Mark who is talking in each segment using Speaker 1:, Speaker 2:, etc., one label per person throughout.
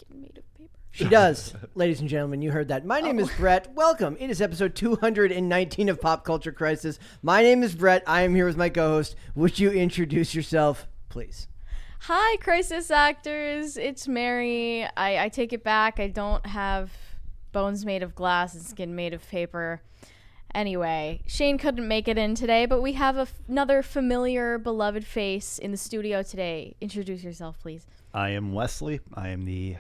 Speaker 1: skin made of paper.
Speaker 2: She does, ladies and gentlemen. You heard that. My name is Brett. Welcome. It is episode 219 of Pop Culture Crisis. My name is Brett. I am here with my co-host. Would you introduce yourself, please?
Speaker 1: Hi, Crisis Actors. It's Mary. I take it back. I don't have bones made of glass and skin made of paper. Anyway, Shane couldn't make it in today, but we have another familiar, beloved face in the studio today. Introduce yourself, please.
Speaker 3: I am Wesley. I am the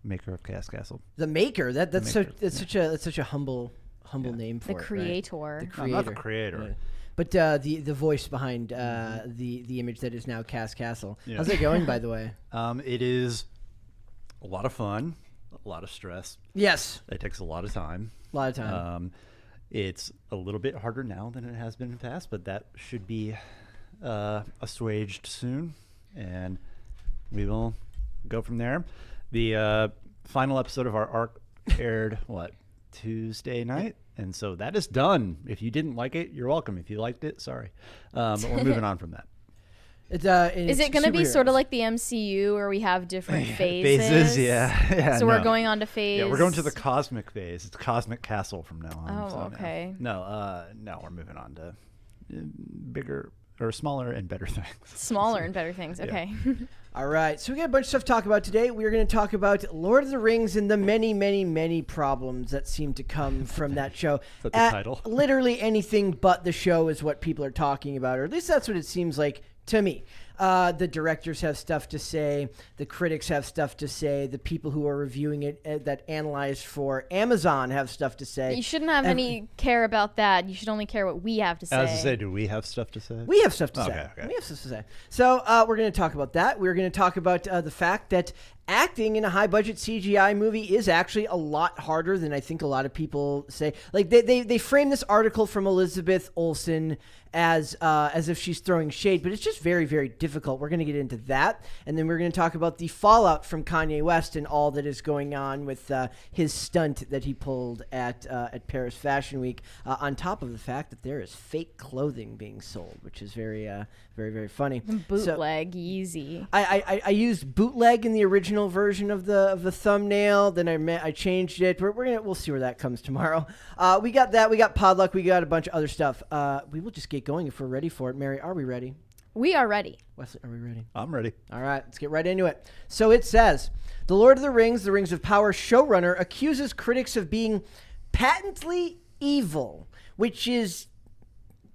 Speaker 3: maker of Cast Castle.
Speaker 2: The maker. That's such a humble name for
Speaker 1: the creator.
Speaker 2: Right? The creator.
Speaker 3: I'm not the creator.
Speaker 2: Yeah. But the voice behind the image that is now Cast Castle. Yeah. How's it going, by the way?
Speaker 3: It is a lot of fun, a lot of stress.
Speaker 2: Yes.
Speaker 3: It takes a lot of time.
Speaker 2: A lot of time.
Speaker 3: It's a little bit harder now than it has been in the past, but that should be assuaged soon, and we will go from there. The final episode of our arc aired, Tuesday night? And so that is done. If you didn't like it, you're welcome. If you liked it, sorry. But we're moving on from that.
Speaker 1: Is it going to be sort of like the MCU where we have different phases?
Speaker 3: Phases, yeah.
Speaker 1: So we're going on to phase...
Speaker 3: Yeah, we're going to the cosmic phase. It's Cosmic Castle from now on.
Speaker 1: Oh,
Speaker 3: so
Speaker 1: okay.
Speaker 3: No, we're moving on to bigger or smaller and better things.
Speaker 1: Smaller and better things, okay.
Speaker 2: Yeah. All right, so we got a bunch of stuff to talk about today. We're going to talk about Lord of the Rings and the many, many, many problems that seem to come from that show.
Speaker 3: Is that the title?
Speaker 2: Literally anything but the show is what people are talking about, or at least that's what it seems like to me. The directors have stuff to say. The critics have stuff to say. The people who are reviewing it that analyzed for Amazon have stuff to say.
Speaker 1: You shouldn't have any care about that. You should only care what we have to say.
Speaker 3: I was to say, do we have stuff to say?
Speaker 2: We have stuff to say.
Speaker 3: Okay.
Speaker 2: We have stuff to say. So we're going to talk about that. We're going to talk about the fact that acting in a high-budget CGI movie is actually a lot harder than I think a lot of people say. Like they frame this article from Elizabeth Olsen as if she's throwing shade, but it's just very, very difficult. We're going to get into that, and then we're going to talk about the fallout from Kanye West and all that is going on with his stunt that he pulled at Paris Fashion Week, on top of the fact that there is fake clothing being sold, which is very, very, very funny.
Speaker 1: Bootleg, easy.
Speaker 2: I used bootleg in the original version of the thumbnail. Then I changed it. We'll see where that comes tomorrow. We got that. We got Podluck. We got a bunch of other stuff. We will just get going if we're ready for it. Mary, are we ready?
Speaker 1: We are ready.
Speaker 2: Wesley, are we ready?
Speaker 3: I'm ready.
Speaker 2: All right, let's get right into it. So it says, The Lord of the Rings of Power showrunner accuses critics of being patently evil, which is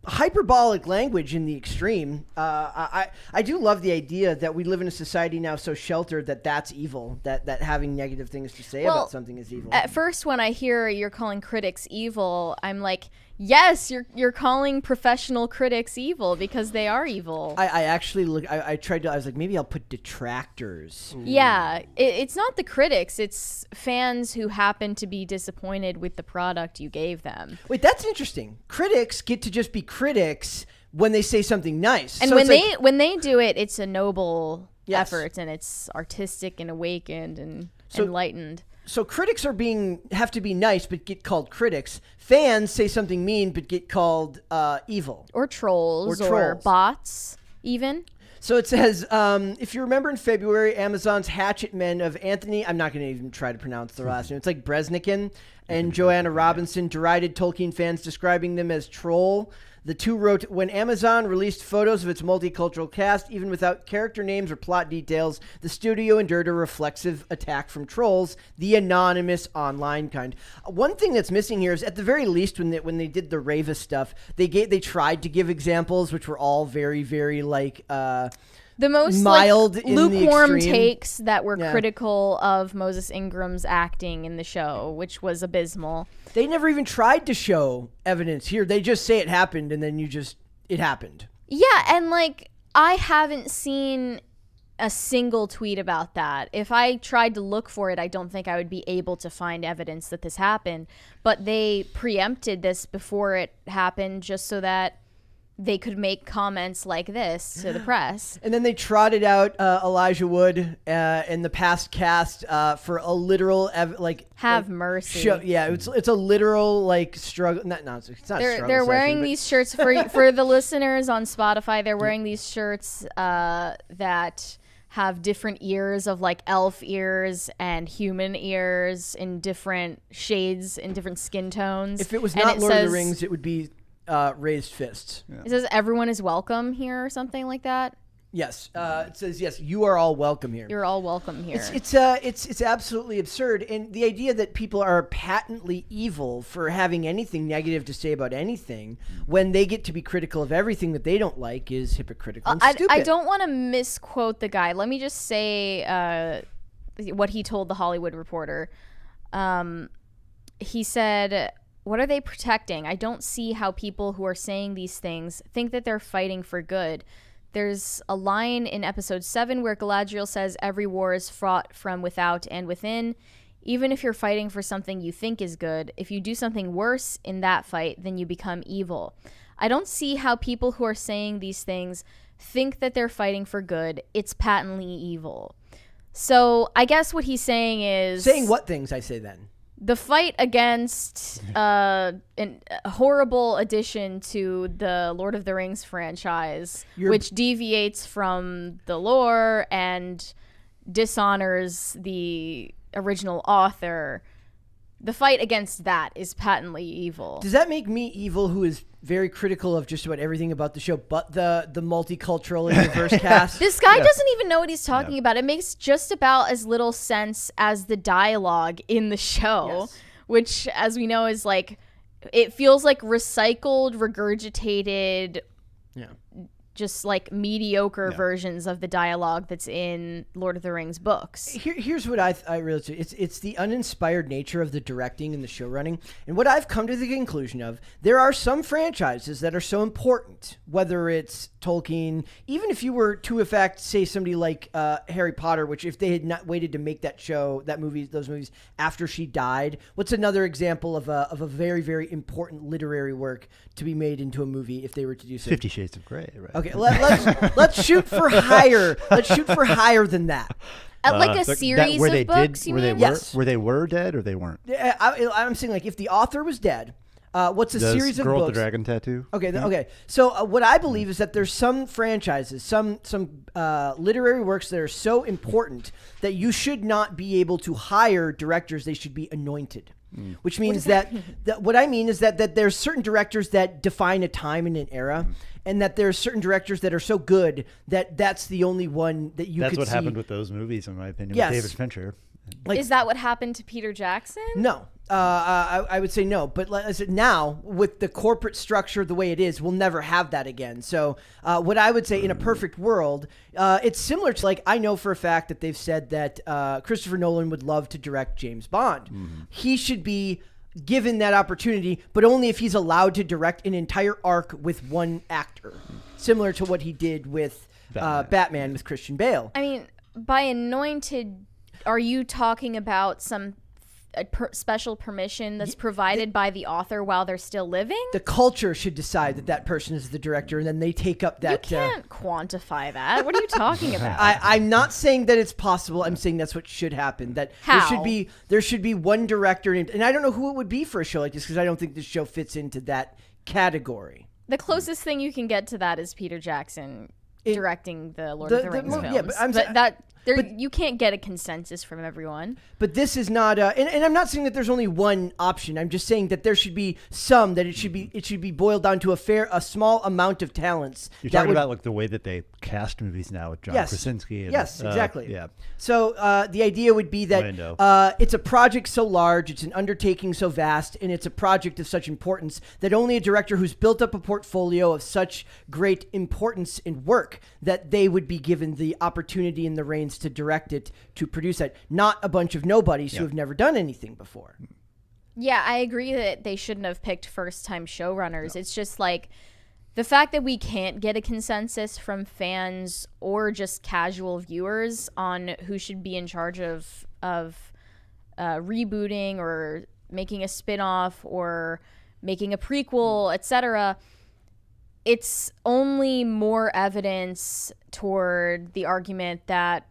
Speaker 2: hyperbolic language in the extreme. I do love the idea that we live in a society now so sheltered that that's evil, that having negative things to say about something is evil.
Speaker 1: At first, when I hear you're calling critics evil, I'm like, yes, you're calling professional critics evil because they are evil.
Speaker 2: I actually I was like, maybe I'll put detractors.
Speaker 1: Yeah, it's not the critics, it's fans who happen to be disappointed with the product you gave them.
Speaker 2: Wait, that's interesting. Critics get to just be critics when they say something nice.
Speaker 1: And
Speaker 2: so
Speaker 1: when they do it, it's a noble effort, and it's artistic and awakened and enlightened.
Speaker 2: So critics have to be nice but get called critics. Fans say something mean but get called evil.
Speaker 1: Or trolls or bots even.
Speaker 2: So it says, if you remember in February, Amazon's hatchet men of Anthony, I'm not going to even try to pronounce the last name. It's like Bresnikan and Joanna Robinson derided Tolkien fans, describing them as troll. The two wrote, when Amazon released photos of its multicultural cast, even without character names or plot details, the studio endured a reflexive attack from trolls, the anonymous online kind. One thing that's missing here is, at the very least, when they did the Rava stuff, they tried to give examples, which were all very, very
Speaker 1: the most
Speaker 2: mild,
Speaker 1: lukewarm takes that were critical of Moses Ingram's acting in the show, which was abysmal.
Speaker 2: They never even tried to show evidence here. They just say it happened, and then it happened.
Speaker 1: Yeah, and I haven't seen a single tweet about that. If I tried to look for it, I don't think I would be able to find evidence that this happened. But they preempted this before it happened just so that they could make comments like this to the press.
Speaker 2: And then they trotted out Elijah Wood in the past cast for a literal
Speaker 1: have mercy.
Speaker 2: It's a literal struggle. It's not.
Speaker 1: They're wearing these shirts for the listeners on Spotify. They're wearing these shirts that have different ears of like elf ears and human ears in different shades, in different skin tones.
Speaker 2: If it was
Speaker 1: And
Speaker 2: not Lord of
Speaker 1: says-
Speaker 2: the Rings, it would be raised fists.
Speaker 1: It says everyone is welcome here or something like that.
Speaker 2: Yes, it says yes. You are all welcome here.
Speaker 1: You're all welcome here.
Speaker 2: It's absolutely absurd, and the idea that people are patently evil for having anything negative to say about anything when they get to be critical of everything that they don't like is hypocritical and stupid.
Speaker 1: I don't want to misquote the guy. Let me just say what he told the Hollywood Reporter. He said, "What are they protecting? I don't see how people who are saying these things think that they're fighting for good." There's a line in episode 7 where Galadriel says every war is fought from without and within. Even if you're fighting for something you think is good, if you do something worse in that fight, then you become evil. I don't see how people who are saying these things think that they're fighting for good. It's patently evil. So I guess what he's saying is...
Speaker 2: Saying what things, I say then?
Speaker 1: The fight against a horrible addition to the Lord of the Rings franchise, which deviates from the lore and dishonors the original author. The fight against that is patently evil.
Speaker 2: Does that make me evil, who is very critical of just about everything about the show, but the multicultural and diverse cast?
Speaker 1: This guy doesn't even know what he's talking about. It makes just about as little sense as the dialogue in the show, which, as we know, is like, it feels like recycled, regurgitated, just like mediocre versions of the dialogue that's in Lord of the Rings books.
Speaker 2: Here's what I realize. It's the uninspired nature of the directing and the show running. And what I've come to the conclusion of, there are some franchises that are so important, whether it's Tolkien, even if you were to, in fact, say somebody like Harry Potter, which if they had not waited to make those movies after she died, what's another example of a very, very important literary work to be made into a movie if they were to do so?
Speaker 3: 50 Shades of Grey, right?
Speaker 2: Okay, let's shoot for higher. Let's shoot for higher than that.
Speaker 1: Like a series of books, you mean?
Speaker 2: Yes.
Speaker 3: Where they were dead or they weren't?
Speaker 2: I'm saying, like, if the author was dead, what's a series of
Speaker 3: Girl
Speaker 2: books?
Speaker 3: with the Dragon Tattoo?
Speaker 2: Okay, okay. So what I believe is that there's some franchises, some literary works that are so important that you should not be able to hire directors. They should be anointed. Which means that what I mean is that there's certain directors that define a time and an era, and that there's certain directors that are so good that that's the only one that you could see.
Speaker 3: That's what happened with those movies, in my opinion,
Speaker 2: Yes.
Speaker 3: with David Fincher.
Speaker 2: Like,
Speaker 1: Is that what happened to Peter Jackson?
Speaker 2: No. I would say no. But like I said, now, with the corporate structure the way it is, we'll never have that again. So what I would say, in a perfect world, it's similar to, like, I know for a fact that they've said that Christopher Nolan would love to direct James Bond. He should be given that opportunity, but only if he's allowed to direct an entire arc with one actor, similar to what he did with Batman with Christian Bale.
Speaker 1: I mean, by anointed, are you talking about some special permission that's provided by the author while they're still living?
Speaker 2: The culture should decide that person is the director, and then they take up that.
Speaker 1: You can't quantify that. What are you talking about?
Speaker 2: I'm not saying that it's possible. I'm saying that's what should happen. That
Speaker 1: How?
Speaker 2: there should be one director, and I don't know who it would be for a show like this, because I don't think this show fits into that category.
Speaker 1: The closest thing you can get to that is Peter Jackson directing the Lord of the Rings films.
Speaker 2: Yeah, but
Speaker 1: you can't get a consensus from everyone.
Speaker 2: But this is not, and I'm not saying that there's only one option. I'm just saying that there should be some, that it should be boiled down to a small amount of talents.
Speaker 3: You're talking about like the way that they cast movies now with John Krasinski. And,
Speaker 2: yes, exactly.
Speaker 3: Yeah.
Speaker 2: So the idea would be that it's a project so large, it's an undertaking so vast, and it's a project of such importance that only a director who's built up a portfolio of such great importance and work, that they would be given the opportunity and the reins to direct it, to produce it, not a bunch of nobodies who have never done anything before.
Speaker 1: Yeah, I agree that they shouldn't have picked first-time showrunners. No. It's just like the fact that we can't get a consensus from fans or just casual viewers on who should be in charge of rebooting or making a spin-off or making a prequel, etc. It's only more evidence toward the argument that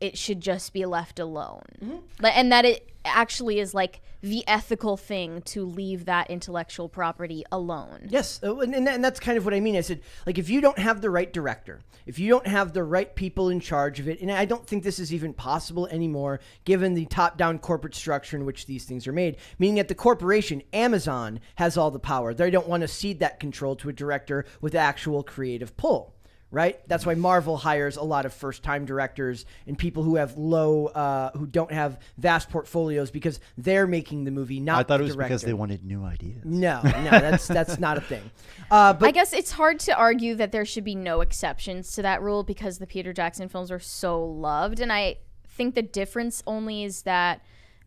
Speaker 1: it should just be left alone. And that it actually is like the ethical thing to leave that intellectual property alone.
Speaker 2: Yes, and that's kind of what I mean. I said, like, if you don't have the right director, if you don't have the right people in charge of it, and I don't think this is even possible anymore, given the top-down corporate structure in which these things are made, meaning that the corporation, Amazon, has all the power. They don't want to cede that control to a director with actual creative pull. Right? That's why Marvel hires a lot of first-time directors and people who have who don't have vast portfolios because they're making the movie, not the director.
Speaker 3: I thought it was because they wanted new ideas.
Speaker 2: No, that's not a thing. But
Speaker 1: I guess it's hard to argue that there should be no exceptions to that rule because the Peter Jackson films are so loved. And I think the difference only is that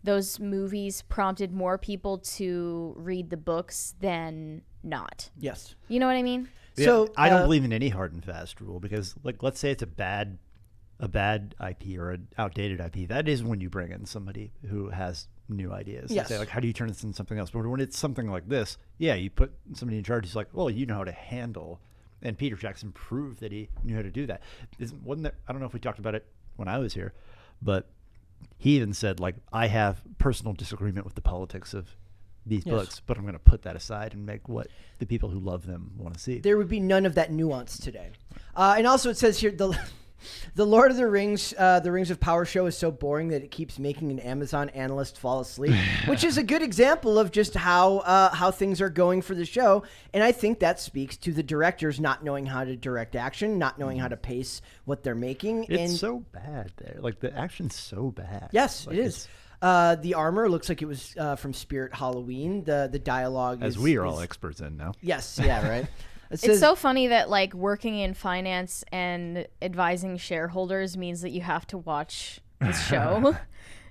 Speaker 1: those movies prompted more people to read the books than not.
Speaker 2: yes.
Speaker 1: You know what I mean?
Speaker 3: Yeah,
Speaker 2: So
Speaker 3: I don't believe in any hard and fast rule because, like, let's say it's a bad IP or an outdated IP. That is when you bring in somebody who has new ideas.
Speaker 2: Yes.
Speaker 3: Say, like, how do you turn this into something else? But when it's something like this, yeah, you put somebody in charge who's like, well, you know how to handle. And Peter Jackson proved that he knew how to do that. Wasn't there, I don't know if we talked about it when I was here, but he even said, like, I have personal disagreement with the politics of these books, but I'm going to put that aside and make what the people who love them want to see.
Speaker 2: There would be none of that nuance today. And also it says here, the Lord of the Rings of Power show is so boring that it keeps making an Amazon analyst fall asleep, which is a good example of just how things are going for the show. And I think that speaks to the directors not knowing how to direct action, not knowing how to pace what they're making.
Speaker 3: It's so bad there. Like, the action's so bad.
Speaker 2: Yes,
Speaker 3: like,
Speaker 2: it is. The armor looks like it was from Spirit Halloween. The dialogue
Speaker 3: as we are all experts in now.
Speaker 2: Yes, yeah, right.
Speaker 1: It's so funny that, like, working in finance and advising shareholders means that you have to watch this show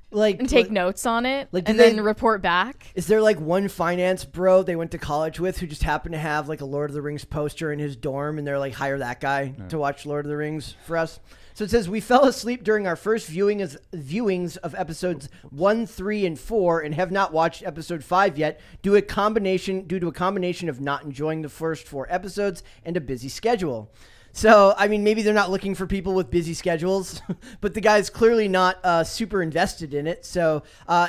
Speaker 2: like
Speaker 1: and take notes on it
Speaker 2: like,
Speaker 1: and then report back.
Speaker 2: Is there like one finance bro they went to college with who just happened to have like a Lord of the Rings poster in his dorm and they're like, hire that guy to watch Lord of the Rings for us? So it says, we fell asleep during our first viewings of episodes 1, 3, and 4 and have not watched episode 5 yet due to a combination of not enjoying the first 4 episodes and a busy schedule. So, I mean, maybe they're not looking for people with busy schedules, but the guy's clearly not super invested in it. So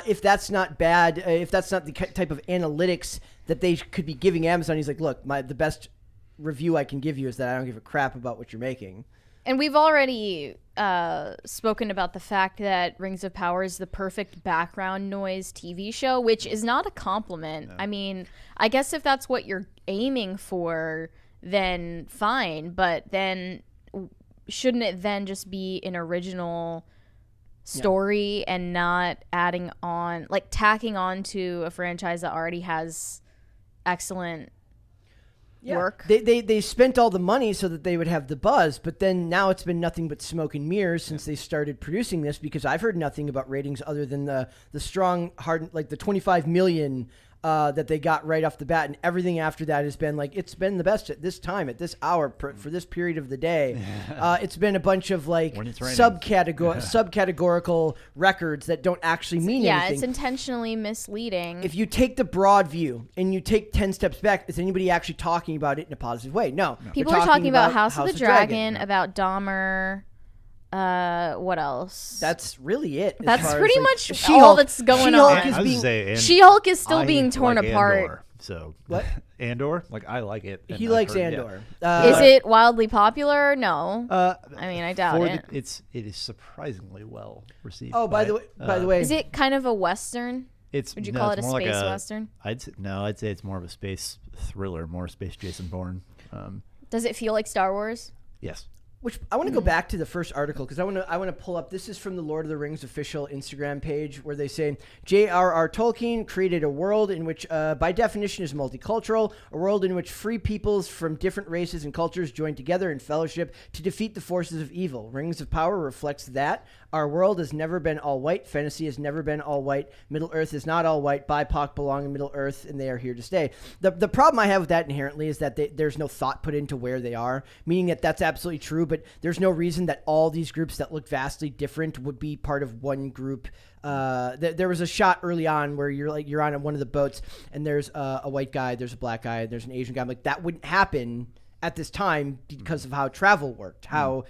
Speaker 2: if that's not bad, if that's not the type of analytics that they could be giving Amazon, he's like, look, the best review I can give you is that I don't give a crap about what you're making.
Speaker 1: And we've already spoken about the fact that Rings of Power is the perfect background noise TV show, which is not a compliment. No. I mean, I guess if that's what you're aiming for, then fine. But then shouldn't it then just be an original story and not adding on, like tacking on to a franchise that already has excellent work?
Speaker 2: They spent all the money so that they would have the buzz, but then now it's been nothing but smoke and mirrors since they started producing this, because I've heard nothing about ratings other than the strong hard, like the 25 million that they got right off the bat, and everything after that has been like, it's been the best at this time, at this hour, for this period of the day. It's been a bunch of like subcategorical records that don't actually mean anything.
Speaker 1: Yeah, it's intentionally misleading.
Speaker 2: If you take the broad view and you take 10 steps back, is anybody actually talking about it in a positive way? No.
Speaker 1: People are talking about House of the Dragon, about Dahmer. What else?
Speaker 2: That's really it.
Speaker 1: That's pretty much all that's going on. She-Hulk is still being torn apart.
Speaker 3: Andor, so what? Andor? Like, I like it.
Speaker 2: He likes Andor.
Speaker 1: Is it wildly popular? No. I mean, I doubt it.
Speaker 3: It is surprisingly well received.
Speaker 2: Oh, by the way,
Speaker 1: is it kind of a Western? Would you call it a space Western?
Speaker 3: I'd say it's more of a space thriller, more space Jason Bourne.
Speaker 1: Does it feel like Star Wars?
Speaker 3: Yes.
Speaker 2: Which I want to go back to the first article, because I want to pull up. This is from the Lord of the Rings official Instagram page, where they say J.R.R. Tolkien created a world in which, by definition, is multicultural, a world in which free peoples from different races and cultures join together in fellowship to defeat the forces of evil. Rings of Power reflects that. Our world has never been all white. Fantasy has never been all white. Middle Earth is not all white. BIPOC belong in Middle Earth, and they are here to stay. The problem I have with that inherently is that there's no thought put into where they are, meaning that that's absolutely true, but there's no reason that all these groups that look vastly different would be part of one group. There was a shot early on where you're on one of the boats, and there's a white guy, there's a black guy, there's an Asian guy. I'm like, that wouldn't happen at this time because of how travel worked, how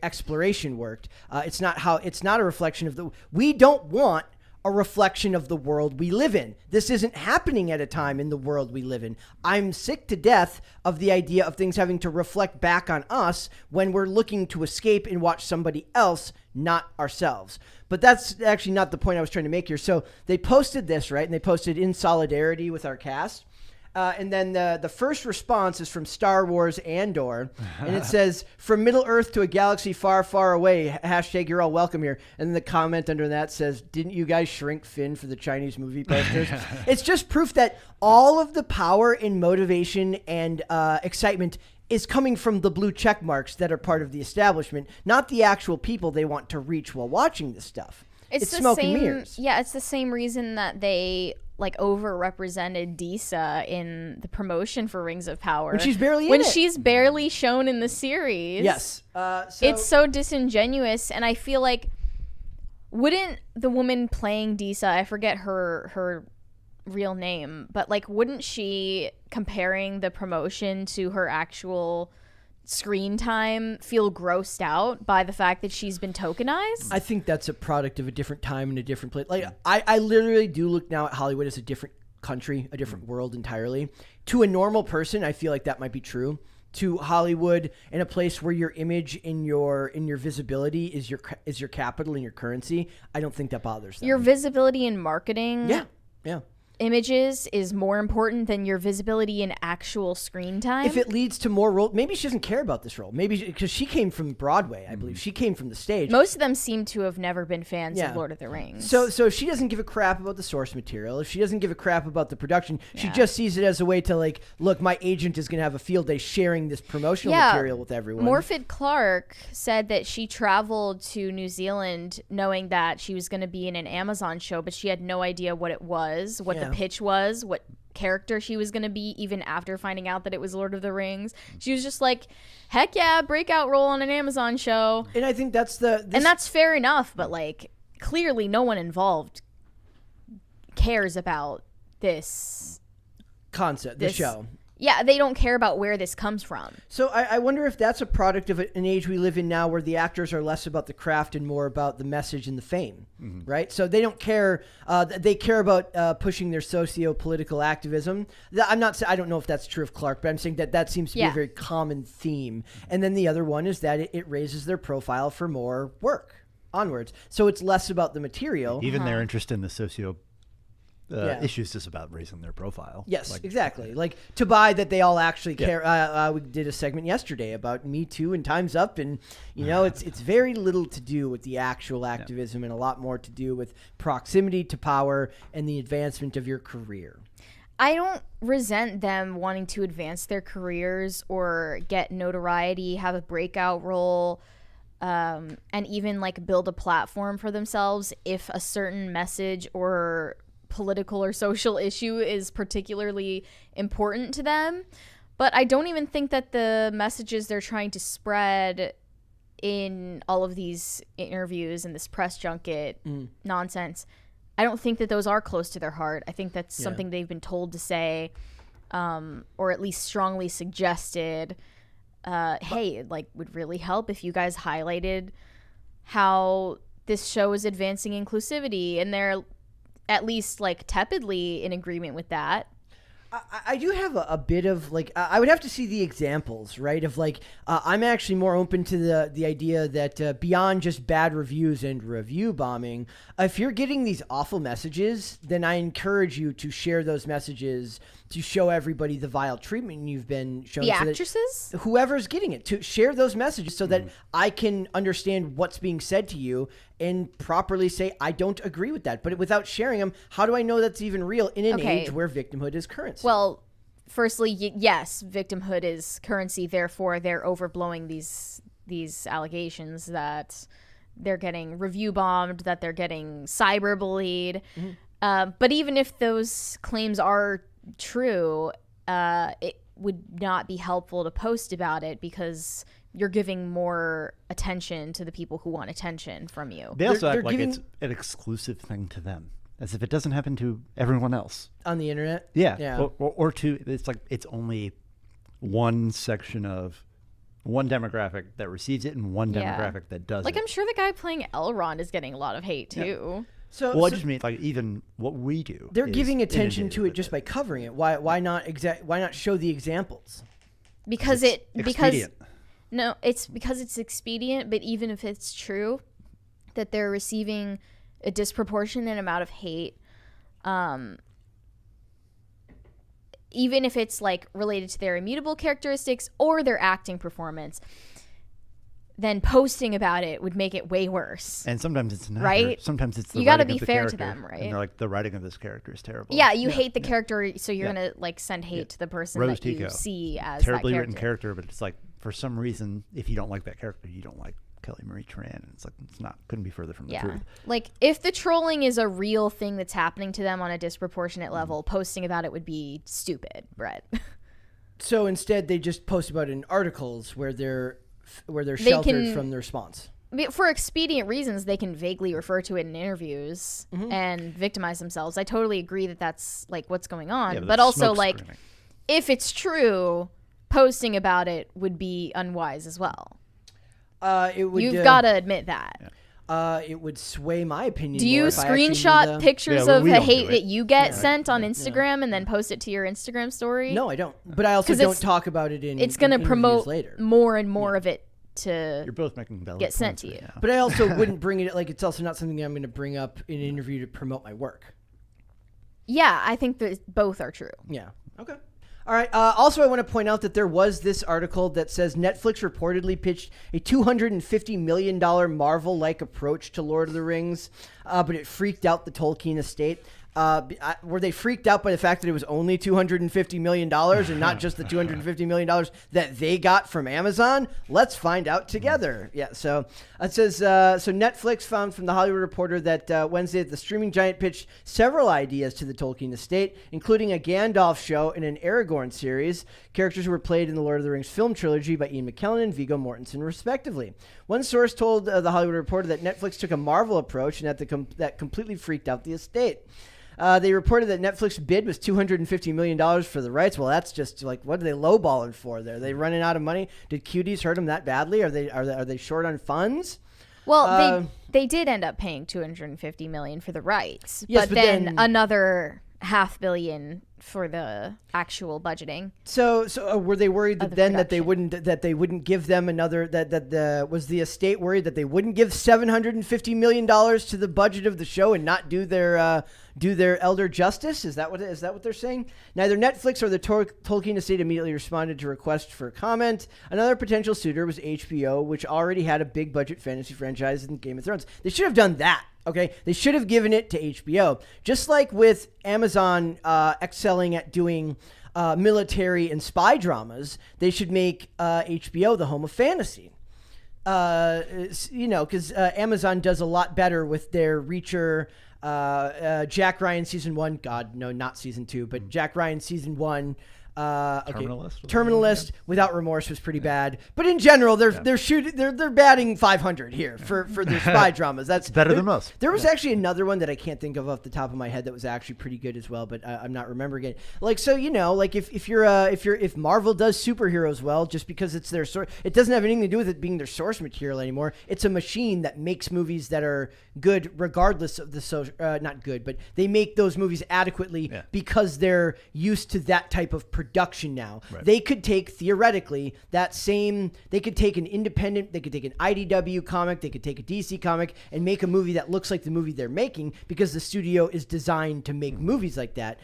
Speaker 2: exploration worked. It's not a reflection of we don't want a reflection of the world we live in. This isn't happening at a time in the world we live in. I'm sick to death of the idea of things having to reflect back on us when we're looking to escape and watch somebody else, not ourselves. But that's actually not the point I was trying to make here. So they posted this, right? And they posted in solidarity with our cast. And then the first response is from Star Wars Andor, and it says, "From Middle Earth to a galaxy far, far away, hashtag you're all welcome here." And then the comment under that says, "Didn't you guys shrink Finn for the Chinese movie posters?" It's just proof that all of the power and motivation and excitement is coming from the blue check marks that are part of the establishment, not the actual people they want to reach while watching this stuff. It's
Speaker 1: the
Speaker 2: smoke
Speaker 1: same,
Speaker 2: and mirrors.
Speaker 1: Yeah, it's the same reason that they overrepresented Disa in the promotion for Rings of Power.
Speaker 2: When she's barely in
Speaker 1: when
Speaker 2: it.
Speaker 1: she's barely shown in the series.
Speaker 2: Yes.
Speaker 1: It's so disingenuous, and I feel like wouldn't the woman playing Disa, I forget her real name, but wouldn't she, comparing the promotion to her actual screen time, feel grossed out by the fact that she's been tokenized?
Speaker 2: I think that's a product of a different time and a different place. I literally do look now at Hollywood as a different country, a different world entirely. To a normal person, I feel like that might be true. To Hollywood, in a place where your image and your visibility is your capital and your currency, I don't think that bothers them.
Speaker 1: Your visibility in marketing.
Speaker 2: Yeah.
Speaker 1: Images is more important than your visibility in actual screen time.
Speaker 2: If it leads to more role, maybe she doesn't care about this role. Maybe because she came from Broadway, I believe. She came from the stage.
Speaker 1: Most of them seem to have never been fans of Lord of the Rings.
Speaker 2: So if she doesn't give a crap about the source material, if she doesn't give a crap about the production, she just sees it as a way to look, my agent is going to have a field day sharing this promotional material with everyone.
Speaker 1: Morfydd Clark said that she traveled to New Zealand knowing that she was going to be in an Amazon show, but she had no idea what it was, what the pitch was, what character she was going to be, even after finding out that it was Lord of the Rings. She was just like, heck yeah, breakout role on an Amazon show.
Speaker 2: And I think that's
Speaker 1: and that's fair enough, but clearly no one involved cares about this
Speaker 2: concept, the show.
Speaker 1: Yeah, they don't care about where this comes from.
Speaker 2: So I wonder if that's a product of an age we live in now where the actors are less about the craft and more about the message and the fame, right? So they don't care. They care about pushing their socio-political activism. I don't know if that's true of Clark, but I'm saying that seems to be a very common theme. And then the other one is that it raises their profile for more work onwards. So it's less about the material.
Speaker 3: Even their interest in the issues is about raising their profile.
Speaker 2: Yes, exactly. To buy that they all actually care. We did a segment yesterday about Me Too and Time's Up, and it's very little to do with the actual activism and a lot more to do with proximity to power and the advancement of your career.
Speaker 1: I don't resent them wanting to advance their careers or get notoriety, have a breakout role, and even build a platform for themselves if a certain message or political or social issue is particularly important to them. But I don't even think that the messages they're trying to spread in all of these interviews and this press junket nonsense, I don't think that those are close to their heart. I think that's something they've been told to say, or at least strongly suggested. Hey, it would really help if you guys highlighted how this show is advancing inclusivity, and they're at least tepidly in agreement with that.
Speaker 2: I do have a bit of I would have to see the examples, right? Of I'm actually more open to the idea that beyond just bad reviews and review bombing, if you're getting these awful messages, then I encourage you to share those messages to show everybody the vile treatment you've been shown.
Speaker 1: The actresses?
Speaker 2: Whoever's getting it, to share those messages so that I can understand what's being said to you and properly say, I don't agree with that. But without sharing them, how do I know that's even real in an age where victimhood is currency?
Speaker 1: Well, firstly, yes, victimhood is currency. Therefore, they're overblowing these allegations that they're getting review bombed, that they're getting cyberbullied. But even if those claims are true, it would not be helpful to post about it because you're giving more attention to the people who want attention from you.
Speaker 3: They also act like it's an exclusive thing to them, as if it doesn't happen to everyone else
Speaker 2: on the internet.
Speaker 3: Yeah. Or to it's only one section of one demographic that receives it and one
Speaker 1: Yeah.
Speaker 3: demographic that doesn't.
Speaker 1: Like, I'm sure the guy playing Elrond is getting a lot of hate too.
Speaker 3: Well, I just mean like even what we do.
Speaker 2: They're
Speaker 3: is
Speaker 2: giving attention
Speaker 3: inundated
Speaker 2: to it
Speaker 3: with
Speaker 2: just by covering it. Why not show the examples?
Speaker 1: Because
Speaker 3: expedient.
Speaker 1: No, it's because it's expedient, but even if it's true that they're receiving a disproportionate amount of hate, even if it's like related to their immutable characteristics or their acting performance, then posting about it would make it way worse.
Speaker 3: And sometimes it's not.
Speaker 1: Right?
Speaker 3: Sometimes it's the
Speaker 1: You gotta
Speaker 3: writing
Speaker 1: be
Speaker 3: of the
Speaker 1: fair to
Speaker 3: character,
Speaker 1: them, right?
Speaker 3: And they're like, the writing of this character is terrible.
Speaker 1: Yeah, you hate the character, so you're
Speaker 3: Yeah.
Speaker 1: gonna like send hate to the person
Speaker 3: Rose
Speaker 1: that you
Speaker 3: Tico.
Speaker 1: see as
Speaker 3: Terribly
Speaker 1: that
Speaker 3: written character, but it's like for some reason, if you don't like that character, you don't like Kelly Marie Tran. And it's like couldn't be further from the
Speaker 1: Yeah.
Speaker 3: truth.
Speaker 1: Like, if the trolling is a real thing that's happening to them on a disproportionate level, posting about it would be stupid, Brett.
Speaker 2: So instead, they just post about it in articles where they're sheltered from the response.
Speaker 1: For expedient reasons, they can vaguely refer to it in interviews and victimize themselves. I totally agree that that's like what's going on.
Speaker 3: Yeah,
Speaker 1: but
Speaker 3: that's
Speaker 1: also,
Speaker 3: smoke
Speaker 1: like,
Speaker 3: screening.
Speaker 1: if it's true, posting about it would be unwise as well.
Speaker 2: It would.
Speaker 1: You've got to admit that.
Speaker 2: It would sway my opinion.
Speaker 1: Do you
Speaker 2: more if I actually knew
Speaker 1: screenshot pictures
Speaker 3: Yeah, well,
Speaker 1: of
Speaker 3: we
Speaker 1: the
Speaker 3: don't do
Speaker 1: hate
Speaker 3: it.
Speaker 1: that you get sent on Instagram and then post it to your Instagram story?
Speaker 2: No, I don't. But I also
Speaker 1: 'Cause
Speaker 2: don't
Speaker 1: it's-
Speaker 2: talk about it in.
Speaker 1: It's going to
Speaker 2: in interviews
Speaker 1: promote
Speaker 2: later.
Speaker 1: more and more of it to
Speaker 3: You're both making valid
Speaker 1: get sent
Speaker 3: points
Speaker 1: to
Speaker 3: right
Speaker 1: you.
Speaker 3: now.
Speaker 2: But I also wouldn't bring it. Like, it's also not something that I'm going to bring up in an interview to promote my work.
Speaker 1: Yeah, I think that both are true.
Speaker 2: Yeah. Okay. All right. Also, I want to point out that there was this article that says Netflix reportedly pitched a $250 million Marvel-like approach to Lord of the Rings, but it freaked out the Tolkien estate. Were they freaked out by the fact that it was only $250 million and not just the $250 million that they got from Amazon? Let's find out together. Yeah, so it says, so Netflix found from the Hollywood Reporter that Wednesday the streaming giant pitched several ideas to the Tolkien estate, including a Gandalf show and an Aragorn series, characters who were played in the Lord of the Rings film trilogy by Ian McKellen and Viggo Mortensen, respectively. One source told the Hollywood Reporter that Netflix took a Marvel approach and that completely freaked out the estate. They reported that Netflix bid was $250 million for the rights. Well, that's just like, what are they lowballing for there? Are they running out of money? Did Cuties hurt them that badly? Are they short on funds?
Speaker 1: Well, they did end up paying $250 million for the rights,
Speaker 2: Yes,
Speaker 1: but
Speaker 2: but
Speaker 1: then
Speaker 2: then-
Speaker 1: another $500 million for the actual budgeting.
Speaker 2: So were they worried
Speaker 1: Of
Speaker 2: that
Speaker 1: the
Speaker 2: then
Speaker 1: production.
Speaker 2: that they wouldn't give them another was the estate worried that they wouldn't give $750 million to the budget of the show and not do their elder justice? Is that what they're saying? Neither Netflix or the Tolkien estate immediately responded to requests for comment. Another potential suitor was HBO, which already had a big budget fantasy franchise in Game of Thrones. They should have done that. Okay, they should have given it to HBO, just like with Amazon excelling at doing military and spy dramas. They should make HBO the home of fantasy. Because Amazon does a lot better with their Reacher, Jack Ryan season 1. God, no, not season 2, but Jack Ryan season 1.
Speaker 3: Terminalist?
Speaker 2: Terminalist Without Remorse was pretty bad, but in general, they're batting 500 here for their spy dramas. That's
Speaker 3: better than most.
Speaker 2: There was actually another one that I can't think of off the top of my head that was actually pretty good as well, but I'm not remembering it. Like, so like if Marvel does superheroes well, just because it's their source, it doesn't have anything to do with it being their source material anymore. It's a machine that makes movies that are good regardless of the not good, but they make those movies adequately because they're used to that type of production now.
Speaker 3: Right.
Speaker 2: They could take, theoretically, they could take an independent, they could take an IDW comic, they could take a DC comic and make a movie that looks like the movie they're making because the studio is designed to make movies like that.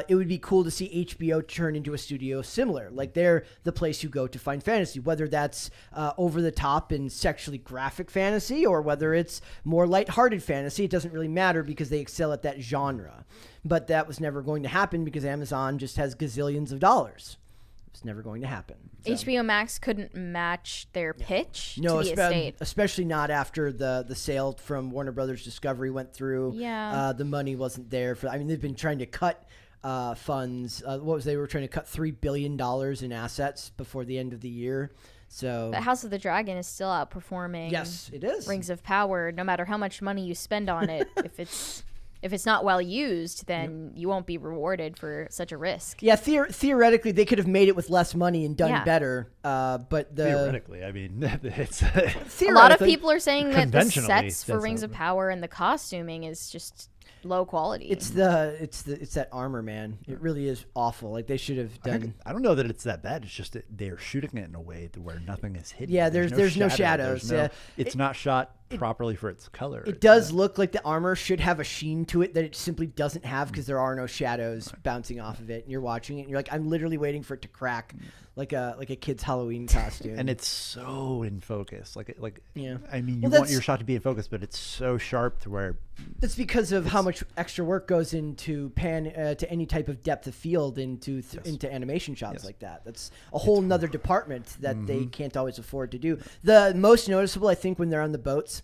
Speaker 2: It would be cool to see HBO turn into a studio similar. Like, they're the place you go to find fantasy, whether that's over the top and sexually graphic fantasy or whether it's more lighthearted fantasy. It doesn't really matter because they excel at that genre. But that was never going to happen because Amazon just has gazillions of dollars. It's never going to happen. So.
Speaker 1: HBO Max couldn't match their pitch
Speaker 2: No,
Speaker 1: to the estate.
Speaker 2: especially not after the sale from Warner Brothers Discovery went through.
Speaker 1: Yeah.
Speaker 2: The money wasn't there for. I mean, they've been trying to cut funds. They were trying to cut $3 billion in assets before the end of the year. So.
Speaker 1: But House of the Dragon is still outperforming.
Speaker 2: Yes, it is.
Speaker 1: Rings of Power, no matter how much money you spend on it, if it's if it's not well used, then you won't be rewarded for such a risk.
Speaker 2: Yeah, theoretically, they could have made it with less money and done better. But
Speaker 3: theoretically, I mean, it's
Speaker 1: a lot of people are saying that the
Speaker 3: Conventionally,
Speaker 1: sets for Rings of Power and the costuming is just low quality.
Speaker 2: it's that armor, man. It really is awful. Like they should have done.
Speaker 3: I don't know that it's that bad. It's just that they're shooting it in a way where nothing is hidden.
Speaker 2: Yeah, there's no shadows.
Speaker 3: It's not shot properly for its color.
Speaker 2: It does look like the armor should have a sheen to it that it simply doesn't have because there are no shadows bouncing off of it. And you're watching it, and you're like, I'm literally waiting for it to crack, like a kid's Halloween costume.
Speaker 3: And it's so in focus.
Speaker 2: Yeah.
Speaker 3: I mean, you want your shot to be in focus, but it's so sharp to where.
Speaker 2: That's because of how much extra work goes into to any type of depth of field into animation shots like that. That's a whole nother department that they can't always afford to do. The most noticeable, I think, when they're on the boats.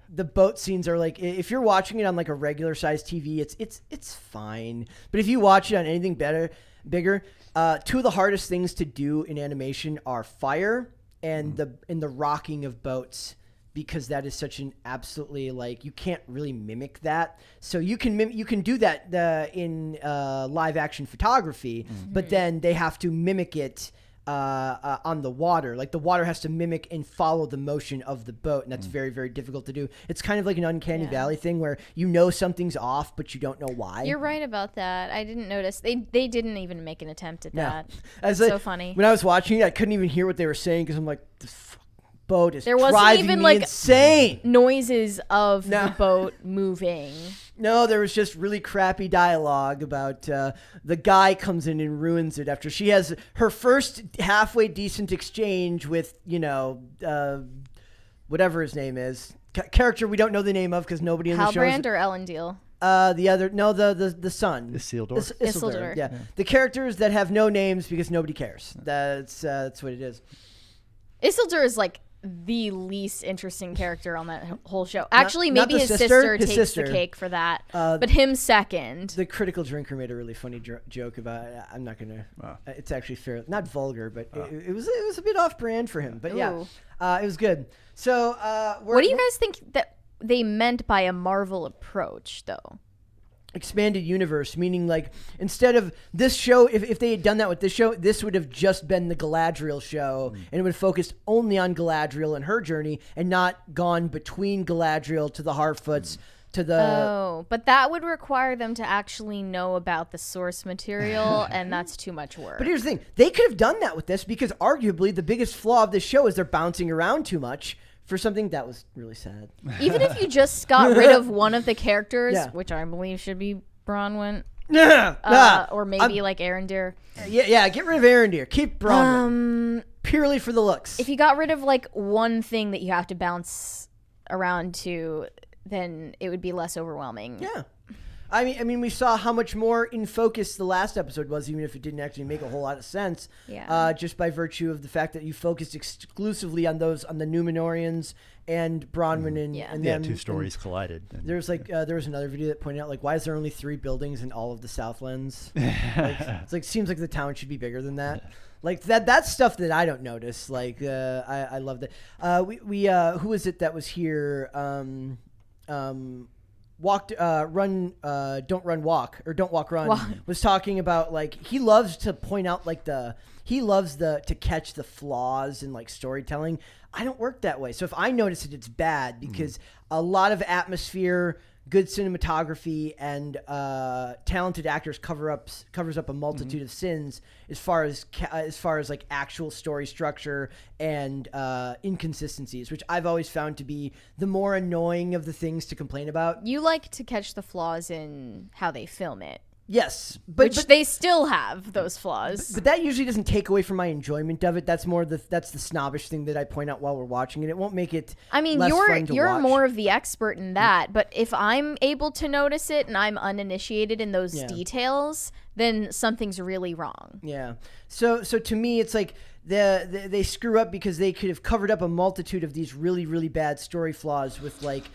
Speaker 2: The boat scenes are like, if you're watching it on like a regular size TV, it's fine. But if you watch it on anything bigger, two of the hardest things to do in animation are fire and the rocking of boats, because that is such an absolutely like you can't really mimic that. So you can do that in live action photography, but then they have to mimic it on the water. Like the water has to mimic and follow the motion of the boat, and that's very, very difficult to do. It's kind of like an uncanny valley thing where you know something's off, but you don't know why.
Speaker 1: You're right about that. I didn't notice. They didn't even make an attempt at that.
Speaker 2: It's
Speaker 1: so funny.
Speaker 2: When I was watching it, I couldn't even hear what they were saying because I'm like, this boat is
Speaker 1: there wasn't
Speaker 2: driving
Speaker 1: even
Speaker 2: me
Speaker 1: like
Speaker 2: insane.
Speaker 1: Noises of the boat moving.
Speaker 2: No, there was just really crappy dialogue about the guy comes in and ruins it after she has her first halfway decent exchange with, whatever his name is. Character we don't know the name of because nobody in the show.
Speaker 1: Halbrand or Elendil?
Speaker 2: The son.
Speaker 3: Isildur.
Speaker 2: Yeah. The characters that have no names because nobody cares. That's what it is.
Speaker 1: Isildur is like the least interesting character on that whole show. Actually, maybe his
Speaker 2: sister
Speaker 1: sister takes
Speaker 2: sister.
Speaker 1: the cake for that, but him second.
Speaker 2: The Critical Drinker made a really funny joke about it. I'm not gonna. It's actually fair, not vulgar, but it was a bit off brand for him. But it was good. So,
Speaker 1: what do you guys think that they meant by a Marvel approach, though?
Speaker 2: Expanded universe, meaning like instead of this show, if they had done that with this show, this would have just been the Galadriel show, and it would have focused only on Galadriel and her journey, and not gone between Galadriel to the Harfoots to the.
Speaker 1: Oh, but that would require them to actually know about the source material, and that's too much work.
Speaker 2: But here's the thing: they could have done that with this because arguably the biggest flaw of this show is they're bouncing around too much. For something that was really sad.
Speaker 1: Even if you just got rid of one of the characters, which I believe should be Bronwyn, or maybe like Arondir.
Speaker 2: Yeah, get rid of Arondir. Keep Bronwyn. Purely for the looks.
Speaker 1: If you got rid of like one thing that you have to bounce around to, then it would be less overwhelming.
Speaker 2: Yeah. I mean, we saw how much more in focus the last episode was, even if it didn't actually make a whole lot of sense.
Speaker 1: Yeah.
Speaker 2: Just by virtue of the fact that you focused exclusively on the Numenorians and Bronwyn and them.
Speaker 3: Two stories collided.
Speaker 2: There was another video that pointed out like, why is there only 3 buildings in all of the Southlands? It's like seems like the town should be bigger than that. Like that's stuff that I don't notice. Like I love that. We who is it that was here? Don't walk run was talking about like he loves to point out like to catch the flaws in like storytelling. I don't work that way. So if I notice it, it's bad because a lot of atmosphere, good cinematography, and talented actors covers up a multitude of sins as far as like actual story structure and inconsistencies, which I've always found to be the more annoying of the things to complain about.
Speaker 1: You like to catch the flaws in how they film it.
Speaker 2: Yes,
Speaker 1: but they still have those flaws.
Speaker 2: But that usually doesn't take away from my enjoyment of it. That's the snobbish thing that I point out while we're watching it. It won't make it.
Speaker 1: I mean,
Speaker 2: less fun to
Speaker 1: you're
Speaker 2: watch.
Speaker 1: more of the expert in that. But if I'm able to notice it and I'm uninitiated in those details, then something's really wrong.
Speaker 2: Yeah. So to me, it's like they screw up because they could have covered up a multitude of these really, really bad story flaws with like.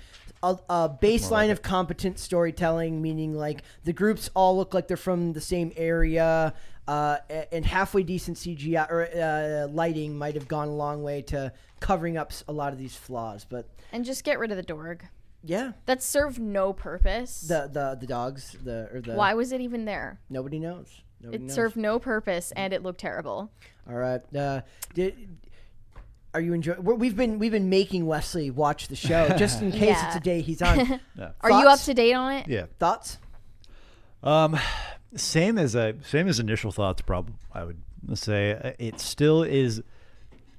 Speaker 2: A baseline of competent storytelling, meaning like the groups all look like they're from the same area, and halfway decent CGI or lighting might have gone a long way to covering up a lot of these flaws. And
Speaker 1: just get rid of the Dorg.
Speaker 2: Yeah.
Speaker 1: That served no purpose.
Speaker 2: The dogs.
Speaker 1: Why was it even there?
Speaker 2: Nobody knows. Nobody
Speaker 1: It
Speaker 2: knows.
Speaker 1: served no purpose, and it looked terrible.
Speaker 2: All right. Are you enjoying? We've been making Wesley watch the show just in case
Speaker 1: Yeah.
Speaker 2: it's a day he's on.
Speaker 3: Yeah.
Speaker 1: Are you up
Speaker 2: Thoughts?
Speaker 1: to date on it?
Speaker 3: Yeah.
Speaker 2: Thoughts?
Speaker 3: Same as initial thoughts. Probably, I would say it still is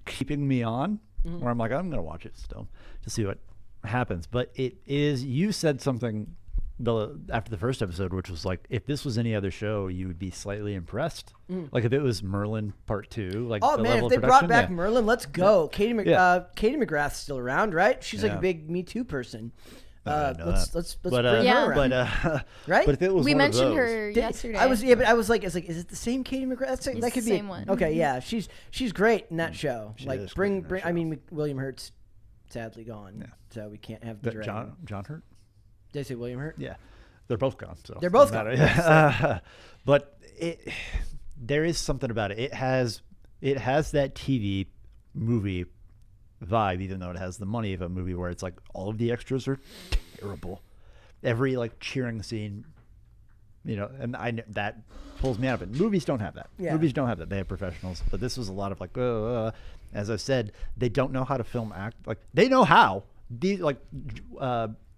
Speaker 3: keeping me on. Where I'm like, I'm gonna watch it still to see what happens. But it is. You said something after the first episode, which was like, if this was any other show, you would be slightly impressed. Like if it was Merlin Part 2, like
Speaker 2: Oh
Speaker 3: the
Speaker 2: man,
Speaker 3: level
Speaker 2: if they
Speaker 3: of
Speaker 2: brought
Speaker 3: production,
Speaker 2: back
Speaker 3: yeah.
Speaker 2: Merlin, let's go. Katie
Speaker 3: Yeah.
Speaker 2: McGrath's still around, right? She's like a
Speaker 3: Yeah.
Speaker 2: big Me Too person.
Speaker 3: I know
Speaker 2: Let's
Speaker 3: that.
Speaker 2: bring
Speaker 1: Yeah.
Speaker 2: her around. Right?
Speaker 3: But if it was
Speaker 1: We
Speaker 3: one of
Speaker 1: mentioned
Speaker 3: those-
Speaker 1: her yesterday.
Speaker 2: I was like, is it the same Katie McGrath? That
Speaker 1: It's
Speaker 2: could
Speaker 1: the
Speaker 2: be
Speaker 1: same one.
Speaker 2: Okay, yeah, she's great in that show.
Speaker 3: She
Speaker 2: Like
Speaker 3: is
Speaker 2: bring
Speaker 3: great in that
Speaker 2: I
Speaker 3: show.
Speaker 2: mean William Hurt's sadly gone, so we can't have the dragon.
Speaker 3: John Hurt.
Speaker 2: Did I say William Hurt?
Speaker 3: Yeah, they're both gone. So
Speaker 2: They're both
Speaker 3: doesn't
Speaker 2: gone.
Speaker 3: matter. But there is something about it. It has that TV movie vibe, even though it has the money of a movie where it's like all of the extras are terrible. Every like cheering scene, and that pulls me out of it. Movies don't have that.
Speaker 2: Yeah.
Speaker 3: Movies don't have that. They have professionals, but this was a lot of like, as I said, they don't know how to film act. Like they know how.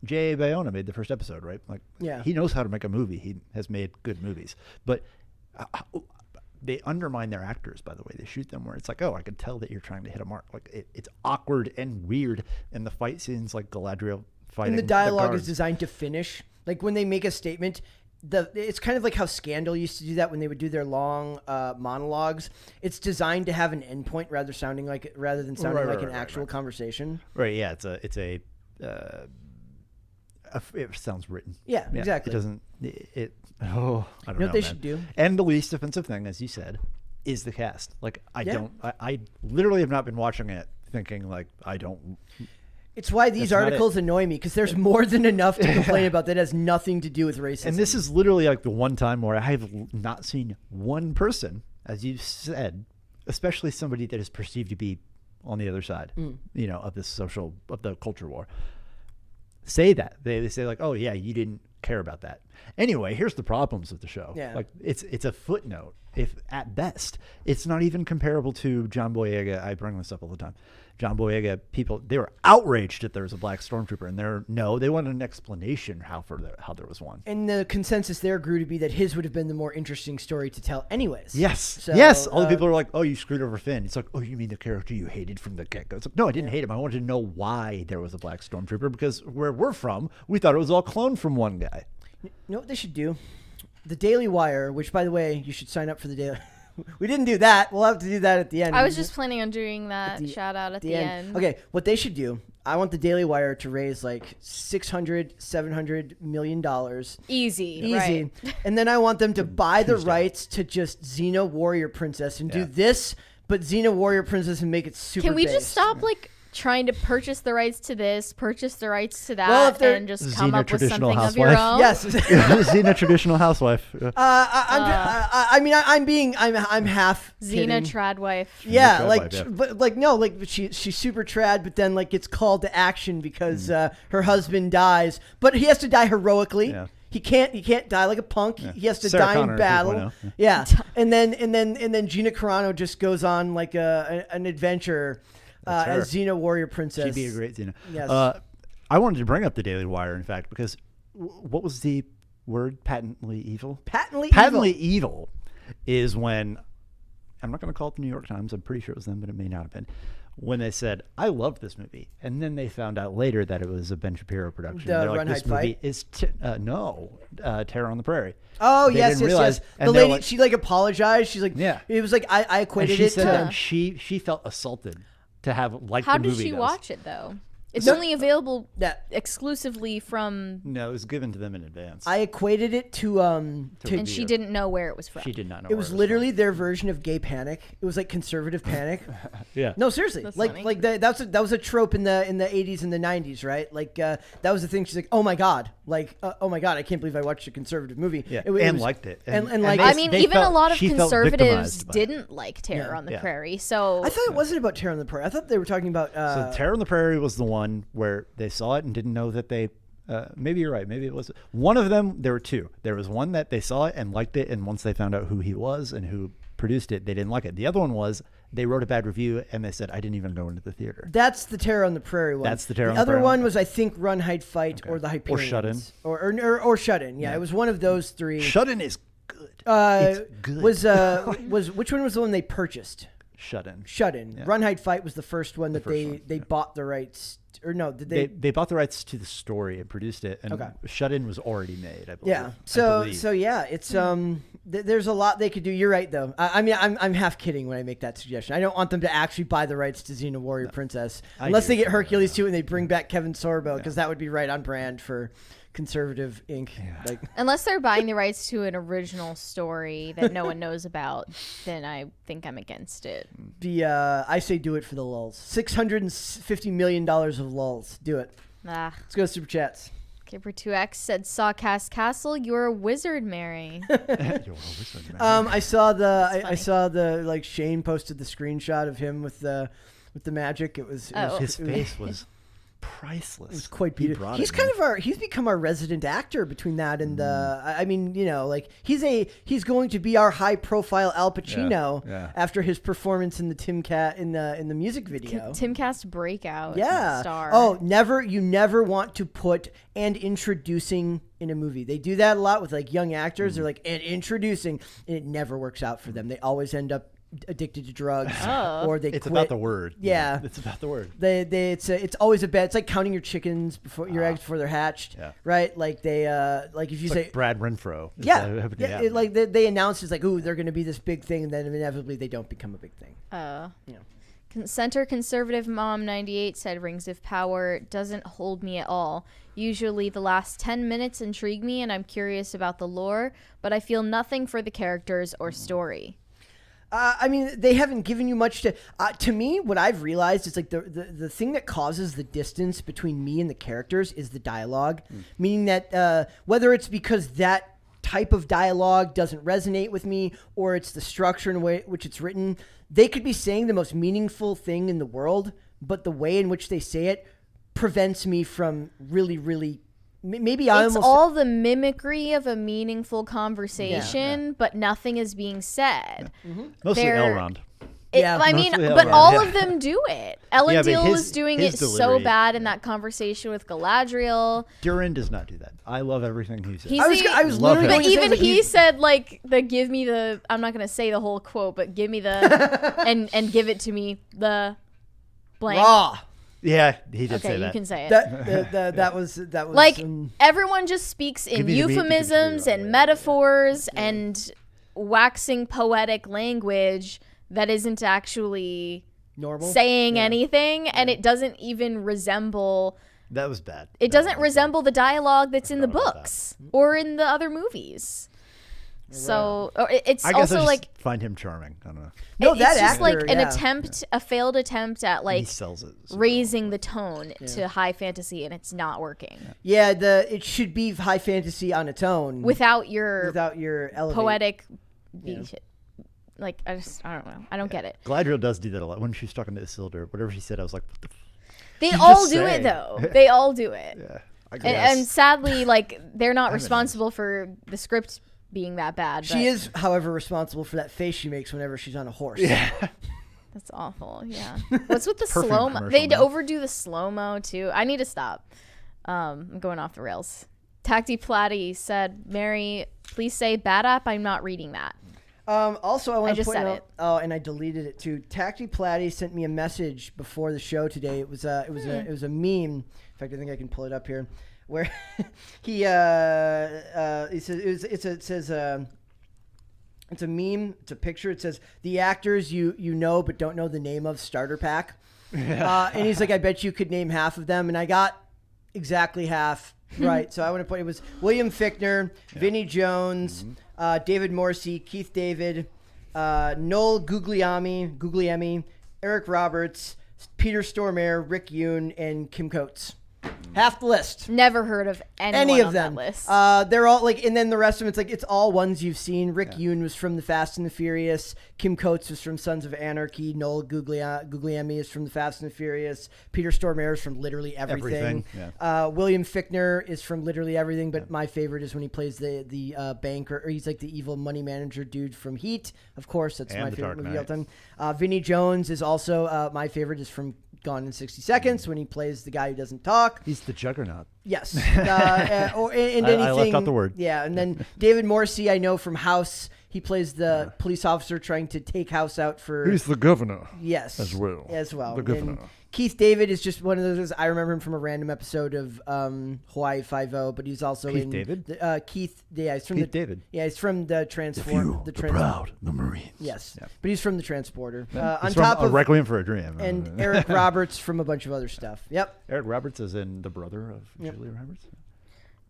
Speaker 3: J.A. Bayona made the first episode, right? Like,
Speaker 2: Yeah.
Speaker 3: he knows how to make a movie. He has made good movies, but they undermine their actors by the way they shoot them. Where it's like, oh, I can tell that you're trying to hit a mark. Like it's awkward and weird, and the fight scenes, like Galadriel fighting.
Speaker 2: And the dialogue is
Speaker 3: guards.
Speaker 2: designed to finish. Like when they make a statement, it's kind of like how Scandal used to do that when they would do their long monologues. It's designed to have an endpoint rather than sounding like an actual conversation.
Speaker 3: Right. Yeah. It sounds written.
Speaker 2: Yeah, exactly.
Speaker 3: It doesn't. I don't know.
Speaker 2: You know what they should do?
Speaker 3: And the least offensive thing, as you said, is the cast. Like I literally have not been watching it thinking like I don't.
Speaker 2: It's why these
Speaker 3: That's not
Speaker 2: articles annoy me because there's more than enough to complain about that has nothing to do with racism.
Speaker 3: And this is literally like the one time where I have not seen one person, as you said, especially somebody that is perceived to be on the other side, of the culture war, say that. They say like, oh yeah, you didn't care about that. Anyway, here's the problems with the show.
Speaker 2: Yeah.
Speaker 3: Like it's a footnote, if at best. It's not even comparable to John Boyega. I bring this up all the time. John Boyega, people, they were outraged that there was a black stormtrooper, and they wanted an explanation how there was one.
Speaker 2: And the consensus there grew to be that his would have been the more interesting story to tell anyways.
Speaker 3: Yes.
Speaker 2: So,
Speaker 3: yes. All the people are like, oh, you screwed over Finn. It's like, oh, you mean the character you hated from the get-go? It's like, no, I didn't hate him. I wanted to know why there was a black stormtrooper, because where we're from, we thought it was all cloned from one guy.
Speaker 2: You know what they should do? The Daily Wire, which, by the way, you should sign up for the Daily. We didn't do that. We'll have to do that at the end.
Speaker 1: I was just planning on doing that shout out at the end.
Speaker 2: Okay, what they should do, I want the Daily Wire to raise like $600-700 million.
Speaker 1: Easy.
Speaker 2: Right. And then I want them to buy the rights to just Xena Warrior Princess and do this, but Xena Warrior Princess and make it super
Speaker 1: Can we
Speaker 2: based.
Speaker 1: just stop trying to purchase the rights to this, purchase the rights to that,
Speaker 2: Well, if they're-
Speaker 1: and just come
Speaker 3: Xena
Speaker 1: up with
Speaker 3: traditional
Speaker 1: something of your
Speaker 3: housewife.
Speaker 1: own?
Speaker 2: Yes.
Speaker 3: Xena traditional housewife.
Speaker 2: I'm half
Speaker 1: Xena
Speaker 2: kidding.
Speaker 1: Tradwife.
Speaker 2: Yeah,
Speaker 3: Trad
Speaker 2: like,
Speaker 3: wife, yeah.
Speaker 2: but like no, like she's super trad, but then like gets called to action because her husband dies, but he has to die heroically.
Speaker 3: Yeah.
Speaker 2: He can't die like a punk. He has to
Speaker 3: Sarah
Speaker 2: die
Speaker 3: Connor
Speaker 2: in battle.
Speaker 3: 2.0.
Speaker 2: Yeah, and then Gina Carano just goes on like an adventure as Xena Warrior Princess.
Speaker 3: She'd be a great Xena.
Speaker 2: Yes.
Speaker 3: I wanted to bring up the Daily Wire, in fact, because what was the word? Patently evil?
Speaker 2: Patently
Speaker 3: evil is when, I'm not going to call it the New York Times. I'm pretty sure it was them, but it may not have been. When they said, I loved this movie. And then they found out later that it was a Ben Shapiro production.
Speaker 2: The
Speaker 3: They're like,
Speaker 2: Run,
Speaker 3: this
Speaker 2: Hide,
Speaker 3: movie
Speaker 2: Fight?
Speaker 3: is, Terror on the Prairie.
Speaker 2: Oh,
Speaker 3: They
Speaker 2: yes.
Speaker 3: didn't realize-
Speaker 2: The
Speaker 3: and they're
Speaker 2: lady,
Speaker 3: like-
Speaker 2: she like apologized. She's like,
Speaker 3: Yeah.
Speaker 2: It was like I
Speaker 3: And
Speaker 2: equated
Speaker 3: she
Speaker 2: it
Speaker 3: said
Speaker 2: to.
Speaker 3: that she felt assaulted to have
Speaker 1: How
Speaker 3: the
Speaker 1: did
Speaker 3: movie
Speaker 1: she
Speaker 3: does.
Speaker 1: watch it though? It's
Speaker 2: No.
Speaker 1: only available
Speaker 2: That-
Speaker 1: exclusively from,
Speaker 3: No, it was given to them in advance.
Speaker 2: I equated it to
Speaker 1: and she didn't know where it was from.
Speaker 3: She did not know.
Speaker 2: It
Speaker 3: where
Speaker 2: was
Speaker 3: from.
Speaker 2: literally their version of gay panic. It was like conservative panic.
Speaker 3: Yeah.
Speaker 2: No, seriously.
Speaker 1: That's
Speaker 2: Like
Speaker 1: funny.
Speaker 2: that was a trope in the 80s and the 90s, right? Like that was the thing. She's like, oh my god, oh my god, I can't believe I watched a conservative movie.
Speaker 3: Yeah,
Speaker 2: It
Speaker 3: and
Speaker 2: was-
Speaker 3: liked it.
Speaker 2: and
Speaker 3: And
Speaker 2: liked
Speaker 3: they-
Speaker 2: it.
Speaker 1: I mean,
Speaker 3: they
Speaker 1: even a
Speaker 3: felt-
Speaker 1: lot of
Speaker 3: she felt
Speaker 1: conservatives
Speaker 3: victimized by it.
Speaker 1: didn't like Terror on the
Speaker 3: Yeah.
Speaker 1: Prairie. So
Speaker 2: I thought it wasn't about Terror on the Prairie. I thought they were talking about.
Speaker 3: So Terror on the Prairie was the one one where they saw it and didn't know that they. Maybe you're right. Maybe it was one of them. There were two. There was one that they saw it and liked it, and once they found out who he was and who produced it, they didn't like it. The other one was they wrote a bad review and they said, I didn't even go into the theater.
Speaker 2: That's the Terror on the Prairie one.
Speaker 3: That's the Terror on
Speaker 2: the
Speaker 3: the Prairie
Speaker 2: other one
Speaker 3: one.
Speaker 2: was, I think, Run, Hide, Fight, or the Hyperions.
Speaker 3: Or Shut In.
Speaker 2: Or Shut In. Yeah, it was one of those three.
Speaker 3: Shut In is good. It's good.
Speaker 2: Was which one was the one they purchased?
Speaker 3: Shut In.
Speaker 2: Shut In.
Speaker 3: Yeah.
Speaker 2: Run, Hide, Fight was the first one that
Speaker 3: first one,
Speaker 2: they bought the rights. Or no, did they?
Speaker 3: They bought the rights to the story and produced it, and
Speaker 2: Okay.
Speaker 3: Shut In was already made, I believe.
Speaker 2: Yeah. So yeah, it's there's a lot they could do. You're right though. I mean, I'm half kidding when I make that suggestion. I don't want them to actually buy the rights to Xena Warrior Princess unless they get Hercules too and they bring back Kevin Sorbo, because that would be right on brand for Conservative Inc.
Speaker 3: Yeah.
Speaker 2: Like,
Speaker 1: Unless they're buying the rights to an original story that no one knows about, then I think I'm against it.
Speaker 2: I say do it for the lulz. $650 million of lulz. Do it.
Speaker 1: Ah.
Speaker 2: Let's go to super chats.
Speaker 1: Kipper2X said, Sawcast Castle, you're a wizard, Mary.
Speaker 3: You're a wizard, man.
Speaker 2: I saw
Speaker 1: That's
Speaker 2: I saw the like Shane posted the screenshot of him with the magic. His
Speaker 3: face was priceless.
Speaker 2: It was quite
Speaker 3: He
Speaker 2: beautiful.
Speaker 3: brought
Speaker 2: He's
Speaker 3: it,
Speaker 2: kind
Speaker 3: man.
Speaker 2: of he's become our resident actor between that and I mean, you know, like he's going to be our high profile Al Pacino
Speaker 3: Yeah.
Speaker 2: after his performance in the Timcat in the music video.
Speaker 1: Timcast breakout
Speaker 2: Yeah.
Speaker 1: star.
Speaker 2: Oh, you never want to put and introducing in a movie. They do that a lot with like young actors. They're like, and introducing, and it never works out for them. They always end up addicted to drugs or they
Speaker 3: It's
Speaker 2: quit.
Speaker 3: about the word.
Speaker 2: Yeah.
Speaker 3: It's about the word.
Speaker 2: It's always a bet. It's like counting your chickens before your eggs before they're hatched,
Speaker 3: Yeah.
Speaker 2: right? Like they like if you
Speaker 3: It's
Speaker 2: say
Speaker 3: like Brad Renfro. Is
Speaker 2: yeah,
Speaker 3: that happening?
Speaker 2: yeah, like they announce it's like, ooh, they're going to be this big thing, and then inevitably they don't become a big thing.
Speaker 1: Center Conservative Mom 98 said Rings of Power doesn't hold me at all. Usually the last 10 minutes intrigue me and I'm curious about the lore, but I feel nothing for the characters or story.
Speaker 2: I mean, they haven't given you much to me, what I've realized is like the thing that causes the distance between me and the characters is the dialogue, meaning that whether it's because that type of dialogue doesn't resonate with me or it's the structure in which it's written, they could be saying the most meaningful thing in the world, but the way in which they say it prevents me from really maybe I
Speaker 1: It's
Speaker 2: almost
Speaker 1: all the mimicry of a meaningful conversation, but nothing is being said.
Speaker 3: Mostly
Speaker 1: They're-
Speaker 3: Elrond.
Speaker 2: Yeah,
Speaker 1: I mean,
Speaker 3: mostly
Speaker 1: but
Speaker 3: Elrond.
Speaker 1: all
Speaker 3: Yeah.
Speaker 1: of them do it.
Speaker 3: Yeah, but
Speaker 1: Elendil
Speaker 3: his-
Speaker 1: was doing it
Speaker 3: his
Speaker 1: so
Speaker 3: delivery-
Speaker 1: bad in that conversation with Galadriel.
Speaker 3: Durin does not do that. I love everything he says.
Speaker 1: He's
Speaker 2: I was
Speaker 3: Love
Speaker 2: literally
Speaker 3: him.
Speaker 1: But
Speaker 2: going to say,
Speaker 1: even
Speaker 2: like,
Speaker 1: he said like give me the, I'm not gonna say the whole quote, but give me the and give it to me the blank.
Speaker 2: raw.
Speaker 3: Yeah, he did
Speaker 1: Okay,
Speaker 3: say
Speaker 1: you
Speaker 3: that.
Speaker 1: can say it.
Speaker 2: That was
Speaker 1: Like everyone just speaks in
Speaker 3: Give me the meat, give it to me,
Speaker 1: euphemisms and
Speaker 3: yeah.
Speaker 1: metaphors and waxing poetic language that isn't actually
Speaker 2: normal
Speaker 1: saying anything, and it doesn't even resemble.
Speaker 3: That was bad.
Speaker 1: It doesn't resemble the dialogue that's in the
Speaker 3: forgot about
Speaker 1: books or in the other movies. So or it's
Speaker 3: I guess
Speaker 1: also
Speaker 3: I just
Speaker 1: like
Speaker 3: find him charming. I don't know.
Speaker 2: No,
Speaker 1: it's
Speaker 2: that
Speaker 1: just
Speaker 2: actor,
Speaker 1: like an
Speaker 2: yeah.
Speaker 1: attempt, a failed attempt at
Speaker 3: He
Speaker 1: like
Speaker 3: sells it. so
Speaker 1: raising the tone to high fantasy, and it's not working
Speaker 2: Yeah, it should be high fantasy on its own
Speaker 1: without your
Speaker 2: elevate.
Speaker 1: poetic
Speaker 2: Yeah.
Speaker 1: like I don't know, I don't get it.
Speaker 3: Galadriel does do that a lot. When she was talking to Isildur, whatever she said, I was like, what the
Speaker 1: They
Speaker 3: You
Speaker 1: all
Speaker 3: just
Speaker 1: do
Speaker 3: say.
Speaker 1: it though. They all do it.
Speaker 3: yeah. I
Speaker 1: And,
Speaker 3: guess.
Speaker 1: and sadly, like they're not
Speaker 3: haven't
Speaker 1: responsible for the script being that bad.
Speaker 2: She
Speaker 1: but
Speaker 2: is, however, responsible for that face she makes whenever she's on a horse.
Speaker 3: yeah.
Speaker 1: That's awful. Yeah. What's with the
Speaker 3: Perfume
Speaker 1: slow mo?
Speaker 3: commercial,
Speaker 1: They'd
Speaker 3: man.
Speaker 1: overdo the slow mo too. I need to stop. I'm going off the rails. Tacti Platty said, "Mary, please say bad app. I'm not reading that."
Speaker 2: Also, I want to
Speaker 1: just
Speaker 2: point
Speaker 1: said
Speaker 2: out.
Speaker 1: it.
Speaker 2: Oh, and I deleted it too. Tacti Platty sent me a message before the show today. It was a meme. In fact, I think I can pull it up here, where he says it's a meme. It's a picture. It says the actors you know but don't know the name of starter pack. And he's like, I bet you could name half of them, and I got exactly half right. So I want to put it was William Fichtner, Vinnie Jones, David Morrissey, Keith David, Noel Guglielmi, Eric Roberts, Peter Stormare, Rick Yoon, and Kim Coates. Half the list.
Speaker 1: Never heard of anyone
Speaker 2: Any of
Speaker 1: on
Speaker 2: them.
Speaker 1: that list.
Speaker 2: They're all like, and then the rest of them, it's like it's all ones you've seen. Rick Yoon was from The Fast and the Furious. Kim Coates was from Sons of Anarchy. Noel Guglielmi is from The Fast and the Furious. Peter Stormare is from literally everything. William Fichtner is from literally everything, but my favorite is when he plays the banker, or he's like the evil money manager dude from Heat. Of course, that's my favorite movie of all time. Vinnie Jones is also my favorite, is from Gone in 60 Seconds when he plays the guy who doesn't talk.
Speaker 3: He's the Juggernaut.
Speaker 2: Yes. Or and anything.
Speaker 3: I left out the word.
Speaker 2: Yeah, and then David Morrissey, I know from House. He plays the police officer trying to take House out for...
Speaker 4: He's the governor.
Speaker 2: Yes.
Speaker 4: As well.
Speaker 2: The
Speaker 4: governor.
Speaker 2: And Keith David is just one of those... I remember him from a random episode of Hawaii Five-0, but he's also
Speaker 3: Keith
Speaker 2: in...
Speaker 3: David?
Speaker 2: Keith... Yeah, he's from
Speaker 3: Keith David.
Speaker 2: Yeah, he's from the Transform...
Speaker 4: the proud, the Marines.
Speaker 2: Yes. Yeah. But he's from the Transporter. On
Speaker 3: He's
Speaker 2: top
Speaker 3: from
Speaker 2: of...
Speaker 3: Requiem for a Dream.
Speaker 2: And Eric Roberts from a bunch of other stuff. Yep.
Speaker 3: Eric Roberts is in the brother of Julia Roberts.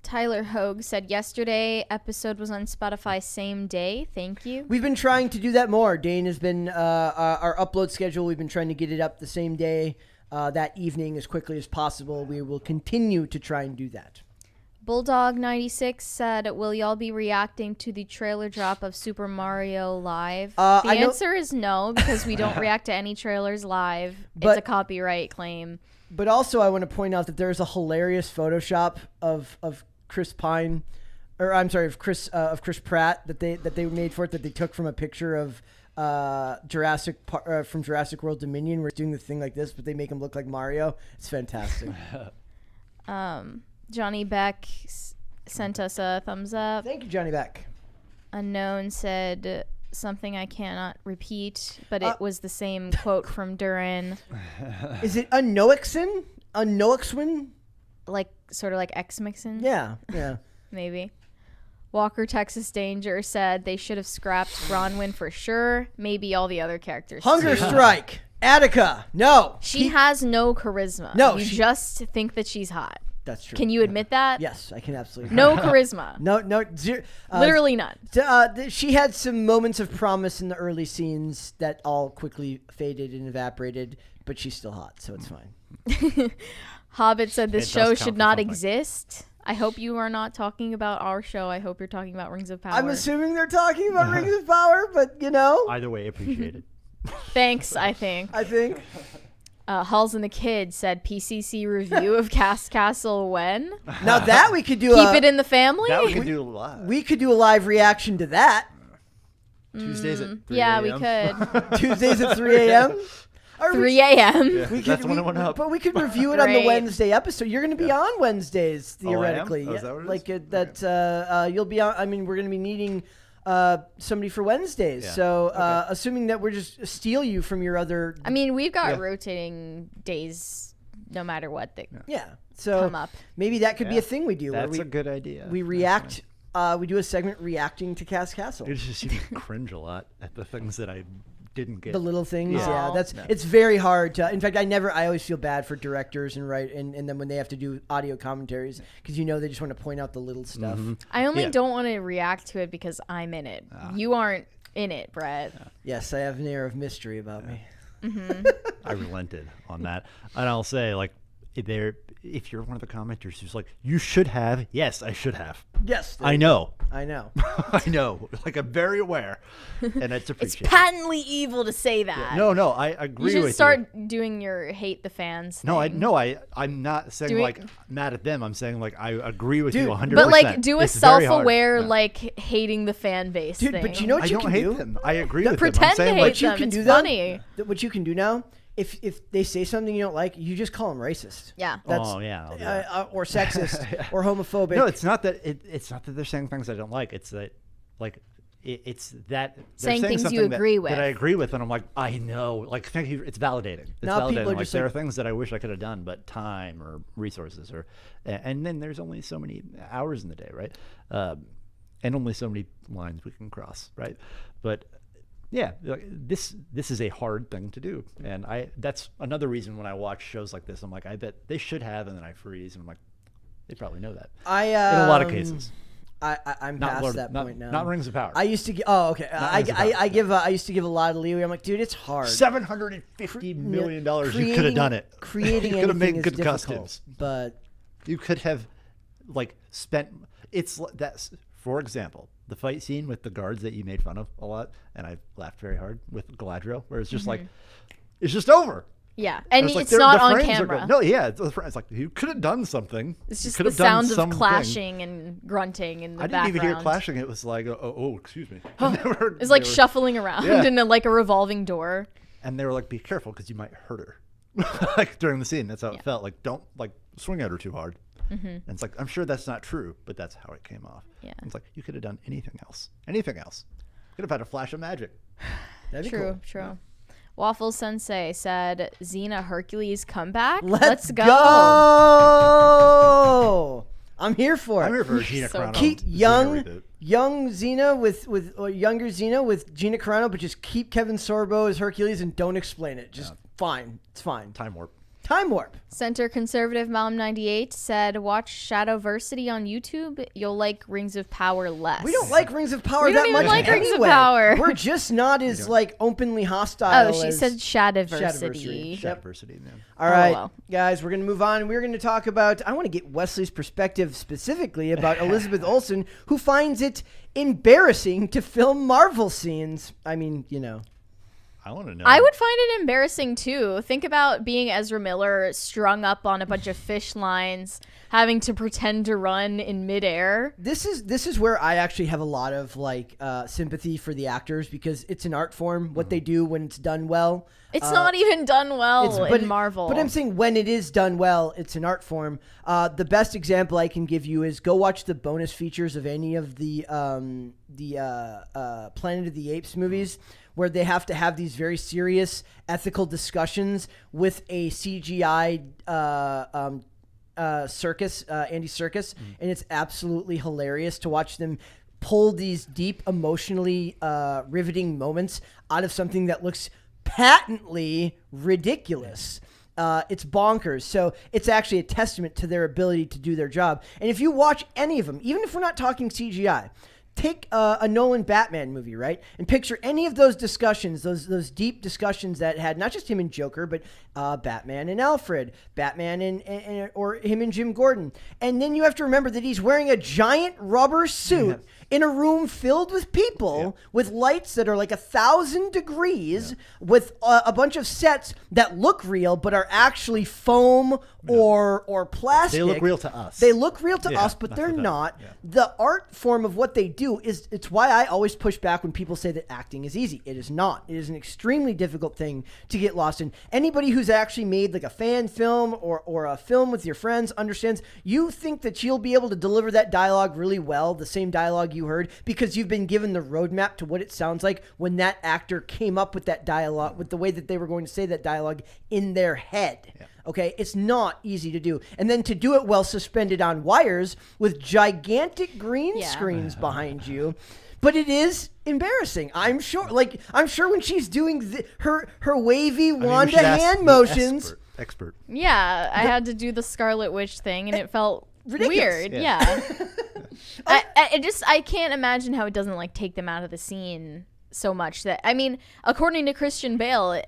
Speaker 1: Tyler Hogue said yesterday episode was on Spotify same day. Thank you.
Speaker 2: We've been trying to do that more. Dane has been our upload schedule. We've been trying to get it up the same day, that evening, as quickly as possible. We will continue to try and do that.
Speaker 1: Bulldog96 said, will y'all be reacting to the trailer drop of Super Mario Live? The answer is no, because we don't react to any trailers live. It's a copyright claim.
Speaker 2: But also, I want to point out that there's a hilarious Photoshop of Chris Pine, or I'm sorry, of Chris Pratt that they made for it, that they took from a picture of from Jurassic World Dominion, where he's doing the thing like this, but they make him look like Mario. It's fantastic.
Speaker 1: Johnny Beck sent us a thumbs up.
Speaker 2: Thank you, Johnny Beck.
Speaker 1: Unknown said something I cannot repeat, but it was the same quote from Duran.
Speaker 2: Is it Unknoexin? Unknoexwin?
Speaker 1: Like, sort of like X-Mixin?
Speaker 2: Yeah.
Speaker 1: Maybe. Walker Texas Danger said they should have scrapped Bronwyn for sure. Maybe all the other characters
Speaker 2: Hunger
Speaker 1: too.
Speaker 2: Strike. Attica. No.
Speaker 1: She has no charisma.
Speaker 2: No,
Speaker 1: you just think that she's hot.
Speaker 2: That's true.
Speaker 1: Can you admit that?
Speaker 2: Yes, I can absolutely.
Speaker 1: No charisma.
Speaker 2: No, zero,
Speaker 1: Literally none.
Speaker 2: She had some moments of promise in the early scenes that all quickly faded and evaporated, but she's still hot, so it's fine.
Speaker 1: Hobbit said this
Speaker 3: It
Speaker 1: show
Speaker 3: does
Speaker 1: should
Speaker 3: count for
Speaker 1: not
Speaker 3: something.
Speaker 1: exist. I hope you are not talking about our show. I hope you're talking about Rings of Power.
Speaker 2: I'm assuming they're talking about Rings of Power, but you know.
Speaker 3: Either way, appreciate it.
Speaker 1: Thanks, I think. Halls and the Kid said PCC review of Cast Castle when?
Speaker 2: Now that we could do
Speaker 1: Keep it in the family?
Speaker 3: That we can do live.
Speaker 2: We could do a live reaction to that.
Speaker 3: Tuesdays at 3
Speaker 1: Yeah,
Speaker 3: a.m.
Speaker 1: we could.
Speaker 2: Tuesdays at 3 a.m.
Speaker 1: 3 a.m.
Speaker 3: Yeah, that's when it went up.
Speaker 2: But we could review it on the
Speaker 1: Great.
Speaker 2: Wednesday episode. You're going to be on Wednesdays, theoretically.
Speaker 3: Oh, is that what it is?
Speaker 2: Like you'll be on. I mean, we're going to be needing somebody for Wednesdays.
Speaker 3: Yeah.
Speaker 2: So assuming that we're just steal you from your other.
Speaker 1: I mean, we've got rotating days no matter what that
Speaker 2: So
Speaker 1: come up.
Speaker 2: maybe that could be a thing we do.
Speaker 3: That's
Speaker 2: where
Speaker 3: a good idea.
Speaker 2: we react. We do a segment reacting to Cast Castle.
Speaker 3: It's just you cringe a lot at the things that I didn't get.
Speaker 2: The little things,
Speaker 3: Yeah.
Speaker 2: it's very hard to. In fact, I always feel bad for directors and and then when they have to do audio commentaries, because they just want to point out the little stuff.
Speaker 1: I only don't want to react to it because I'm in it. You aren't in it, Brett.
Speaker 2: Yes, I have an air of mystery about me.
Speaker 3: I relented on that, and I'll say if you're one of the commenters who's like, you should have. Yes, I should have.
Speaker 2: Yes,
Speaker 3: I know.
Speaker 2: I know.
Speaker 3: I know. Like, I'm very aware, and it's
Speaker 1: It's
Speaker 3: appreciated.
Speaker 1: patently evil to say that.
Speaker 3: No, I agree
Speaker 1: You should
Speaker 3: with
Speaker 1: start doing your hate the fans thing.
Speaker 3: I'm not saying
Speaker 1: Doing-
Speaker 3: like mad at them. I'm saying like I agree with
Speaker 2: Dude,
Speaker 3: you 100%.
Speaker 1: But like, do a
Speaker 3: It's very hard.
Speaker 1: self-aware,
Speaker 3: Yeah.
Speaker 1: like hating the fan base
Speaker 2: Dude,
Speaker 1: thing.
Speaker 2: but you know what
Speaker 3: I
Speaker 2: you
Speaker 3: don't
Speaker 2: can
Speaker 3: hate
Speaker 2: do?
Speaker 3: them. I agree with them.
Speaker 1: Pretend
Speaker 3: I'm saying
Speaker 1: to
Speaker 3: like,
Speaker 1: hate them.
Speaker 2: you can
Speaker 1: It's
Speaker 2: do
Speaker 1: funny.
Speaker 2: What you can do now, if they say something you don't like, you just call them racist.
Speaker 1: Yeah.
Speaker 2: That's,
Speaker 3: oh yeah, I'll do that.
Speaker 2: or sexist, or homophobic.
Speaker 3: No, it's not that. It's not that they're saying things I don't like. It's that like it's that they're
Speaker 1: Saying things you
Speaker 3: something
Speaker 1: agree with.
Speaker 3: that I agree with, and I'm like, I know. Like, thank you. It's validating. It's
Speaker 2: Now people
Speaker 3: validating.
Speaker 2: are
Speaker 3: Like,
Speaker 2: just
Speaker 3: there
Speaker 2: like-
Speaker 3: are things that I wish I could have done, but time or resources or, and then there's only so many hours in the day, right? And only so many lines we can cross, right? But yeah, like, this is a hard thing to do, and that's another reason when I watch shows like this, I'm like, I bet they should have, and then I freeze, and I'm like, they probably know that. In a lot of cases.
Speaker 2: I'm
Speaker 3: Not
Speaker 2: past
Speaker 3: Lord,
Speaker 2: that
Speaker 3: not,
Speaker 2: point now.
Speaker 3: Not Rings of Power.
Speaker 2: I used to give. Oh, okay. I used to give a lot of leeway. I'm like, dude, it's hard.
Speaker 3: $750 million. You
Speaker 2: Creating-
Speaker 3: could have done it.
Speaker 2: Creating
Speaker 3: you could have
Speaker 2: anything
Speaker 3: made
Speaker 2: is
Speaker 3: good
Speaker 2: difficult,
Speaker 3: costumes.
Speaker 2: but
Speaker 3: You could have like spent that's for example, the fight scene with the guards that you made fun of a lot, and I laughed very hard with Galadriel, where it's just like it's just over.
Speaker 1: Yeah, and
Speaker 3: like,
Speaker 1: it's not on
Speaker 3: frames are
Speaker 1: camera.
Speaker 3: good. No, yeah, it's like you could have done something.
Speaker 1: It's
Speaker 3: You
Speaker 1: just
Speaker 3: could
Speaker 1: the
Speaker 3: have done
Speaker 1: sound of
Speaker 3: something.
Speaker 1: clashing and grunting in the
Speaker 3: I didn't
Speaker 1: background.
Speaker 3: even hear clashing. It was like, oh, excuse me.
Speaker 1: It's like shuffling around in like a revolving door.
Speaker 3: And they were like, be careful because you might hurt her. Like during the scene, that's how it felt. Like, don't like swing at her too hard. And it's like, I'm sure that's not true, but that's how it came off.
Speaker 1: Yeah.
Speaker 3: And it's like, you could have done anything else. Anything else. Could have had a flash of magic.
Speaker 2: That'd be
Speaker 1: True,
Speaker 2: cool.
Speaker 1: true. Yeah. Waffle Sensei said, Xena Hercules comeback?
Speaker 2: Let's
Speaker 1: go.
Speaker 2: I'm here for it.
Speaker 3: I'm here for Gina
Speaker 1: So
Speaker 3: Carano.
Speaker 2: Keep
Speaker 3: Xena
Speaker 2: young
Speaker 3: reboot.
Speaker 2: Xena or younger Xena with Gina Carano, but just keep Kevin Sorbo as Hercules and don't explain it. Just fine. It's fine.
Speaker 3: Time warp.
Speaker 2: Time warp.
Speaker 1: Center Conservative Mom 98 said, watch Shadowversity on YouTube. You'll like Rings of Power less.
Speaker 2: We don't like Rings of Power
Speaker 1: We don't
Speaker 2: that
Speaker 1: even
Speaker 2: much
Speaker 1: like Rings of
Speaker 2: anyway.
Speaker 1: Power.
Speaker 2: We're just not as like openly hostile.
Speaker 1: Oh, she
Speaker 2: as
Speaker 1: said Shadowversity.
Speaker 2: Shadowversity. Yep.
Speaker 3: Shadowversity, man.
Speaker 2: All right,
Speaker 1: well.
Speaker 2: guys, we're going to move on. And we're going to talk about, I want to get Wesley's perspective specifically about Elizabeth Olsen, who finds it embarrassing to film Marvel scenes. I mean, you know.
Speaker 3: I want to know.
Speaker 1: I would find it embarrassing too. Think about being Ezra Miller strung up on a bunch of fish lines, having to pretend to run in midair.
Speaker 2: This is where I actually have a lot of like sympathy for the actors because it's an art form. What they do when it's done well.
Speaker 1: It's not even done well in Marvel.
Speaker 2: But I'm saying when it is done well, it's an art form. The best example I can give you is go watch the bonus features of any of the Planet of the Apes movies, where they have to have these very serious ethical discussions with a CGI circus, Andy Serkis, and it's absolutely hilarious to watch them pull these deep, emotionally riveting moments out of something that looks patently ridiculous. It's bonkers. So it's actually a testament to their ability to do their job. And if you watch any of them, even if we're not talking CGI, take a Nolan Batman movie, right? And picture any of those discussions, those deep discussions that had not just him and Joker, but Batman and Alfred, Batman and or him and Jim Gordon. And then you have to remember that he's wearing a giant rubber suit in a room filled with people with lights that are like 1,000 degrees with a bunch of sets that look real but are actually foam or plastic.
Speaker 3: They look real to us.
Speaker 2: They look real to us, but
Speaker 3: not
Speaker 2: they're
Speaker 3: to them.
Speaker 2: not.
Speaker 3: Yeah.
Speaker 2: The art form of what they do it's why I always push back when people say that acting is easy. It is not. It is an extremely difficult thing to get lost in. Anybody who's actually made like a fan film or a film with your friends understands. You think that you'll be able to deliver that dialogue really well, the same dialogue you heard, because you've been given the roadmap to what it sounds like when that actor came up with that dialogue, with the way that they were going to say that dialogue in their head. Yeah. Okay, it's not easy to do. And then to do it while suspended on wires with gigantic green screens behind you. But it is embarrassing. I'm sure when she's doing her wavy Wanda hand motions.
Speaker 3: Expert.
Speaker 1: Yeah, I had to do the Scarlet Witch thing, and it felt
Speaker 2: ridiculous.
Speaker 1: weird. Yeah. I can't imagine how it doesn't like take them out of the scene so much that, I mean, according to Christian Bale,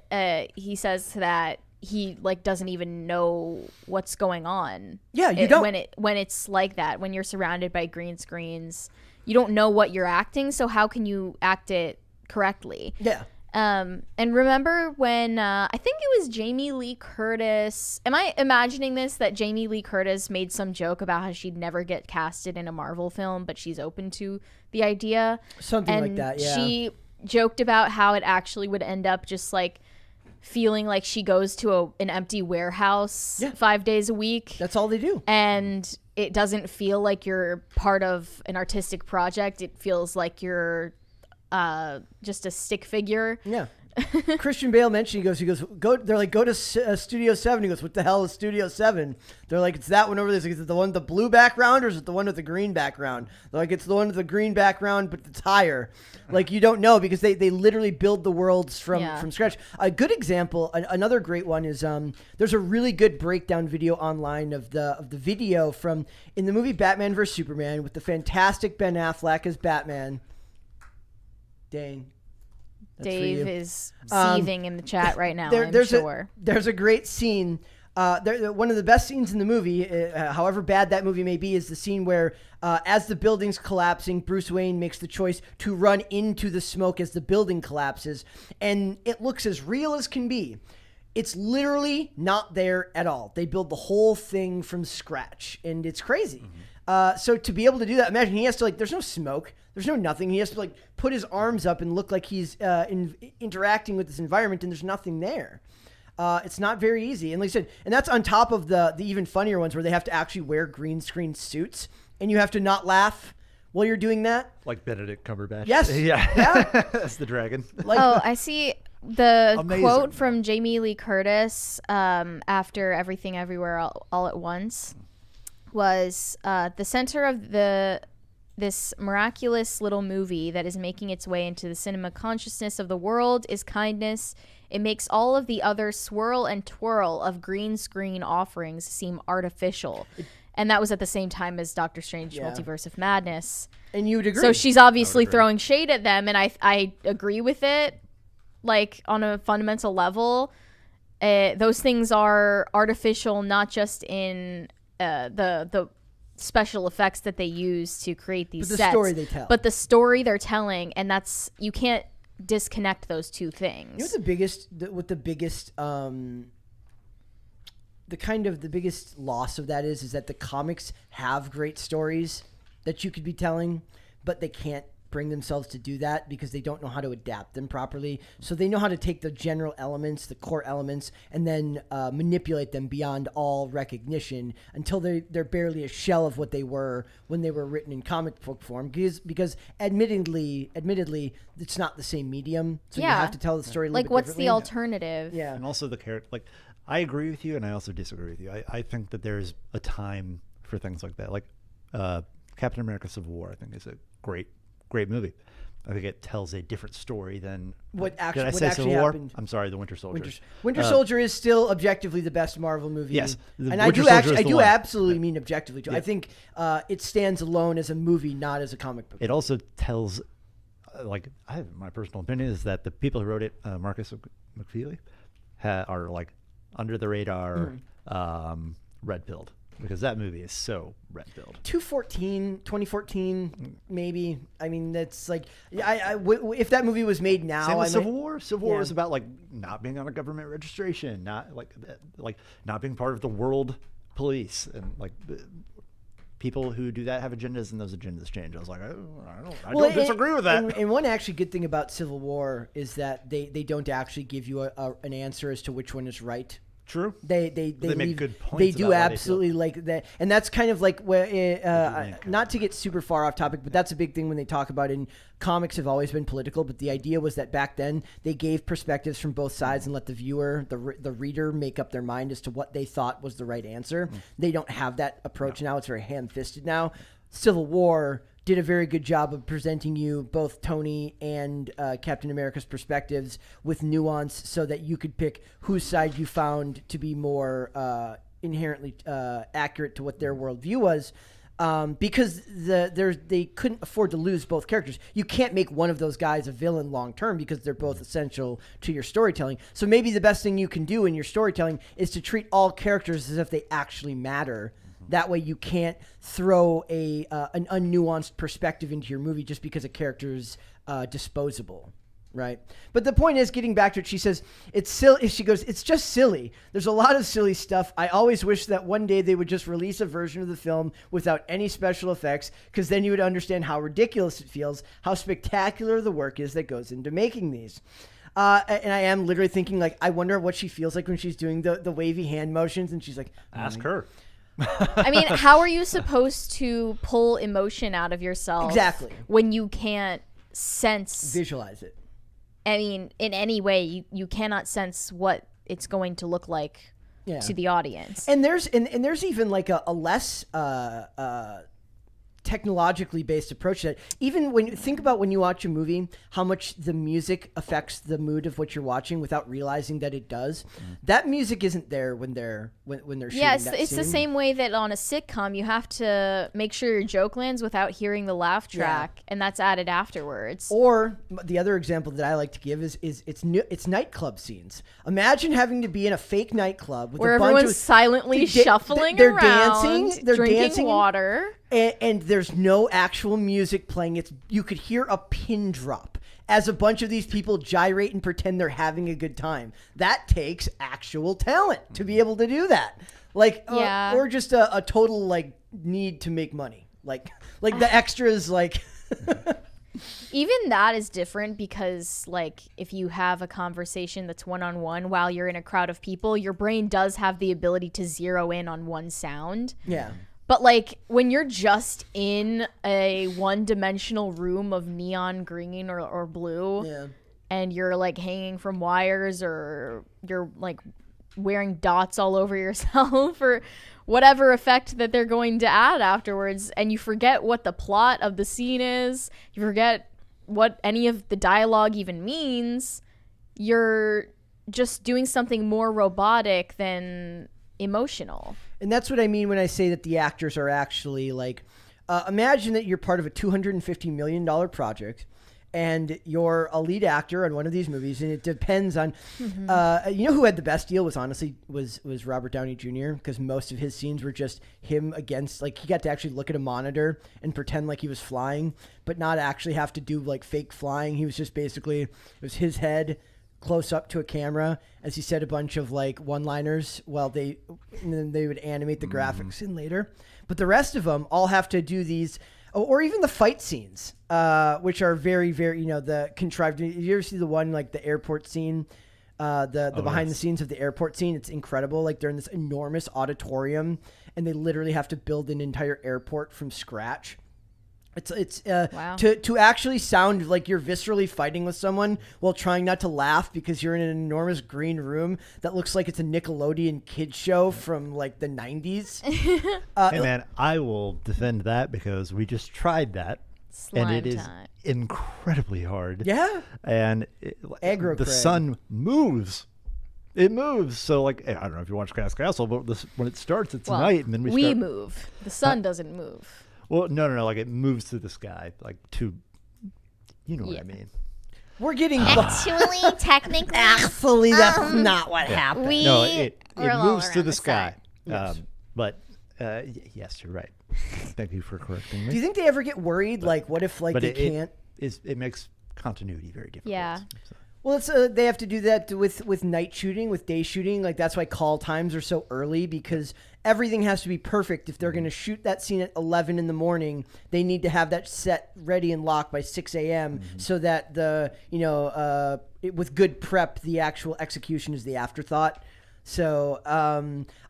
Speaker 1: he says that he like doesn't even know what's going on.
Speaker 2: Yeah, you don't
Speaker 1: when it's like that, when you're surrounded by green screens, you don't know what you're acting, so how can you act it correctly?
Speaker 2: Yeah.
Speaker 1: And remember when I think it was Jamie Lee Curtis. Am I imagining this, that Jamie Lee Curtis made some joke about how she'd never get casted in a Marvel film, but she's open to the idea?
Speaker 2: Something like that, yeah.
Speaker 1: She joked about how it actually would end up just like feeling like she goes to an empty warehouse 5 days a week.
Speaker 2: That's all they do.
Speaker 1: And it doesn't feel like you're part of an artistic project. It feels like you're just a stick figure.
Speaker 2: Yeah. Christian Bale mentioned, he goes, go. They're like, go to Studio 7. He goes, what the hell is Studio 7? They're like, it's that one over there. Is it the one with the blue background or is it the one with the green background? They're like, it's the one with the green background, but it's higher. Like, you don't know because they literally build the worlds from scratch. A good example, another great one is there's a really good breakdown video online of the video from in the movie Batman vs Superman with the fantastic Ben Affleck as Batman. Dane.
Speaker 1: Dave is seething in the chat right now,
Speaker 2: there's
Speaker 1: sure.
Speaker 2: There's a great scene One of the best scenes in the movie, however bad that movie may be, is the scene where, as the building's collapsing, Bruce Wayne makes the choice to run into the smoke as the building collapses, and it looks as real as can be. It's literally not there at all. They build the whole thing from scratch, and it's crazy. So to be able to do that, imagine he has to, like, there's no smoke, there's no nothing. He has to, like, put his arms up and look like he's interacting with this environment, and there's nothing there. It's not very easy. And like I said, and that's on top of the even funnier ones where they have to actually wear green screen suits, and you have to not laugh while you're doing that.
Speaker 3: Like Benedict Cumberbatch.
Speaker 2: Yes.
Speaker 3: Yeah. That's the dragon.
Speaker 2: Like,
Speaker 1: I see the
Speaker 3: Amazing.
Speaker 1: quote from Jamie Lee Curtis after Everything Everywhere All at Once was the center of this miraculous little movie that is making its way into the cinema consciousness of the world is kindness. It makes all of the other swirl and twirl of green screen offerings seem artificial. And that was at the same time as Doctor Strange Multiverse of Madness.
Speaker 2: and you would agree.
Speaker 1: So she's obviously throwing shade at them, and I agree with it, like, on a fundamental level. Those things are artificial, not just in the special effects that they use to create these
Speaker 2: the
Speaker 1: sets,
Speaker 2: story they tell.
Speaker 1: but the story they're telling, and that's, you can't disconnect those two things.
Speaker 2: You know what the biggest the biggest loss of that is that the comics have great stories that you could be telling, but they can't bring themselves to do that because they don't know how to adapt them properly. So they know how to take the general elements, the core elements, and then manipulate them beyond all recognition until they're barely a shell of what they were when they were written in comic book form. Because admittedly, it's not the same medium. So you have to tell the story a little
Speaker 1: like,
Speaker 2: bit
Speaker 1: what's the
Speaker 2: differently.
Speaker 1: alternative?
Speaker 2: Yeah.
Speaker 3: And also the character, like, I agree with you, and I also disagree with you. I think that there's a time for things like that. Like Captain America: Civil War, I think, is a great movie. I think it tells a different story than
Speaker 2: What actually-
Speaker 3: Did I
Speaker 2: what
Speaker 3: say
Speaker 2: actually
Speaker 3: Civil War?
Speaker 2: happened.
Speaker 3: I'm sorry, The Winter Soldier.
Speaker 2: Winter Soldier is still objectively the best Marvel movie.
Speaker 3: Yes, the
Speaker 2: and
Speaker 3: Winter
Speaker 2: I
Speaker 3: Soldier is the
Speaker 2: do
Speaker 3: one.
Speaker 2: absolutely mean objectively too.
Speaker 3: Yeah.
Speaker 2: I think it stands alone as a movie, not as a comic book.
Speaker 3: It also tells, my personal opinion is that the people who wrote it, Marcus McFeely, are like under the radar, red pilled, because that movie is so red pilled.
Speaker 2: 2014, maybe. I mean, that's like, if that movie was made now,
Speaker 3: Same with
Speaker 2: I
Speaker 3: Civil
Speaker 2: might-
Speaker 3: War. Civil War
Speaker 2: Yeah.
Speaker 3: is about like not being on a government registration, not like not being part of the world police, and like people who do that have agendas, and those agendas change. I was like, I don't disagree with that.
Speaker 2: And one actually good thing about Civil War is that they don't actually give you an answer as to which one is right.
Speaker 3: True.
Speaker 2: They
Speaker 3: make
Speaker 2: leave,
Speaker 3: good points
Speaker 2: They do
Speaker 3: about why they
Speaker 2: absolutely
Speaker 3: feel.
Speaker 2: like that, and that's kind of like where
Speaker 3: make
Speaker 2: not to get super far off topic, but that's a big thing when they talk about in comics have always been political. But the idea was that back then they gave perspectives from both sides and let the viewer, the reader, make up their mind as to what they thought was the right answer. They don't have that approach now; it's very ham-fisted now. Civil War did a very good job of presenting you both Tony and Captain America's perspectives with nuance so that you could pick whose side you found to be more inherently accurate to what their worldview was. Because they couldn't afford to lose both characters. You can't make one of those guys a villain long term because they're both essential to your storytelling. So maybe the best thing you can do in your storytelling is to treat all characters as if they actually matter. That way you can't throw an unnuanced perspective into your movie just because a character's disposable, right? But the point is, getting back to it, she says, it's silly. She goes, it's just silly. There's a lot of silly stuff. I always wish that one day they would just release a version of the film without any special effects, because then you would understand how ridiculous it feels, how spectacular the work is that goes into making these. And I am literally thinking, like, I wonder what she feels like when she's doing the wavy hand motions, and she's like,
Speaker 3: Ask her.
Speaker 1: I mean, how are you supposed to pull emotion out of yourself
Speaker 2: Exactly.
Speaker 1: when you can't sense,
Speaker 2: visualize it.
Speaker 1: I mean, in any way, you cannot sense what it's going to look like
Speaker 2: Yeah.
Speaker 1: to the audience.
Speaker 2: And there's even like a less technologically based approach to that. Even when you think about when you watch a movie, how much the music affects the mood of what you're watching without realizing that it does. That music isn't there when they're shooting
Speaker 1: it's the same way that on a sitcom you have to make sure your joke lands without hearing the laugh track, and that's added afterwards.
Speaker 2: Or the other example that I like to give is it's nightclub scenes. Imagine having to be in a fake nightclub with
Speaker 1: where
Speaker 2: a bunch
Speaker 1: everyone's
Speaker 2: of
Speaker 1: silently shuffling
Speaker 2: they're
Speaker 1: around,
Speaker 2: dancing, they're
Speaker 1: drinking
Speaker 2: dancing,
Speaker 1: water.
Speaker 2: and there's no actual music playing. You could hear a pin drop as a bunch of these people gyrate and pretend they're having a good time. That takes actual talent to be able to do that. Or just a total need to make money. Like the extras
Speaker 1: Even that is different because, if you have a conversation that's one-on-one while you're in a crowd of people, your brain does have the ability to zero in on one sound.
Speaker 2: Yeah.
Speaker 1: But, when you're just in a one-dimensional room of neon green or blue, and you're, hanging from wires or you're, wearing dots all over yourself or whatever effect that they're going to add afterwards, and you forget what the plot of the scene is, you forget what any of the dialogue even means, you're just doing something more robotic than emotional.
Speaker 2: And that's what I mean when I say that the actors are actually imagine that you're part of a $250 million project and you're a lead actor on one of these movies, and it depends on who had the best deal was Robert Downey Jr., because most of his scenes were just him against he got to actually look at a monitor and pretend like he was flying, but not actually have to do fake flying. He was just basically, it was his head close up to a camera as he said a bunch of one-liners and then they would animate the graphics in later. But the rest of them all have to do these, or even the fight scenes, which are very, very, the contrived. Did you ever see the one, the airport scene, the behind the scenes of the airport scene? It's incredible. They're in this enormous auditorium and they literally have to build an entire airport from scratch. It's
Speaker 1: wow.
Speaker 2: to actually sound like you're viscerally fighting with someone while trying not to laugh because you're in an enormous green room that looks like it's a Nickelodeon kids show from the 90s.
Speaker 3: Hey man, I will defend that because we just tried that.
Speaker 1: Slime
Speaker 3: and it is
Speaker 1: time.
Speaker 3: Incredibly hard.
Speaker 2: Yeah.
Speaker 3: And
Speaker 2: Aggro
Speaker 3: the
Speaker 2: Craig.
Speaker 3: sun moves. It moves. So I don't know if you watch Crash Castle, but when it starts, it's night, and then we start.
Speaker 1: Move. The sun doesn't move.
Speaker 3: Well, no. It moves through the sky, what I mean.
Speaker 2: We're getting
Speaker 5: Actually, technically,
Speaker 2: actually that's not what happened.
Speaker 3: It
Speaker 5: we're all
Speaker 3: moves
Speaker 5: around
Speaker 3: through the
Speaker 5: the
Speaker 3: sky.
Speaker 2: Yes.
Speaker 3: Yes, you're right. Thank you for correcting me.
Speaker 2: Do you think they ever get worried? What if they can't?
Speaker 3: It makes continuity very difficult.
Speaker 1: Yeah.
Speaker 3: So.
Speaker 2: Well, it's they have to do that with night shooting, with day shooting. That's why call times are so early, because everything has to be perfect. If they're going to shoot that scene at 11 in the morning, they need to have that set ready and locked by 6 a.m. So that with good prep, the actual execution is the afterthought. So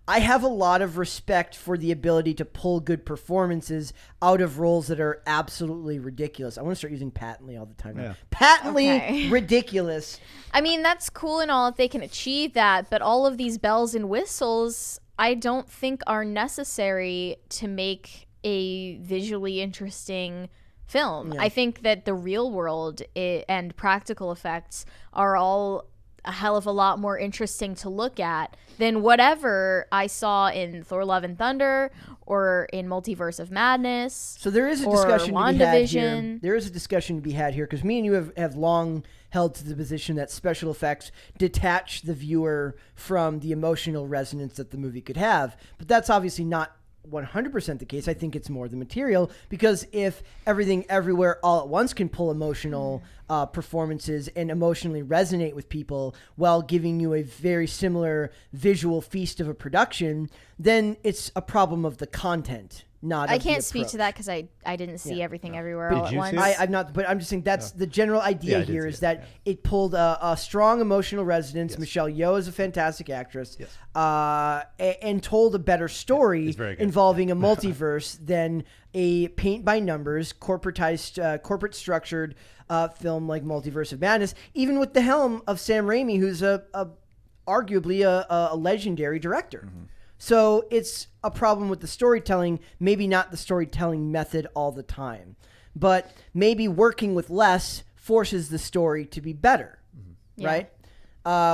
Speaker 2: I have a lot of respect for the ability to pull good performances out of roles that are absolutely ridiculous. I want to start using patently all the time.
Speaker 3: Yeah.
Speaker 2: Patently ridiculous.
Speaker 1: I mean, that's cool and all if they can achieve that, but all of these bells and whistles I don't think are necessary to make a visually interesting film.
Speaker 2: Yeah.
Speaker 1: I think that the real world and practical effects are all a hell of a lot more interesting to look at than whatever I saw in Thor: Love and Thunder or in Multiverse of Madness.
Speaker 2: So there is a
Speaker 1: or
Speaker 2: discussion to be had here.
Speaker 1: WandaVision.
Speaker 2: There is a discussion to be had here because me and you have long held to the position that special effects detach the viewer from the emotional resonance that the movie could have. But that's obviously not 100% the case. I think it's more the material, because if Everything Everywhere All at Once can pull emotional performances and emotionally resonate with people while giving you a very similar visual feast of a production, then it's a problem of the content, not
Speaker 1: I
Speaker 2: of the
Speaker 1: can't speak to
Speaker 2: approach.
Speaker 1: that because I didn't see Everything Everywhere
Speaker 3: Did
Speaker 1: all at
Speaker 3: you
Speaker 1: once.
Speaker 3: see it?
Speaker 2: I'm not, but I'm just saying that's the general idea
Speaker 3: Yeah, I did
Speaker 2: here
Speaker 3: see
Speaker 2: is
Speaker 3: it,
Speaker 2: that it pulled a strong emotional resonance.
Speaker 3: Yes.
Speaker 2: Michelle Yeoh is a fantastic actress,
Speaker 3: Yes.
Speaker 2: And told a better story
Speaker 3: It's very good.
Speaker 2: involving a multiverse than a paint by numbers, corporatized, corporate structured film like Multiverse of Madness. Even with the helm of Sam Raimi, who's arguably a legendary director. So it's a problem with the storytelling, maybe not the storytelling method all the time, but maybe working with less forces the story to be better, right?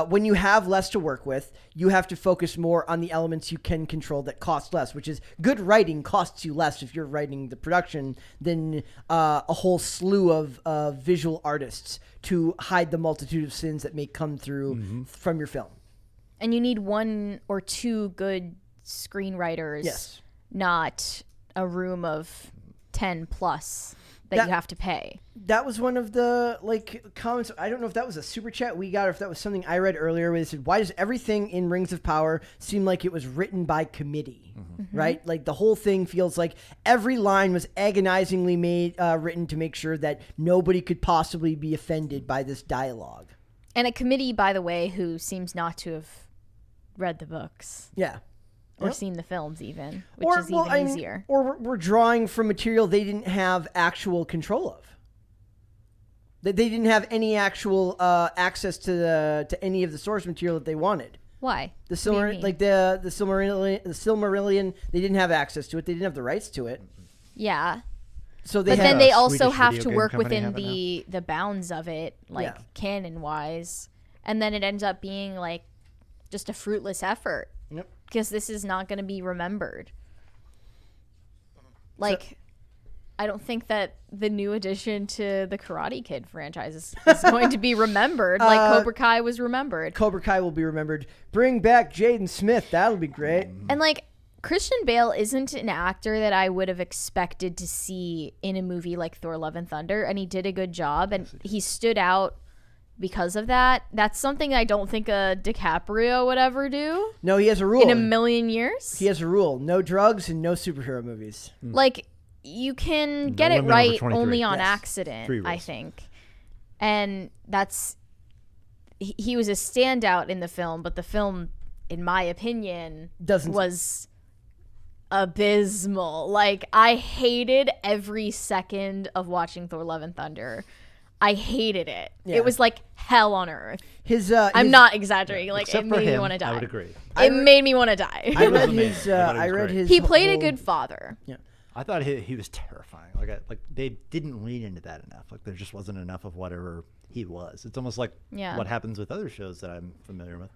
Speaker 2: When you have less to work with, you have to focus more on the elements you can control that cost less, which is good writing costs you less if you're writing the production than a whole slew of visual artists to hide the multitude of sins that may come through from your film.
Speaker 1: And you need 1 or 2 good screenwriters,
Speaker 2: Yes.
Speaker 1: not a room of 10 plus that you have to pay.
Speaker 2: That was one of the comments. I don't know if that was a super chat we got or if that was something I read earlier where they said, why does everything in Rings of Power seem like it was written by committee, right? Like the whole thing feels like every line was agonizingly written to make sure that nobody could possibly be offended by this dialogue.
Speaker 1: And a committee, by the way, who seems not to have read the books.
Speaker 2: Yeah.
Speaker 1: Or seen the films even, which is even easier.
Speaker 2: Or we're drawing from material they didn't have actual control of. They didn't have any actual access to any of the source material that they wanted.
Speaker 1: Why?
Speaker 2: The Silmarillion, they didn't have access to it. They didn't have the rights to it.
Speaker 1: Yeah.
Speaker 2: So they
Speaker 1: But
Speaker 2: had
Speaker 1: then they
Speaker 3: a
Speaker 1: also
Speaker 3: Swedish
Speaker 1: have
Speaker 3: video
Speaker 1: to
Speaker 3: game
Speaker 1: work
Speaker 3: company
Speaker 1: within
Speaker 3: have it
Speaker 1: the bounds of it, canon-wise. And then it ends up being just a fruitless effort.
Speaker 2: Yep.
Speaker 1: Because this is not going to be remembered. I don't think that the new addition to the Karate Kid franchise is going to be remembered like Cobra Kai was remembered.
Speaker 2: Cobra Kai will be remembered. Bring back Jaden Smith. That'll be great.
Speaker 1: And Christian Bale isn't an actor that I would have expected to see in a movie like Thor: Love and Thunder, and he did a good job, and he stood out because of that. That's something I don't think a DiCaprio would ever do.
Speaker 2: No, he has a rule.
Speaker 1: In a million years.
Speaker 2: He has a rule. No drugs and no superhero movies.
Speaker 1: You can get it
Speaker 3: women over
Speaker 1: right
Speaker 3: 23.
Speaker 1: only on
Speaker 2: Yes.
Speaker 1: accident,
Speaker 3: 3 rules.
Speaker 1: I think. And he was a standout in the film, but the film, in my opinion, was abysmal. I hated every second of watching Thor: Love and Thunder. I hated it.
Speaker 2: Yeah.
Speaker 1: It was like hell on earth. I'm
Speaker 2: His-
Speaker 1: not exaggerating.
Speaker 3: Except
Speaker 1: It
Speaker 3: for
Speaker 1: made me
Speaker 3: him,
Speaker 1: want to die.
Speaker 3: I would agree.
Speaker 1: It made me want to die.
Speaker 2: I read
Speaker 3: amazing.
Speaker 2: his.
Speaker 3: I thought he
Speaker 2: I
Speaker 3: was
Speaker 2: read
Speaker 3: great.
Speaker 2: his.
Speaker 1: He played a
Speaker 2: whole-
Speaker 1: good father.
Speaker 2: Yeah.
Speaker 3: I thought he was terrifying. They didn't lean into that enough. There just wasn't enough of whatever he was. It's almost like
Speaker 1: Yeah.
Speaker 3: what happens with other shows that I'm familiar with.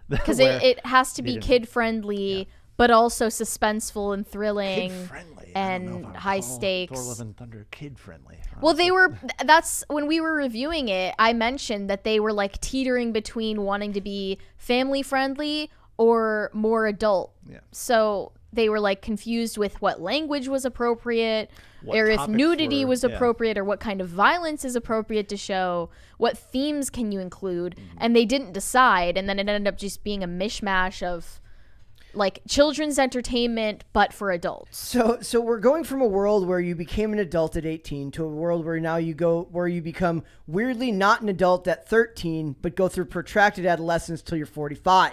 Speaker 1: Because
Speaker 3: where
Speaker 1: it has to
Speaker 3: they
Speaker 1: be
Speaker 3: didn't-
Speaker 1: kid friendly, but also suspenseful and thrilling.
Speaker 3: kid-friendly.
Speaker 1: and high stakes.
Speaker 3: Thor: Love and Thunder kid-friendly.
Speaker 1: Well, they were. That's when we were reviewing it. I mentioned that they were teetering between wanting to be family friendly or more adult.
Speaker 3: Yeah.
Speaker 1: So they were confused with what language was appropriate,
Speaker 3: What
Speaker 1: or if
Speaker 3: topics
Speaker 1: nudity
Speaker 3: were-
Speaker 1: was
Speaker 3: yeah.
Speaker 1: appropriate, or what kind of violence is appropriate to show. What themes can you include? And they didn't decide, and then it ended up just being a mishmash of children's entertainment, but for adults.
Speaker 2: So we're going from a world where you became an adult at 18 to a world where now you become weirdly not an adult at 13, but go through protracted adolescence till you're 45.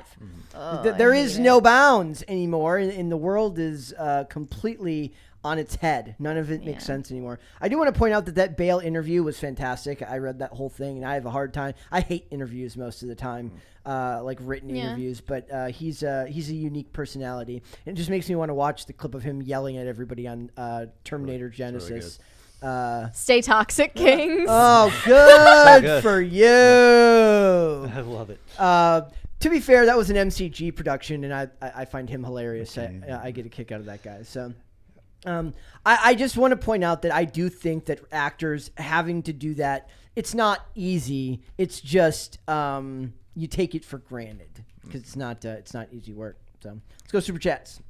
Speaker 2: There is no bounds anymore, and the world is completely on its head. None of it makes sense anymore. I do want to point out that Bale interview was fantastic. I read that whole thing, and I have a hard time. I hate interviews most of the time, written interviews. But he's a unique personality. And it just makes me want to watch the clip of him yelling at everybody on Terminator Genesis.
Speaker 1: Stay toxic, Kings.
Speaker 2: Oh, good,
Speaker 3: good.
Speaker 2: for you.
Speaker 3: I love it.
Speaker 2: To be fair, that was an MCG production, and I find him hilarious. I get a kick out of that guy. So. I just want to point out that I do think that actors having to do that, it's not easy. It's just you take it for granted because it's not easy work. So let's go super chats.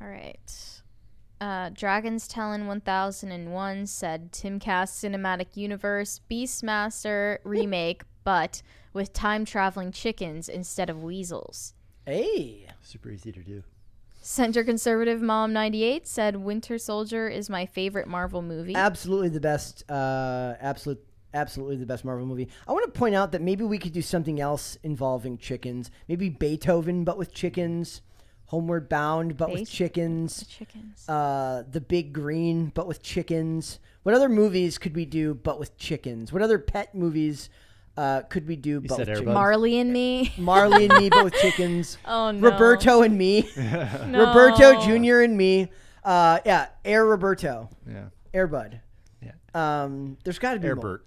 Speaker 1: All right. Dragon's Talon 1001 said Timcast Cinematic Universe Beastmaster remake, but with time traveling chickens instead of weasels.
Speaker 2: Hey.
Speaker 3: Super easy to do.
Speaker 1: Center Conservative Mom 98 said Winter Soldier is my favorite Marvel movie.
Speaker 2: Absolutely the best. Absolutely the best Marvel movie. I want to point out that maybe we could do something else involving chickens. Maybe Beethoven, but with chickens. Homeward Bound, but with chickens.
Speaker 1: Chickens.
Speaker 2: The Big Green, but with chickens. What other movies could we do, but with chickens? What other pet movies Could we do both?
Speaker 3: said
Speaker 2: chickens?
Speaker 3: Airbud?
Speaker 1: Marley and me.
Speaker 2: Marley and me, both chickens.
Speaker 1: Oh no.
Speaker 2: Roberto and me.
Speaker 1: No.
Speaker 2: Roberto Jr. and me. Air Roberto.
Speaker 3: Yeah.
Speaker 2: Airbud.
Speaker 3: Yeah.
Speaker 2: There's got to be more.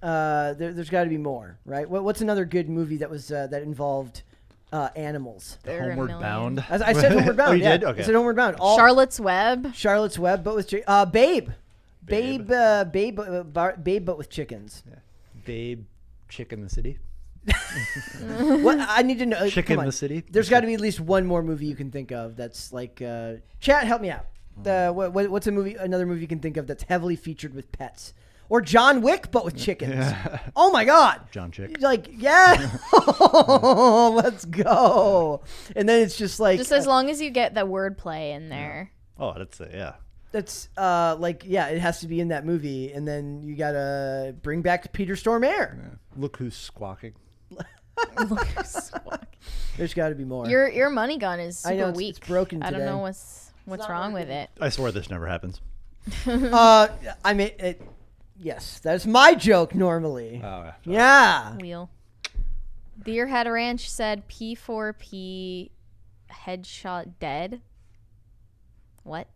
Speaker 3: Airbert.
Speaker 2: There's got to be more, right? What's another good movie that was that involved animals?
Speaker 1: There are a
Speaker 3: Homeward
Speaker 1: million.
Speaker 3: Bound.
Speaker 2: I said Homeward Bound.
Speaker 3: Oh, you
Speaker 2: yeah.
Speaker 3: did? Okay.
Speaker 2: I said Homeward Bound.
Speaker 1: Charlotte's Web.
Speaker 2: Charlotte's Web, but with Babe.
Speaker 3: Babe.
Speaker 2: Babe, but with chickens.
Speaker 3: Yeah. Babe, Chicken the City.
Speaker 2: What I need to know.
Speaker 3: Chicken
Speaker 2: come on.
Speaker 3: the City.
Speaker 2: There's got to be at least one more movie you can think of that's like. Chat, help me out. What's another movie you can think of that's heavily featured with pets? Or John Wick, but with chickens.
Speaker 3: Yeah.
Speaker 2: Oh my God.
Speaker 3: John Chick.
Speaker 2: Like, yeah. Let's go. And then it's just like.
Speaker 1: Just as long as you get the wordplay in there.
Speaker 3: Oh, that's it. Yeah.
Speaker 2: That's it has to be in that movie. And then you got to bring back Peter Stormare.
Speaker 3: Yeah. Look who's squawking.
Speaker 2: There's got to be more.
Speaker 1: Your money gun is super
Speaker 2: I know,
Speaker 1: weak.
Speaker 2: it's broken
Speaker 1: I don't
Speaker 2: today.
Speaker 1: know what's wrong with it.
Speaker 3: I swear this never happens.
Speaker 2: I mean, yes, that's my joke normally.
Speaker 3: Oh,
Speaker 2: Yeah.
Speaker 1: Wheel. Deerhead Ranch said P4P headshot dead. What?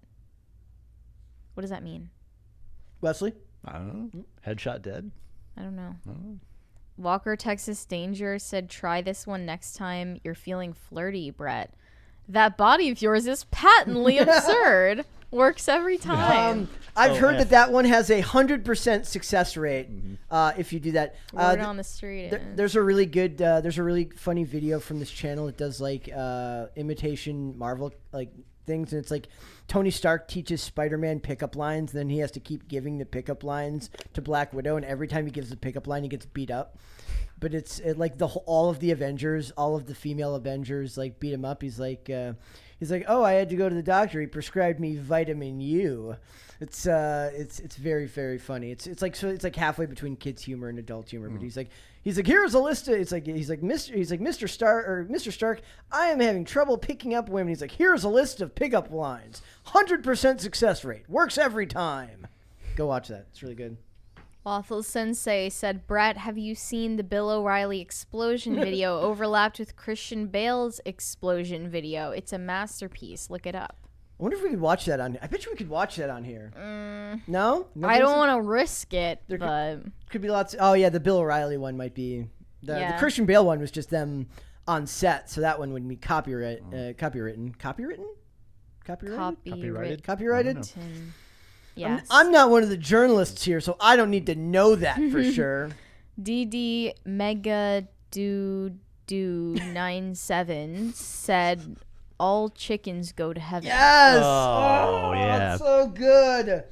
Speaker 1: What does that mean?
Speaker 2: Wesley?
Speaker 3: I don't know. Headshot dead.
Speaker 1: I don't know.
Speaker 3: Oh.
Speaker 1: Walker Texas Danger said try this one next time you're feeling flirty, Brett. That body of yours is patently absurd. Works every time.
Speaker 2: I've heard that one has 100% success rate if you do that.
Speaker 1: Word on the street.
Speaker 2: There's a really good, there's a really funny video from this channel that does like imitation Marvel like things, and it's like Tony Stark teaches Spider-Man pickup lines, and then he has to keep giving the pickup lines to Black Widow, and every time he gives the pickup line, he gets beat up. But it's like all of the Avengers, all of the female Avengers, like beat him up. He's like, oh, I had to go to the doctor. He prescribed me vitamin U. It's very, very funny. It's like halfway between kids humor and adult humor. But he's like here's a list of, Mr. Stark, I am having trouble picking up women. He's like, here's a list of pickup lines. 100% success rate. Works every time. Go watch that. It's really good.
Speaker 1: Waffle Sensei said, Brett, have you seen the Bill O'Reilly explosion video overlapped with Christian Bale's explosion video? It's a masterpiece. Look it up.
Speaker 2: I wonder if we could watch that on. I bet you we could watch that on here. No?
Speaker 1: I don't want to risk it,
Speaker 2: There
Speaker 1: but
Speaker 2: Could be lots. Oh yeah, the Bill O'Reilly one might be. The Christian Bale one was just them on set, so that one would be copywritten. Copyrighted.
Speaker 1: Yes.
Speaker 2: I'm not one of the journalists here, so I don't need to know that for sure.
Speaker 1: DD Mega Do 97 said all chickens go to heaven.
Speaker 2: Yes.
Speaker 3: Oh, yeah.
Speaker 2: It's so good.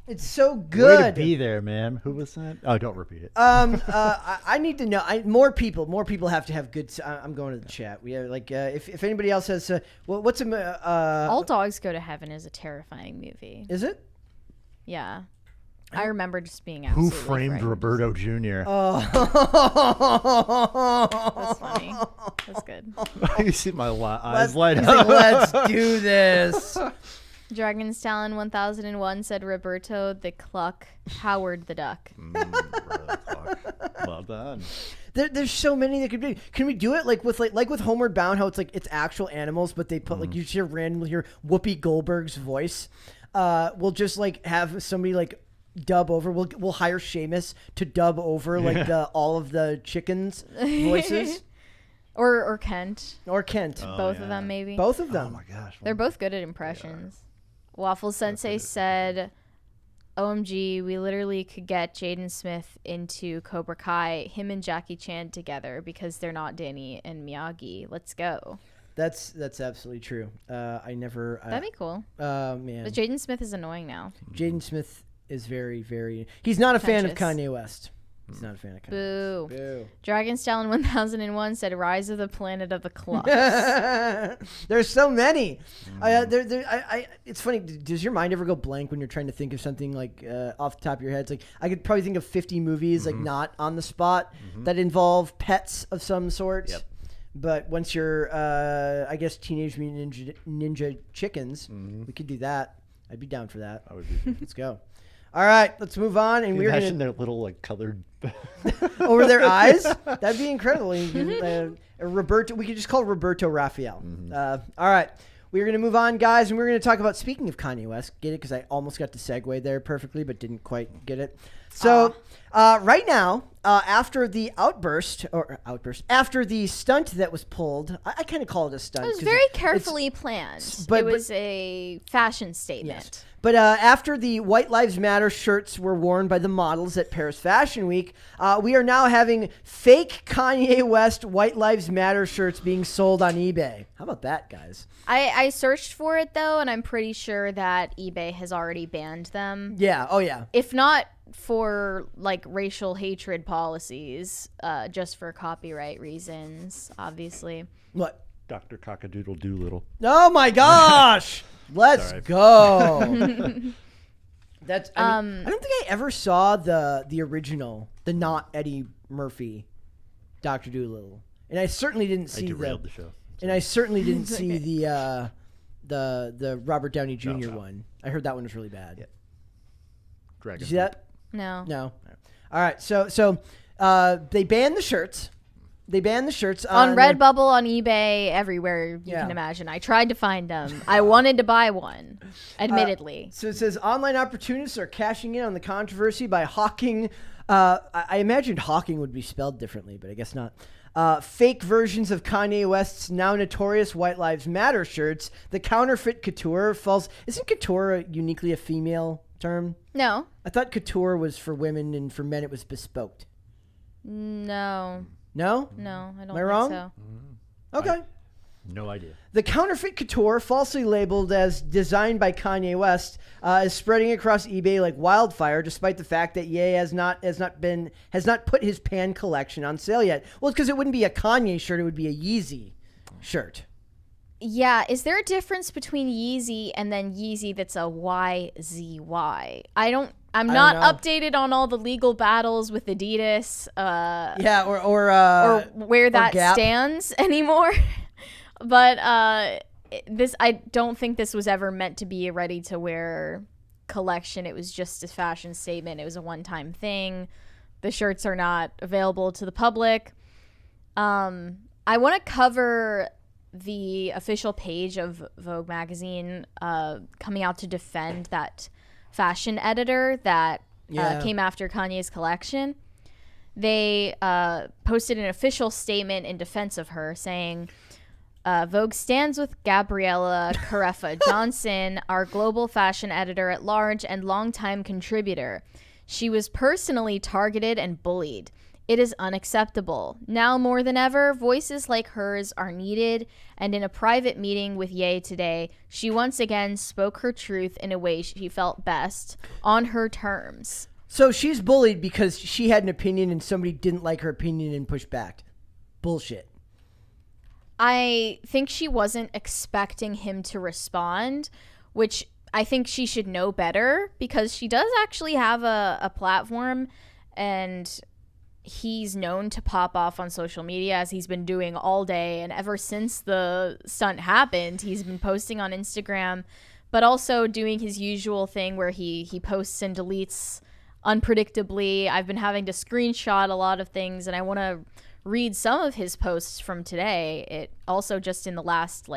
Speaker 2: It's so good.
Speaker 3: Way to be there, man. Who was that? Oh, don't repeat it.
Speaker 2: I need to know. More people have to have good. I'm going to the chat. We have like if anybody else has. What's a
Speaker 1: All Dogs Go to Heaven is a terrifying movie.
Speaker 2: Is it?
Speaker 1: Yeah. I remember just being
Speaker 3: Who
Speaker 1: absolutely
Speaker 3: framed
Speaker 1: frightened.
Speaker 3: Roberto Jr.?
Speaker 1: That's funny. That's good.
Speaker 3: You see my eyes light
Speaker 2: He's
Speaker 3: up.
Speaker 2: like, let's do this.
Speaker 1: Dragon's Talon 1001 said Roberto the Cluck, Howard the Duck.
Speaker 3: Well done.
Speaker 2: There's so many that could be. Can we do it like with Homeward Bound? How it's like it's actual animals, but they put like you just randomly hear Whoopi Goldberg's voice. We'll just like have somebody like dub over. We'll hire Seamus to dub over like all of the chickens' voices.
Speaker 1: Or Kent.
Speaker 2: Or Kent.
Speaker 1: Both of them, maybe.
Speaker 2: Both of
Speaker 3: Oh
Speaker 2: them.
Speaker 3: my gosh.
Speaker 1: They're both good at impressions. Waffle Sensei said, OMG, we literally could get Jaden Smith into Cobra Kai, him and Jackie Chan together because they're not Danny and Miyagi. Let's go.
Speaker 2: That's absolutely true. I never.
Speaker 1: That'd be cool.
Speaker 2: Man.
Speaker 1: But Jaden Smith is annoying now.
Speaker 2: Jaden Smith is very, very. He's not a fan of
Speaker 1: Pretentious.
Speaker 2: Kanye West. He's not a fan of Kanye.
Speaker 1: Boo.
Speaker 2: Boo.
Speaker 1: Dragon's Talon 1001 said Rise of the Planet of the Clocks.
Speaker 2: There's so many. It's funny. Does your mind ever go blank when you're trying to think of something like off the top of your head? It's like I could probably think of 50 movies like not on the spot that involve pets of some sort.
Speaker 3: Yep.
Speaker 2: But once you're, I guess, Teenage Mutant Ninja Chickens, we could do that. I'd be down for that.
Speaker 3: I would be.
Speaker 2: Let's go. All right, let's move on. And we're
Speaker 3: Imagine
Speaker 2: gonna
Speaker 3: their little like colored.
Speaker 2: over their eyes. That'd be incredible. Roberto, we could just call Roberto Raphael. All right. We're going to move on, guys, and we're going to talk about, speaking of Kanye West, get it? Because I almost got to segue there perfectly, but didn't quite get it. So right now, after the after the stunt that was pulled, I kind of call it a stunt.
Speaker 1: It was
Speaker 2: 'cause
Speaker 1: very carefully planned. It was a fashion statement.
Speaker 2: Yes. But after the White Lives Matter shirts were worn by the models at Paris Fashion Week, we are now having fake Kanye West White Lives Matter shirts being sold on eBay. How about that, guys?
Speaker 1: I searched for it, though, and I'm pretty sure that eBay has already banned them.
Speaker 2: Yeah. Oh, yeah.
Speaker 1: If not for, like, racial hatred policies, just for copyright reasons, obviously.
Speaker 2: What?
Speaker 3: Dr. Cockadoodle Doolittle.
Speaker 2: Oh, my gosh. Let's
Speaker 3: Sorry.
Speaker 2: go. That's. I don't think I ever saw the original, the not Eddie Murphy, Dr. Dolittle, and I certainly didn't see
Speaker 3: I derailed the show.
Speaker 2: And I certainly didn't see the Robert Downey Jr.
Speaker 3: No.
Speaker 2: one. I heard that one was really bad.
Speaker 3: Yeah.
Speaker 2: Did
Speaker 3: Dragon.
Speaker 2: you see that?
Speaker 1: No.
Speaker 2: No. All right. So they banned the shirts. They banned the shirts
Speaker 1: On Redbubble, on eBay, everywhere you
Speaker 2: Yeah.
Speaker 1: can imagine. I tried to find them. I wanted to buy one, admittedly.
Speaker 2: So it says online opportunists are cashing in on the controversy by hawking. I imagined hawking would be spelled differently, but I guess not. Fake versions of Kanye West's now notorious White Lives Matter shirts. The counterfeit couture falls. Isn't couture uniquely a female term?
Speaker 1: No.
Speaker 2: I thought couture was for women and for men it was bespoke.
Speaker 1: No.
Speaker 2: No?
Speaker 1: No, I don't
Speaker 2: Am I
Speaker 1: think
Speaker 2: wrong?
Speaker 1: so.
Speaker 2: Okay.
Speaker 3: No idea.
Speaker 2: The counterfeit couture, falsely labeled as designed by Kanye West, is spreading across eBay like wildfire, despite the fact that Ye has not put his Pan collection on sale yet. Well, it's because it wouldn't be a Kanye shirt; it would be a Yeezy shirt.
Speaker 1: Yeah, is there a difference between Yeezy and then Yeezy that's a YZY? I'm not
Speaker 2: know.
Speaker 1: Updated on all the legal battles with Adidas.
Speaker 2: Yeah, or
Speaker 1: where that
Speaker 2: Gap.
Speaker 1: stands anymore. But I don't think this was ever meant to be a ready-to-wear collection. It was just a fashion statement. It was a one-time thing. The shirts are not available to the public. I want to cover the official page of Vogue magazine coming out to defend that fashion editor that came after Kanye's collection. They posted an official statement in defense of her saying, Vogue stands with Gabriella Carefa Johnson, our global fashion editor at large and longtime contributor. She was personally targeted and bullied. It is unacceptable. Now more than ever, voices like hers are needed, and in a private meeting with Ye today, she once again spoke her truth in a way she felt best, on her terms.
Speaker 2: So she's bullied because she had an opinion and somebody didn't like her opinion and pushed back. Bullshit.
Speaker 1: I think she wasn't expecting him to respond, which I think she should know better because she does actually have a platform, and he's known to pop off on social media as he's been doing all day. And ever since the stunt happened, he's been posting on Instagram, but also doing his usual thing where he posts and deletes unpredictably. I've been having to screenshot a lot of things, and I want to read some of his posts from today. It also just in the last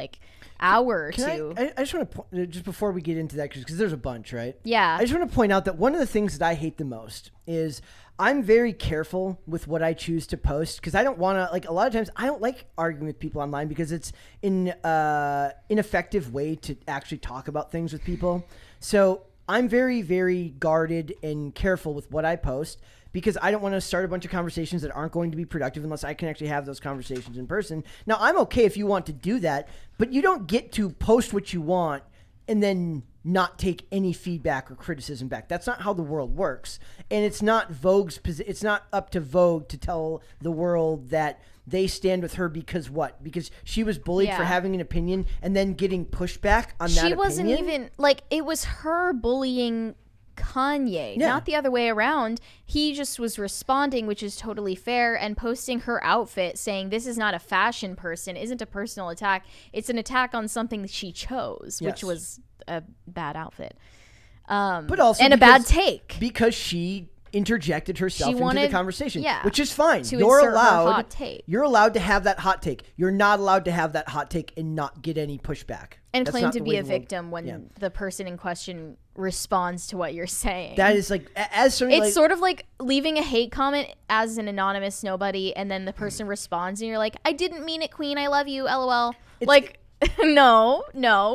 Speaker 1: hour or two.
Speaker 2: I just want to just before we get into that, because there's a bunch, right?
Speaker 1: Yeah.
Speaker 2: I just want to point out that one of the things that I hate the most is I'm very careful with what I choose to post, because I don't want to, a lot of times I don't like arguing with people online because it's an ineffective way to actually talk about things with people. So I'm very, very guarded and careful with what I post, because I don't want to start a bunch of conversations that aren't going to be productive unless I can actually have those conversations in person. Now, I'm okay if you want to do that, but you don't get to post what you want and then not take any feedback or criticism back. That's not how the world works. And it's not it's not up to Vogue to tell the world that they stand with her because what? Because she was bullied for having an opinion and then getting pushback on that opinion?
Speaker 1: She wasn't even, it was her bullying Kanye, not the other way around. He just was responding, which is totally fair, and posting her outfit saying this is not a fashion person, isn't a personal attack. It's an attack on something that she chose, which was a bad outfit.
Speaker 2: But also
Speaker 1: and a bad
Speaker 2: because-
Speaker 1: take.
Speaker 2: because she interjected herself
Speaker 1: She
Speaker 2: into the
Speaker 1: wanted-
Speaker 2: conversation,
Speaker 1: yeah,
Speaker 2: which is fine.
Speaker 1: to
Speaker 2: You're
Speaker 1: insert her
Speaker 2: allowed.
Speaker 1: hot take.
Speaker 2: You're allowed to have that hot take. You're not allowed to have that hot take and not get any pushback.
Speaker 1: And
Speaker 2: That's
Speaker 1: claim
Speaker 2: not
Speaker 1: to
Speaker 2: the
Speaker 1: be
Speaker 2: way
Speaker 1: a
Speaker 2: the world-
Speaker 1: victim when
Speaker 2: Yeah.
Speaker 1: the person in question responds to what you're saying.
Speaker 2: That is like as somebody
Speaker 1: It's
Speaker 2: like,
Speaker 1: sort of like leaving a hate comment as an anonymous nobody, and then the person responds, and you're like, "I didn't mean it, Queen. I love you. LOL." Like, no,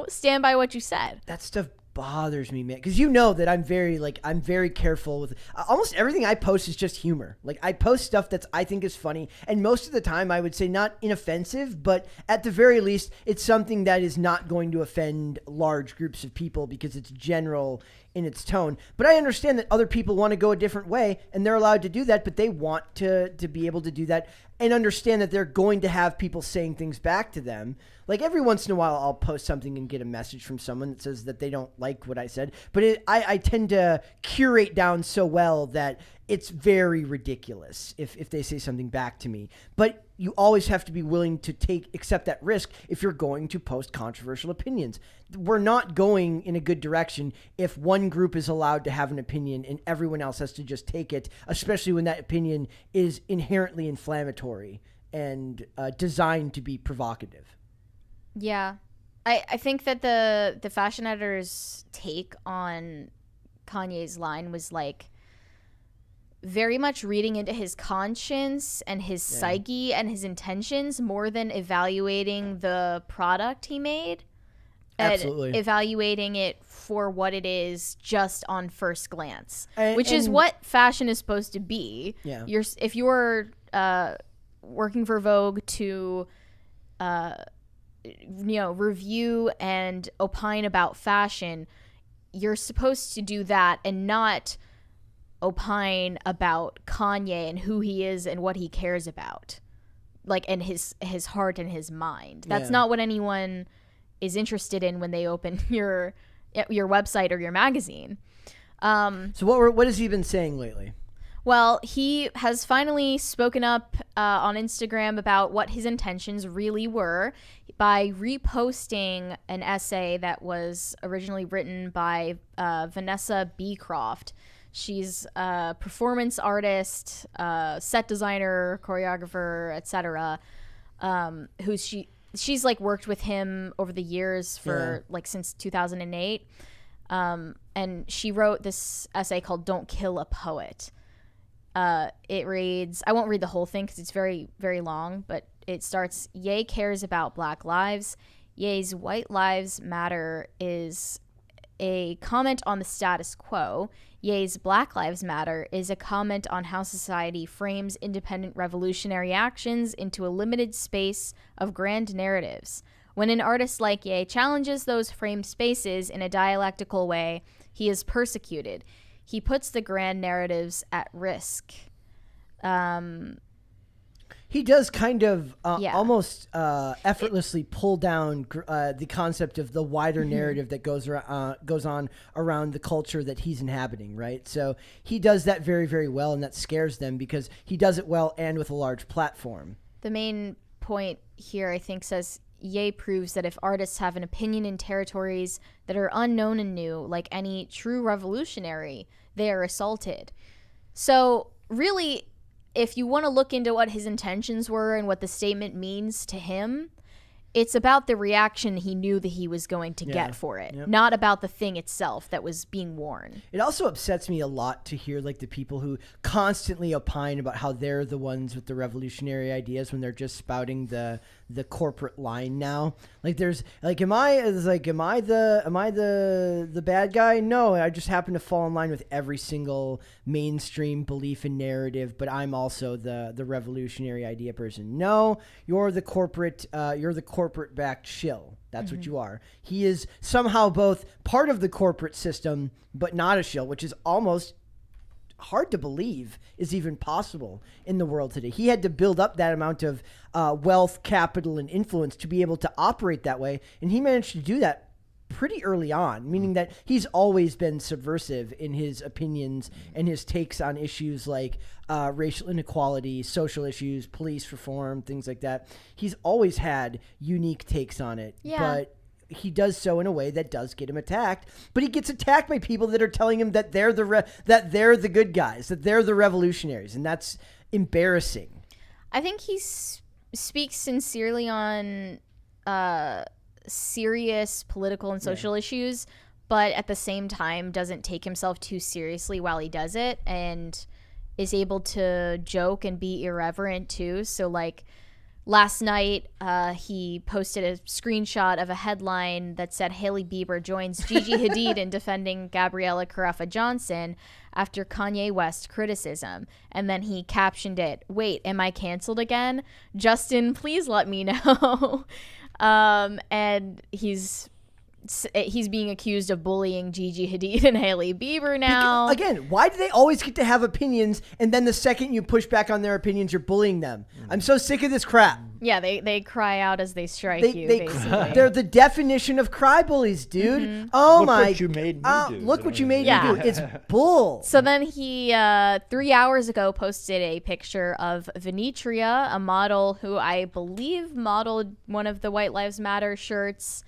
Speaker 1: stand by what you said.
Speaker 2: that stuff bothers me, man, because you know that I'm very careful with almost everything I post is just humor. Like I post stuff that's I think is funny, and most of the time I would say not inoffensive, but at the very least it's something that is not going to offend large groups of people because it's general in its tone. But I understand that other people want to go a different way, and they're allowed to do that, but they want to be able to do that and understand that they're going to have people saying things back to them. Like every once in a while I'll post something and get a message from someone that says that they don't like what I said, but I tend to curate down so well that it's very ridiculous if they say something back to me. But you always have to be willing to accept that risk if you're going to post controversial opinions. We're not going in a good direction if one group is allowed to have an opinion and everyone else has to just take it, especially when that opinion is inherently inflammatory and designed to be provocative.
Speaker 1: Yeah. I think that the fashion editor's take on Kanye's line was like very much reading into his conscience and his psyche and his intentions more than evaluating the product he made.
Speaker 2: Absolutely.
Speaker 1: And evaluating it for what it is just on first glance,
Speaker 2: And-
Speaker 1: which is
Speaker 2: and-
Speaker 1: what fashion is supposed to be.
Speaker 2: Yeah.
Speaker 1: If you're working for Vogue to review and opine about fashion, you're supposed to do that and not opine about Kanye and who he is and what he cares about, like, and his heart and his mind. That's
Speaker 2: Yeah.
Speaker 1: not what anyone is interested in when they open your website or your magazine.
Speaker 2: So what has he been saying lately?
Speaker 1: Well, he has finally spoken up on Instagram about what his intentions really were by reposting an essay that was originally written by Vanessa Beecroft. She's a performance artist, set designer, choreographer, etc. She's like worked with him over the years for like since 2008. And she wrote this essay called "Don't Kill a Poet." It reads, I won't read the whole thing because it's very, very long, but it starts, Ye cares about Black lives. Ye's White Lives Matter is a comment on the status quo. Ye's Black Lives Matter is a comment on how society frames independent revolutionary actions into a limited space of grand narratives. When an artist like Ye challenges those framed spaces in a dialectical way, he is persecuted. He puts the grand narratives at risk.
Speaker 2: He does kind of
Speaker 1: Yeah.
Speaker 2: almost effortlessly pull down the concept of the wider narrative that goes on around the culture that he's inhabiting, right? So he does that very, very well, and that scares them because he does it well and with a large platform.
Speaker 1: The main point here, I think, says Ye proves that if artists have an opinion in territories that are unknown and new, like any true revolutionary, they are assaulted. So really, if you want to look into what his intentions were and what the statement means to him, it's about the reaction he knew that he was going to get for it, not about the thing itself that was being worn.
Speaker 2: It also upsets me a lot to hear like the people who constantly opine about how they're the ones with the revolutionary ideas when they're just spouting the corporate line now. Like there's like am I the bad guy? No, I just happen to fall in line with every single mainstream belief and narrative, but I'm also the revolutionary idea person. No, you're the corporate backed shill. That's what you are. He is somehow both part of the corporate system but not a shill, which is almost hard to believe is even possible in the world today. He had to build up that amount of wealth, capital, and influence to be able to operate that way, and he managed to do that pretty early on, meaning that he's always been subversive in his opinions and his takes on issues like racial inequality, social issues, police reform, things like that. He's always had unique takes on it,
Speaker 1: Yeah.
Speaker 2: but he does so in a way that does get him attacked, but he gets attacked by people that are telling him that they're the good guys, that they're the revolutionaries, and that's embarrassing.
Speaker 1: I think he speaks sincerely on serious political and social issues, but at the same time doesn't take himself too seriously while he does it, and is able to joke and be irreverent too. So like last night, he posted a screenshot of a headline that said Hailey Bieber joins Gigi Hadid in defending Gabriella Carafa Johnson after Kanye West criticism. And then he captioned it, "Wait, am I canceled again? Justin, please let me know." And he's being accused of bullying Gigi Hadid and Hailey Bieber now.
Speaker 2: Again, why do they always get to have opinions, and then the second you push back on their opinions, you're bullying them? I'm so sick of this crap.
Speaker 1: Yeah, they cry out as they strike you, basically.
Speaker 2: They're the definition of cry bullies, dude. Oh
Speaker 3: Look
Speaker 2: my!
Speaker 3: what you made me do.
Speaker 2: Look what you made
Speaker 1: Yeah.
Speaker 2: me do. It's bull.
Speaker 1: So then he, 3 hours ago, posted a picture of Venetria, a model who I believe modeled one of the White Lives Matter shirts.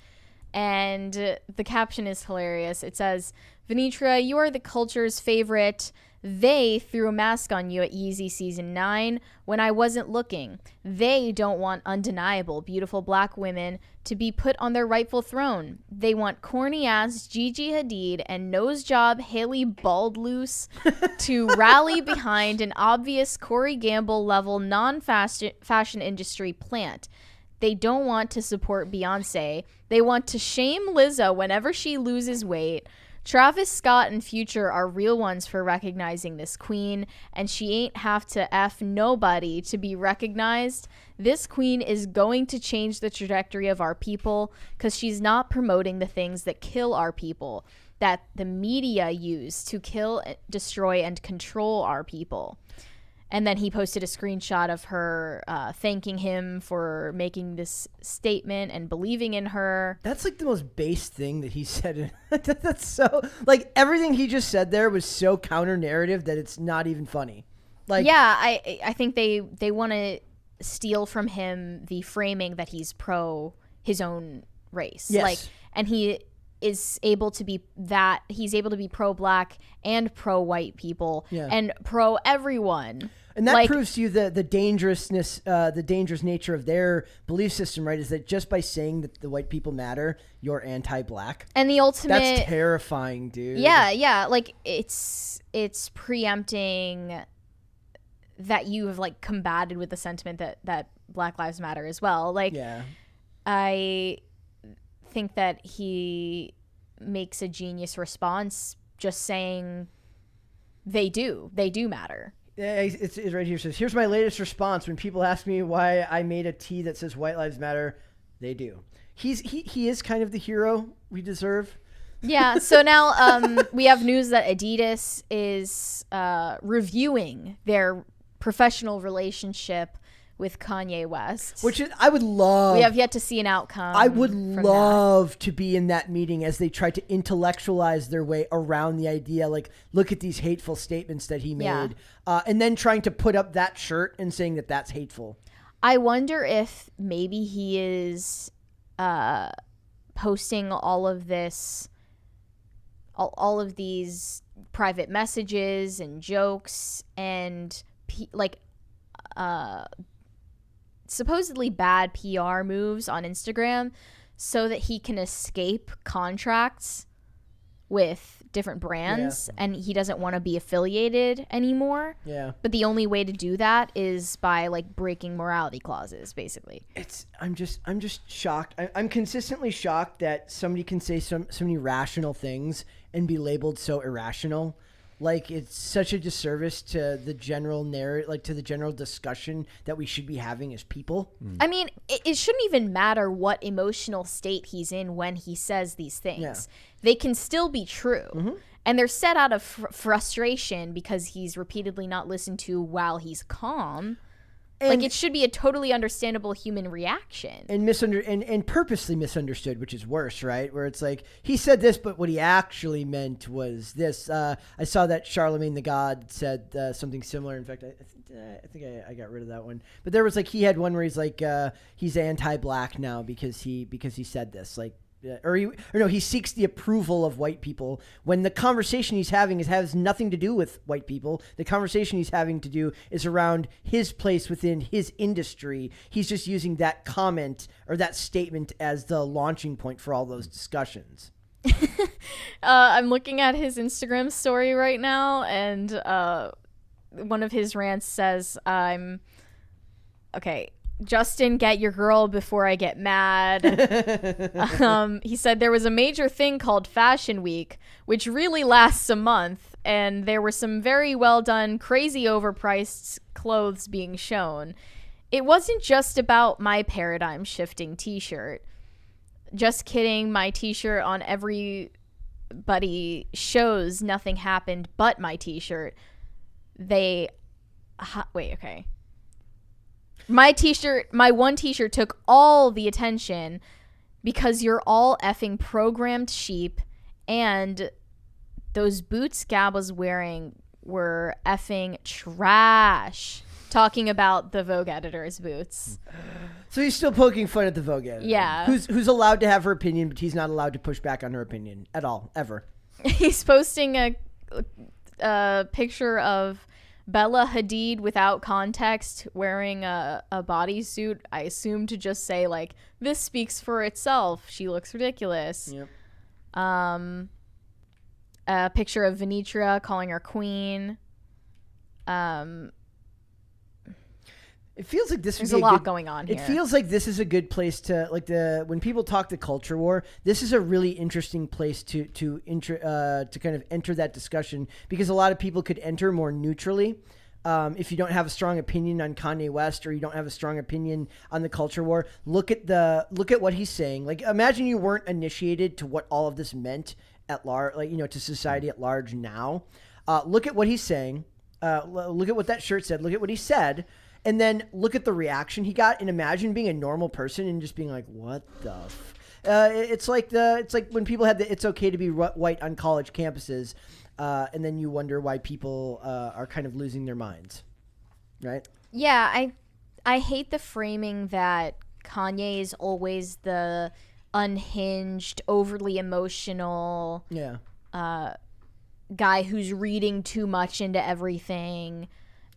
Speaker 1: And the caption is hilarious. It says, "Venetria, you are the culture's favorite. They threw a mask on you at Yeezy Season 9 when I wasn't looking. They don't want undeniable, beautiful black women to be put on their rightful throne. They want corny-ass Gigi Hadid and nose-job Haley Baldloose to rally behind an obvious Corey Gamble-level non-fashion industry plant. They don't want to support Beyonce. They want to shame Lizzo whenever she loses weight. Travis Scott and Future are real ones for recognizing this queen, and she ain't have to F nobody to be recognized. This queen is going to change the trajectory of our people because she's not promoting the things that kill our people, that the media use to kill, destroy, and control our people." And then he posted a screenshot of her thanking him for making this statement and believing in her.
Speaker 2: That's like the most base thing that he said. That's so, like, everything he just said there was so counter narrative that it's not even funny. Like,
Speaker 1: yeah, I think they want to steal from him the framing that he's pro his own race.
Speaker 2: Yes.
Speaker 1: Like, and he is able to be that. He's able to be pro black and pro white people and pro everyone.
Speaker 2: And that proves to you the dangerousness, the dangerous nature of their belief system, right? Is that just by saying that the white people matter, you're anti-black.
Speaker 1: And the ultimate...
Speaker 2: That's terrifying, dude.
Speaker 1: Yeah. Like, it's preempting that you have, like, combated with the sentiment that Black Lives Matter as well. Like, I think that he makes a genius response just saying they do matter.
Speaker 2: It's right here. It says, "Here's my latest response when people ask me why I made a tee that says White Lives Matter. They do." He is kind of the hero we deserve.
Speaker 1: Yeah. So now we have news that Adidas is reviewing their professional relationship with Kanye West,
Speaker 2: which is, I would love.
Speaker 1: We have yet to see an outcome.
Speaker 2: I would love to be in that meeting as they try to intellectualize their way around the idea. Like, look at these hateful statements that he made, and then trying to put up that shirt and saying that that's hateful.
Speaker 1: I wonder if maybe he is posting all of this, all of these private messages and jokes and supposedly bad PR moves on Instagram so that he can escape contracts with different brands and he doesn't want to be affiliated anymore.
Speaker 2: Yeah.
Speaker 1: But the only way to do that is by, like, breaking morality clauses, basically.
Speaker 2: I'm just shocked. I'm consistently shocked that somebody can say so many rational things and be labeled so irrational. Like, it's such a disservice to the general narrative, like to the general discussion that we should be having as people.
Speaker 1: I mean, it shouldn't even matter what emotional state he's in when he says these things.
Speaker 2: Yeah.
Speaker 1: They can still be true. And they're set out of frustration because he's repeatedly not listened to while he's calm. Like, it should be a totally understandable human reaction.
Speaker 2: And purposely misunderstood, which is worse, right? Where it's like, he said this, but what he actually meant was this. I saw that Charlemagne the God said something similar. In fact, I think I got rid of that one. But there was, like, he had one where he's like, he's anti-black now because he said this. Like, he seeks the approval of white people when the conversation he's having has nothing to do with white people. The conversation he's having to do is around his place within his industry. He's just using that comment or that statement as the launching point for all those discussions.
Speaker 1: I'm looking at his Instagram story right now, and one of his rants says, okay, Justin, get your girl before I get mad. He said there was a major thing called Fashion Week, which really lasts a month, and there were some very well done, crazy overpriced clothes being shown. It wasn't just about my paradigm shifting t-shirt. Just kidding, my t-shirt on everybody shows nothing happened but my t-shirt. Okay. My one t-shirt took all the attention because you're all effing programmed sheep, and those boots Gab was wearing were effing trash. Talking about the Vogue editor's boots.
Speaker 2: So he's still poking fun at the Vogue editor.
Speaker 1: Yeah.
Speaker 2: Who's allowed to have her opinion, but he's not allowed to push back on her opinion at all, ever.
Speaker 1: He's posting a picture of Bella Hadid without context wearing a bodysuit, I assume to just say, like, this speaks for itself. She looks ridiculous.
Speaker 2: Yep.
Speaker 1: A picture of Venitra calling her queen.
Speaker 2: It feels like this.
Speaker 1: There's a lot going on here.
Speaker 2: It feels like this is a good place to when people talk the culture war. This is a really interesting place to kind of enter that discussion, because a lot of people could enter more neutrally. If you don't have a strong opinion on Kanye West, or you don't have a strong opinion on the culture war, look at what he's saying. Like, imagine you weren't initiated to what all of this meant at large, to society at large. Now, look at what he's saying. Look at what that shirt said. Look at what he said. And then look at the reaction he got, and imagine being a normal person and just being like, "What the?" It's like when people had the "it's okay to be white" on college campuses, and then you wonder why people are kind of losing their minds, right?
Speaker 1: Yeah, I hate the framing that Kanye is always the unhinged, overly emotional, guy who's reading too much into everything.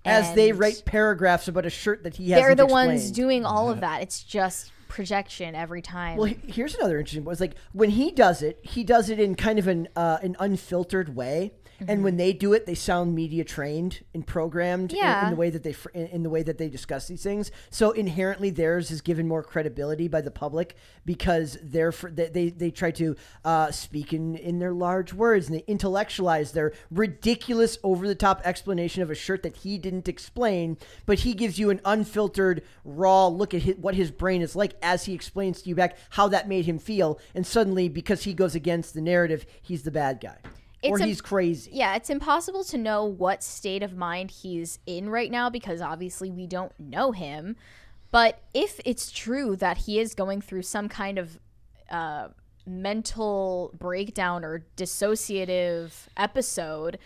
Speaker 2: As they write paragraphs about a shirt that he hasn't
Speaker 1: They're the
Speaker 2: explained.
Speaker 1: ones doing all of that. It's just projection every time.
Speaker 2: Well, here's another interesting point. It's like when he does it in kind of an unfiltered way. Mm-hmm. And when they do it, they sound media trained and programmed in the way that they discuss these things. So inherently, theirs is given more credibility by the public because they try to speak in their large words, and they intellectualize their ridiculous, over the top explanation of a shirt that he didn't explain. But he gives you an unfiltered, raw look at what his brain is like as he explains to you back how that made him feel. And suddenly, because he goes against the narrative, he's the bad guy. Or he's crazy.
Speaker 1: Yeah, it's impossible to know what state of mind he's in right now because obviously we don't know him. But if it's true that he is going through some kind of mental breakdown or dissociative episode,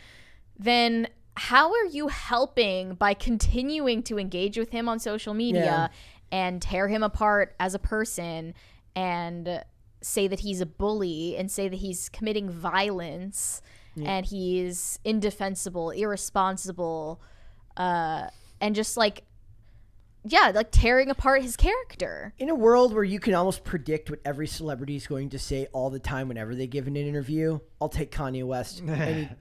Speaker 1: then how are you helping by continuing to engage with him on social media and tear him apart as a person and say that he's a bully and say that he's committing violence and he's indefensible, irresponsible, and just like tearing apart his character.
Speaker 2: In a world where you can almost predict what every celebrity is going to say all the time whenever they give an interview, I'll take Kanye West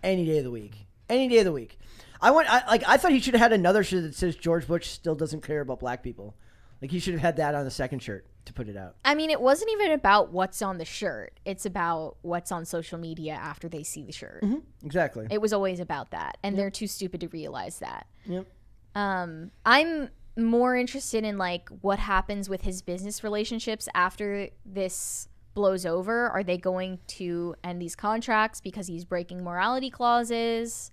Speaker 2: any day of the week. Any day of the week. I thought he should have had another shirt that says George Bush still doesn't care about black people. Like, he should have had that on the second shirt to put it out.
Speaker 1: I mean, it wasn't even about what's on the shirt. It's about what's on social media after they see the shirt.
Speaker 2: Mm-hmm. Exactly.
Speaker 1: It was always about that, and they're too stupid to realize that.
Speaker 2: Yep.
Speaker 1: I'm more interested in, like, what happens with his business relationships after this blows over. Are they going to end these contracts because he's breaking morality clauses?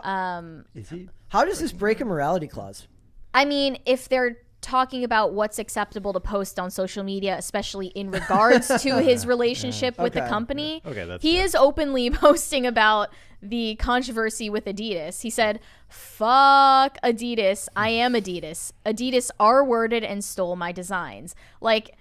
Speaker 3: Is he?
Speaker 2: How does this break a morality clause?
Speaker 1: I mean, if they're talking about what's acceptable to post on social media, especially in regards to his relationship with the company.
Speaker 3: Okay,
Speaker 1: he is openly posting about the controversy with Adidas. He said, "Fuck Adidas. I am Adidas. Adidas R-worded and stole my designs." Like,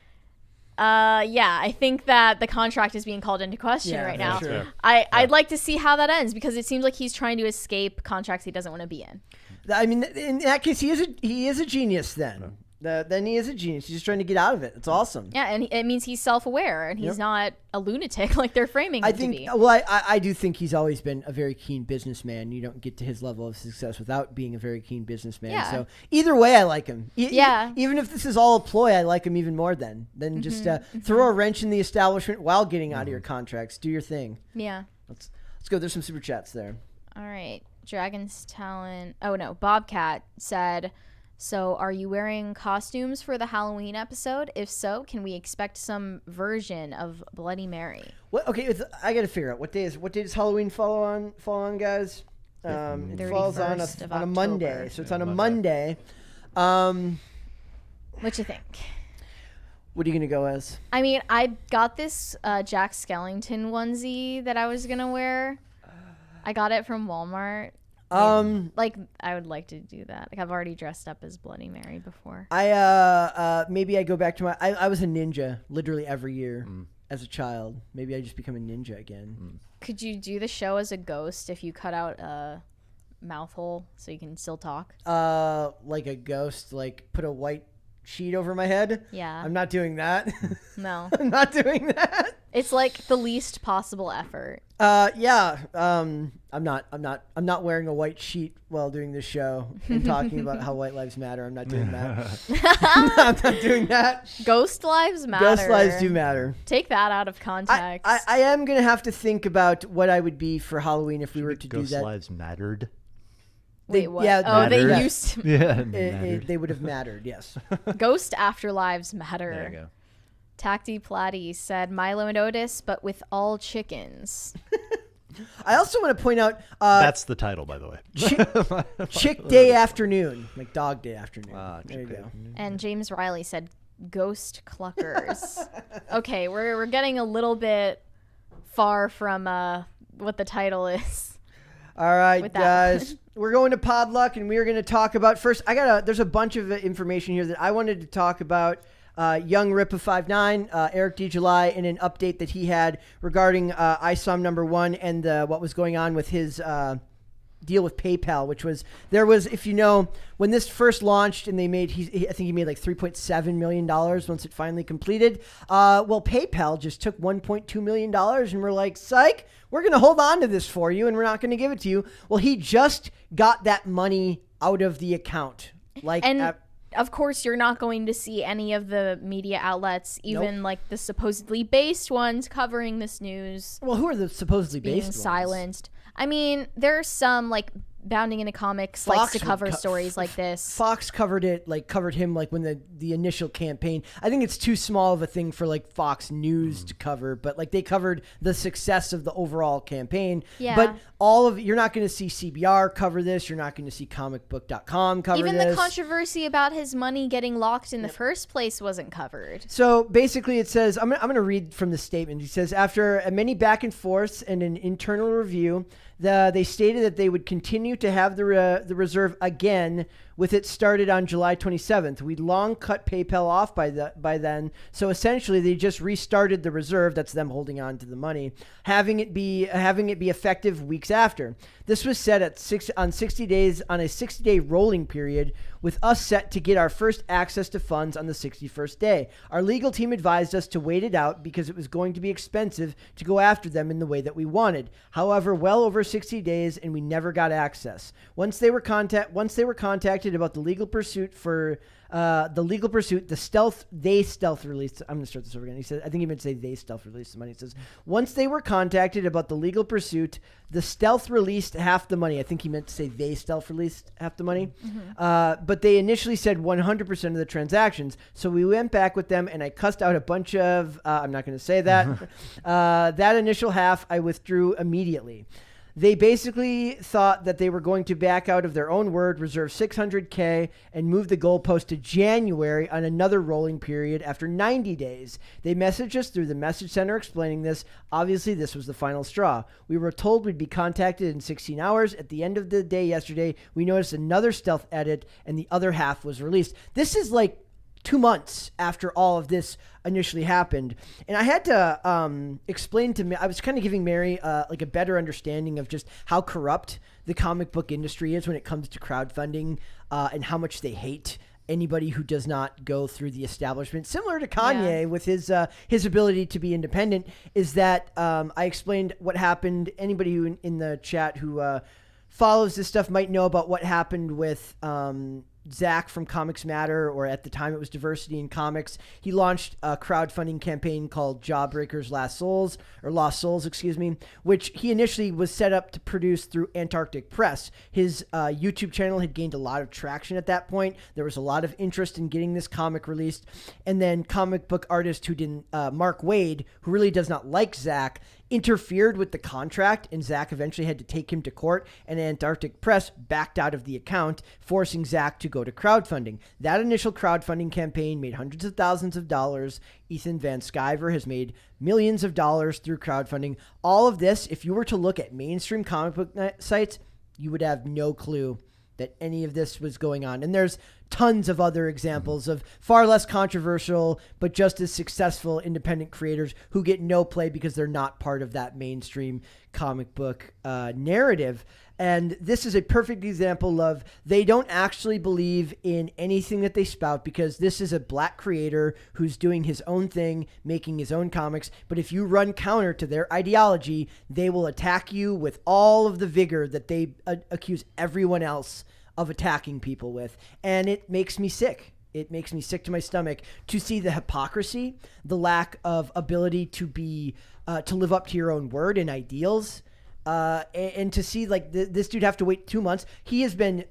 Speaker 1: Yeah, I think that the contract is being called into question
Speaker 2: Yeah,
Speaker 1: right
Speaker 2: for
Speaker 1: now.
Speaker 2: sure.
Speaker 1: I'd like to see how that ends because it seems like he's trying to escape contracts he doesn't want to be in.
Speaker 2: I mean, in that case, he is a genius then. Then he is a genius. He's just trying to get out of it. It's awesome.
Speaker 1: Yeah, and it means he's self-aware and he's not a lunatic like they're framing him
Speaker 2: I
Speaker 1: to
Speaker 2: think.
Speaker 1: be.
Speaker 2: Well, I do think he's always been a very keen businessman. You don't get to his level of success without being a very keen businessman.
Speaker 1: Yeah.
Speaker 2: So either way, I like him.
Speaker 1: Yeah.
Speaker 2: Even if this is all a ploy, I like him even more. Then just throw a wrench in the establishment while getting out of your contracts. Do your thing.
Speaker 1: Yeah.
Speaker 2: Let's go. There's some super chats there.
Speaker 1: All right. Dragon's Talent. Oh, no. Bobcat said, so are you wearing costumes for the Halloween episode? If so, can we expect some version of Bloody Mary?
Speaker 2: What? Okay, I got to figure out what day does Halloween fall on, guys? It
Speaker 1: 31st
Speaker 2: falls on
Speaker 1: of
Speaker 2: a Monday,
Speaker 1: October.
Speaker 2: so it's on a Monday.
Speaker 1: What you think?
Speaker 2: What are you gonna go as?
Speaker 1: I mean, I got this Jack Skellington onesie that I was going to wear. I got it from Walmart. Like, I would like to do that. Like, I've already dressed up as Bloody Mary before.
Speaker 2: Maybe I go back to I was a ninja literally every year as a child. Maybe I just become a ninja again.
Speaker 1: Could you do the show as a ghost if you cut out a mouth hole so you can still talk?
Speaker 2: Like a ghost, like put a white sheet over my head.
Speaker 1: Yeah.
Speaker 2: I'm not doing that.
Speaker 1: No.
Speaker 2: I'm not doing that.
Speaker 1: It's like the least possible effort.
Speaker 2: Yeah. I'm not wearing a white sheet while doing this show and talking about how white lives matter. I'm not doing that. I'm not doing that.
Speaker 1: Ghost lives matter.
Speaker 2: Ghost lives do matter.
Speaker 1: Take that out of context.
Speaker 2: I am gonna have to think about what I would be for Halloween if we were to do
Speaker 3: Ghost
Speaker 2: that.
Speaker 3: lives mattered.
Speaker 1: Wait, what?
Speaker 2: Yeah,
Speaker 1: oh, they
Speaker 3: mattered.
Speaker 1: used to.
Speaker 3: Yeah,
Speaker 2: They would have mattered. Yes.
Speaker 1: Ghost afterlives matter.
Speaker 3: There you go.
Speaker 1: Tacty Platty said Milo and Otis, but with all chickens.
Speaker 2: I also want to point out
Speaker 3: That's the title, by the way.
Speaker 2: Chick Day Afternoon, like Dog Day Afternoon. There you
Speaker 3: Chick Day
Speaker 2: go.
Speaker 1: And James Riley said Ghost Cluckers. Okay, we're getting a little bit far from what the title is.
Speaker 2: All right,
Speaker 1: With that.
Speaker 2: guys, we're going to Podluck, and we are going to talk about first. There's a bunch of information here that I wanted to talk about. Young Rip of 5'9", Eric DeJuly, and an update that he had regarding ISOM #1 and what was going on with his deal with PayPal, which was if you know, when this first launched and they made, I think he made like $3.7 million once it finally completed. Well, PayPal just took $1.2 million and we're like, psych, we're going to hold on to this for you and we're not going to give it to you. Well, he just got that money out of the account.
Speaker 1: Of course, you're not going to see any of the media outlets, even like the supposedly based ones, covering this news.
Speaker 2: Well, who are the supposedly
Speaker 1: being
Speaker 2: based ones?
Speaker 1: silenced? I mean, there's some like Bounding into Comics likes to cover stories like this.
Speaker 2: Fox covered him like when the initial campaign. I think it's too small of a thing for like Fox News to cover, but like they covered the success of the overall campaign.
Speaker 1: Yeah.
Speaker 2: But you're not going to see CBR cover this. You're not going to see comicbook.com cover
Speaker 1: Even
Speaker 2: this.
Speaker 1: the controversy about his money getting locked in the first place wasn't covered.
Speaker 2: So basically it says, I'm going to read from the statement. He says, after many back and forths and an internal review, they stated that they would continue to have the reserve again with it started on July 27th. We'd long cut PayPal off by then. So essentially they just restarted the reserve. That's them holding on to the money, having it be effective weeks after. This was set on 60 days on a 60-day rolling period, with us set to get our first access to funds on the 61st day. Our legal team advised us to wait it out because it was going to be expensive to go after them in the way that we wanted. However, well over 60 days and we never got access. Once they were contacted about the legal pursuit they stealth released. I'm going to start this over again. He said, I think he meant to say they stealth released the money. He says, once they were contacted about the legal pursuit, the stealth released half the money. I think he meant to say they stealth released half the money. Mm-hmm. But they initially said 100% of the transactions. So we went back with them and I cussed out a bunch of, I'm not going to say that. That initial half I withdrew immediately. They basically thought that they were going to back out of their own word, reserve $600K, and move the goalpost to January on another rolling period after 90 days. They messaged us through the message center explaining this. Obviously, this was the final straw. We were told we'd be contacted in 16 hours. At the end of the day yesterday, we noticed another stealth edit, and the other half was released. This is like 2 months after all of this initially happened. And I had to explain to me, I was kind of giving Mary like a better understanding of just how corrupt the comic book industry is when it comes to crowdfunding and how much they hate anybody who does not go through the establishment. Similar to Kanye with his ability to be independent, is that I explained what happened. Anybody who in the chat who follows this stuff might know about what happened with Zach from Comics Matter, or at the time it was Diversity in Comics. He launched a crowdfunding campaign called Jawbreakers Lost Souls, excuse me, which he initially was set up to produce through Antarctic Press. His YouTube channel had gained a lot of traction at that point. There was a lot of interest in getting this comic released. And then comic book artist Mark Waid, who really does not like Zach, interfered with the contract, and Zach eventually had to take him to court, and Antarctic Press backed out of the account, forcing Zach to go to crowdfunding. That initial crowdfunding campaign made hundreds of thousands of dollars. Ethan Van Sciver has made millions of dollars through crowdfunding. All of this, if you were to look at mainstream comic book sites, you would have no clue that any of this was going on. And there's tons of other examples of far less controversial but just as successful independent creators who get no play because they're not part of that mainstream comic book narrative. And this is a perfect example of they don't actually believe in anything that they spout, because this is a black creator who's doing his own thing, making his own comics. But if you run counter to their ideology, they will attack you with all of the vigor that they accuse everyone else of attacking people with. And it makes me sick. It makes me sick to my stomach to see the hypocrisy, the lack of ability to be to live up to your own word and ideals. And to see like this dude have to wait 2 months. He has been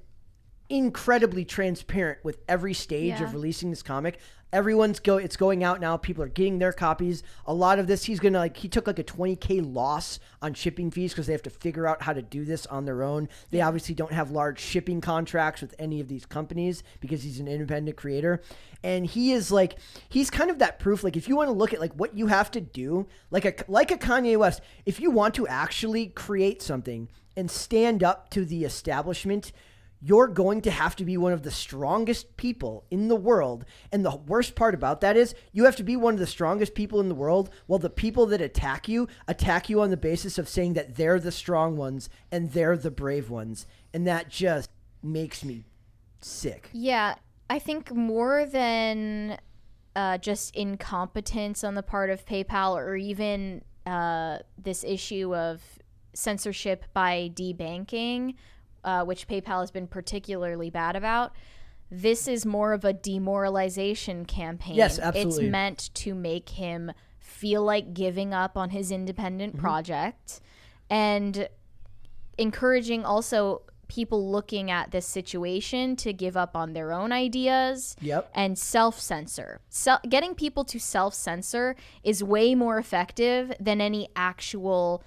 Speaker 2: incredibly transparent with every stage of releasing this comic. It's going out now. People are getting their copies. A lot of this, he took like a $20,000 loss on shipping fees because they have to figure out how to do this on their own. They obviously don't have large shipping contracts with any of these companies because he's an independent creator. And he's kind of that proof. Like, if you want to look at like what you have to do, like a Kanye West, if you want to actually create something and stand up to the establishment, you're going to have to be one of the strongest people in the world. And the worst part about that is you have to be one of the strongest people in the world, while the people that attack you on the basis of saying that they're the strong ones and they're the brave ones. And that just makes me sick.
Speaker 1: Yeah, I think more than just incompetence on the part of PayPal, or even this issue of censorship by debanking, which PayPal has been particularly bad about. This is more of a demoralization campaign.
Speaker 2: Yes, absolutely.
Speaker 1: It's meant to make him feel like giving up on his independent project, and encouraging also people looking at this situation to give up on their own ideas and self-censor. Getting people to self-censor is way more effective than any actual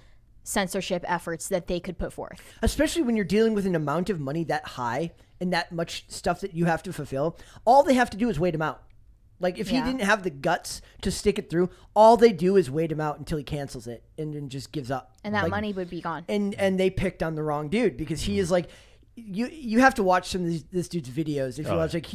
Speaker 1: censorship efforts that they could put forth.
Speaker 2: Especially when you're dealing with an amount of money that high and that much stuff that you have to fulfill. All they have to do is wait him out. Like, if he didn't have the guts to stick it through, all they do is wait him out until he cancels it and then just gives up.
Speaker 1: And that money would be gone.
Speaker 2: And they picked on the wrong dude, because he is like, you have to watch some of this dude's videos. If you watch, like,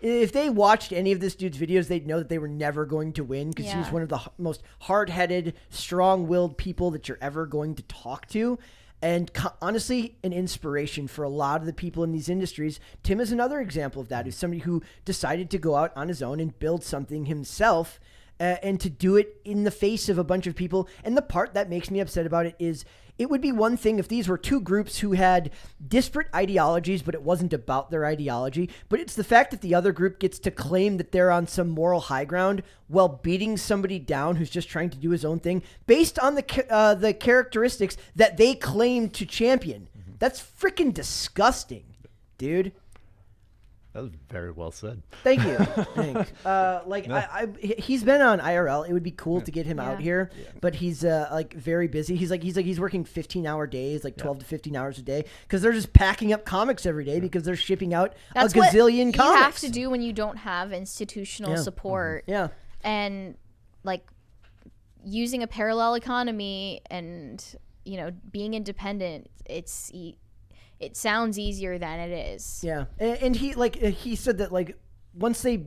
Speaker 2: if they watched any of this dude's videos, they'd know that they were never going to win, because he was one of the most hard-headed, strong-willed people that you're ever going to talk to. And honestly, an inspiration for a lot of the people in these industries. Tim is another example of that. He's somebody who decided to go out on his own and build something himself, and to do it in the face of a bunch of people. And the part that makes me upset about it is, it would be one thing if these were two groups who had disparate ideologies, but it wasn't about their ideology. But it's the fact that the other group gets to claim that they're on some moral high ground while beating somebody down who's just trying to do his own thing based on the characteristics that they claim to champion. That's freaking disgusting, dude.
Speaker 3: That was very well said.
Speaker 2: Thank you. He's been on IRL. It would be cool to get him out here, but he's very busy. He's working 15-hour days, 12 to 15 hours a day, because they're just packing up comics every day because they're shipping out a gazillion comics.
Speaker 1: You have to do when you don't have institutional support.
Speaker 2: Yeah.
Speaker 1: And using a parallel economy and being independent, it sounds easier than it is.
Speaker 2: Yeah. And he said that once they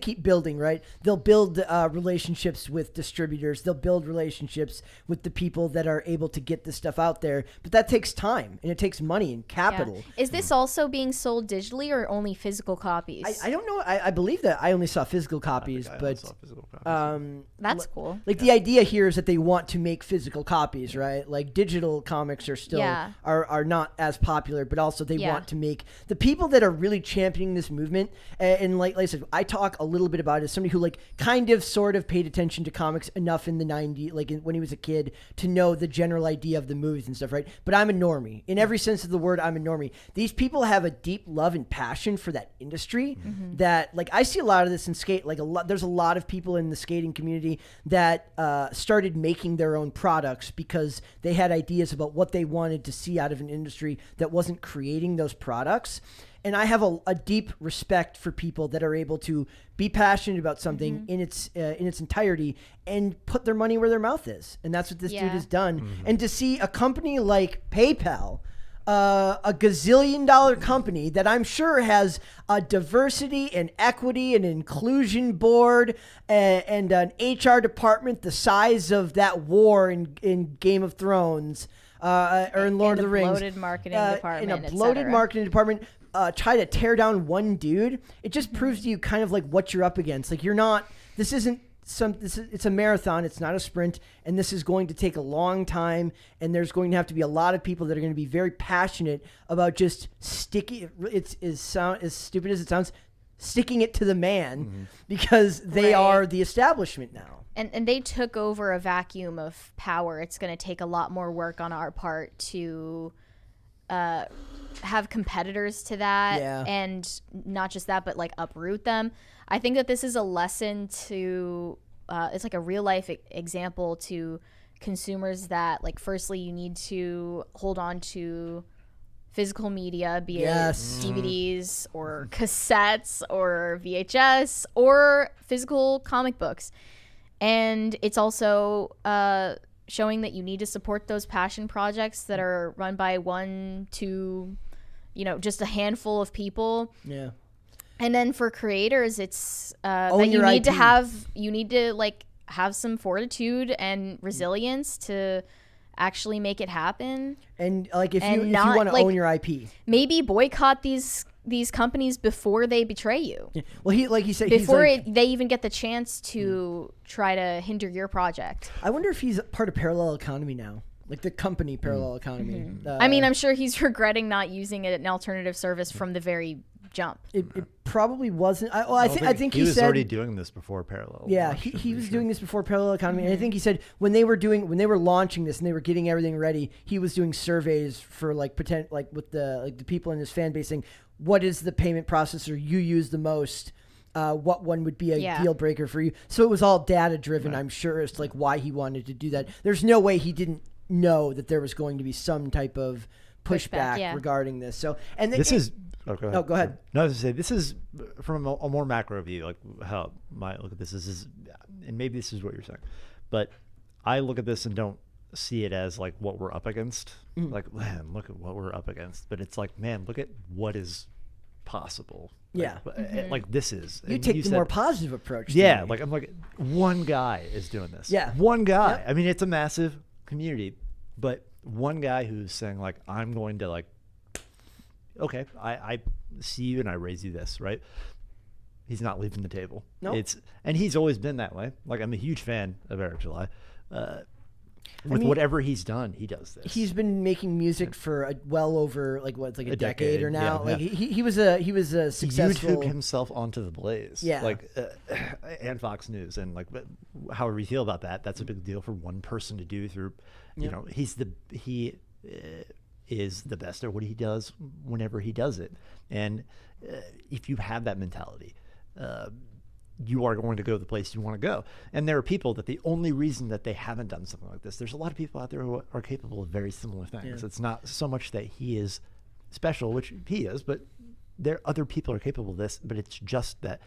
Speaker 2: keep building, right, they'll build relationships with distributors. They'll build relationships with the people that are able to get this stuff out there. But that takes time, and it takes money and capital.
Speaker 1: Is this also being sold digitally or only physical copies?
Speaker 2: I don't know. I believe that I only saw physical copies,
Speaker 3: I
Speaker 2: but
Speaker 3: saw physical copies.
Speaker 1: That's cool.
Speaker 2: like the idea here is that they want to make physical copies, right? Like digital comics are still are not as popular, but also they want to make the people that are really championing this movement. And like I said, I talk a little bit about it as somebody who like kind of sort of paid attention to comics enough in the 90s, like when he was a kid, to know the general idea of the movies and stuff, right? But I'm a normie. In every sense of the word, I'm a normie. These people have a deep love and passion for that industry that, like, I see a lot of this in skate. Like, there's a lot of people in the skating community that started making their own products because they had ideas about what they wanted to see out of an industry that wasn't creating those products. And I have a deep respect for people that are able to be passionate about something in its entirety and put their money where their mouth is. And that's what this dude has done. And to see a company like PayPal, a gazillion-dollar company that I'm sure has a diversity and equity and inclusion board and an HR department the size of that war in Game of Thrones or in Lord of the Rings.
Speaker 1: Bloated marketing department,
Speaker 2: in a bloated marketing department. Try to tear down one dude. It just proves to you kind of like what you're up against. Like it's a marathon. It's not a sprint, and this is going to take a long time. And there's going to have to be a lot of people that are going to be very passionate about just sticking. It's as stupid as it sounds, sticking it to the man because they are the establishment now.
Speaker 1: And they took over a vacuum of power. It's going to take a lot more work on our part to have competitors to that, and not just that, but like uproot them. I think that this is a lesson to it's like a real life example to consumers that, like, firstly, you need to hold on to physical media, be it DVDs or cassettes or VHS or physical comic books. And it's also showing that you need to support those passion projects that are run by one, two, just a handful of people. Yeah. And then for creators, it's that you need to like have some fortitude and resilience to actually make it happen. And like if you want to own your IP, maybe boycott these companies before they betray you. Yeah. Well, he said before they even get the chance to try to hinder your project.
Speaker 2: I wonder if he's part of Parallel Economy now. Like the company Parallel Economy.
Speaker 1: I mean, I'm sure he's regretting not using an alternative service from the very jump.
Speaker 2: It probably wasn't. I think he
Speaker 3: was
Speaker 2: said
Speaker 3: already doing this before Parallel.
Speaker 2: Yeah, he was doing this before Parallel Economy, and I think he said when they were launching this and they were getting everything ready, he was doing surveys for with the people in his fan base saying, what is the payment processor you use the most? What one would be a deal breaker for you? So it was all data driven. Right. I'm sure as to like why he wanted to do that. There's no way he didn't know that there was going to be some type of pushback regarding this. So
Speaker 3: go ahead.
Speaker 2: No, go ahead.
Speaker 3: No, I was going to say, this is from a more macro view, like how my look at this is, and maybe this is what you're saying, but I look at this and don't see it as like what we're up against. Like, man, look at what we're up against. But it's like, man, look at what is possible. Like this is.
Speaker 2: You take the more positive approach.
Speaker 3: Yeah, like I'm like, one guy is doing this. Yeah. One guy. Yep. I mean, it's a massive community, but one guy who's saying like, I'm going to like, okay, I see you and I raise you this, right? He's not leaving the table. No. And he's always been that way. Like, I'm a huge fan of Eric July. Whatever he's done, he does this.
Speaker 2: He's been making music for well over a decade or now. Yeah, like he was a successful.
Speaker 3: He YouTubed himself onto the Blaze.
Speaker 2: Yeah.
Speaker 3: Like and Fox News, and like however you feel about that, that's a big deal for one person to do through. You know, he is the best at what he does whenever he does it, and if you have that mentality. You are going to go the place you want to go. And there are people that the only reason that they haven't done something like this, there's a lot of people out there who are capable of very similar things. Yeah. It's not so much that he is special, which he is, but other people are capable of this, but it's just that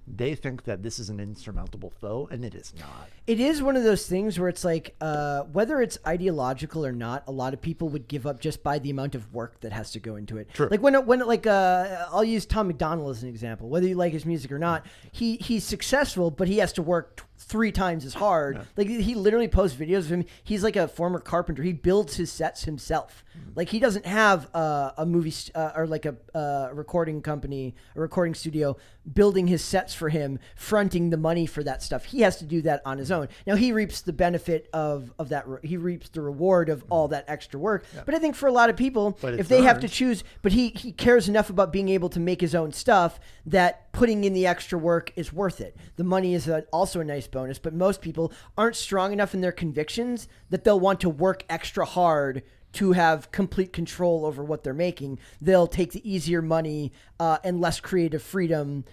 Speaker 3: they think that this is an insurmountable foe, and it is not.
Speaker 2: It is one of those things where it's like, whether it's ideological or not, a lot of people would give up just by the amount of work that has to go into it.
Speaker 3: True.
Speaker 2: Like I'll use Tom McDonald as an example. Whether you like his music or not, he's successful, but he has to work 3 times as hard. Yeah. Like he literally posts videos of him. He's like a former carpenter. He builds his sets himself. Like he doesn't have a movie or like a recording company, a recording studio building his sets for him, fronting the money for that stuff. He has to do that on his own. Now he reaps the benefit of that. He reaps the reward of all that extra work. Yeah. But I think for a lot of people, if they have to choose, but he cares enough about being able to make his own stuff that putting in the extra work is worth it. The money is also a nice bonus, but most people aren't strong enough in their convictions that they'll want to work extra hard to have complete control over what they're making. They'll take the easier money and less creative freedom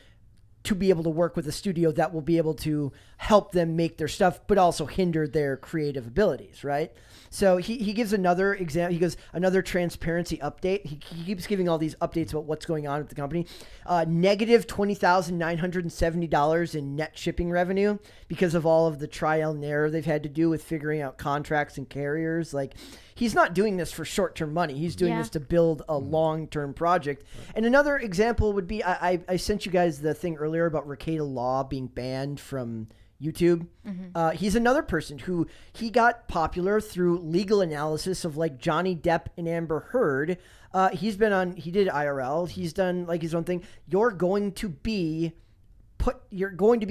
Speaker 2: to be able to work with a studio that will be able to help them make their stuff, but also hinder their creative abilities, right? So he gives another example. He goes, another transparency update. He keeps giving all these updates about what's going on at the company. Negative $20,970 in net shipping revenue because of all of the trial and error they've had to do with figuring out contracts and carriers. Like, he's not doing this for short-term money. He's doing this to build a long-term project. And another example would be, I sent you guys the thing earlier about Rekieta Law being banned from YouTube. Mm-hmm. He's another person who he got popular through legal analysis of like Johnny Depp and Amber Heard. He did IRL. He's done like his own thing. You're going to be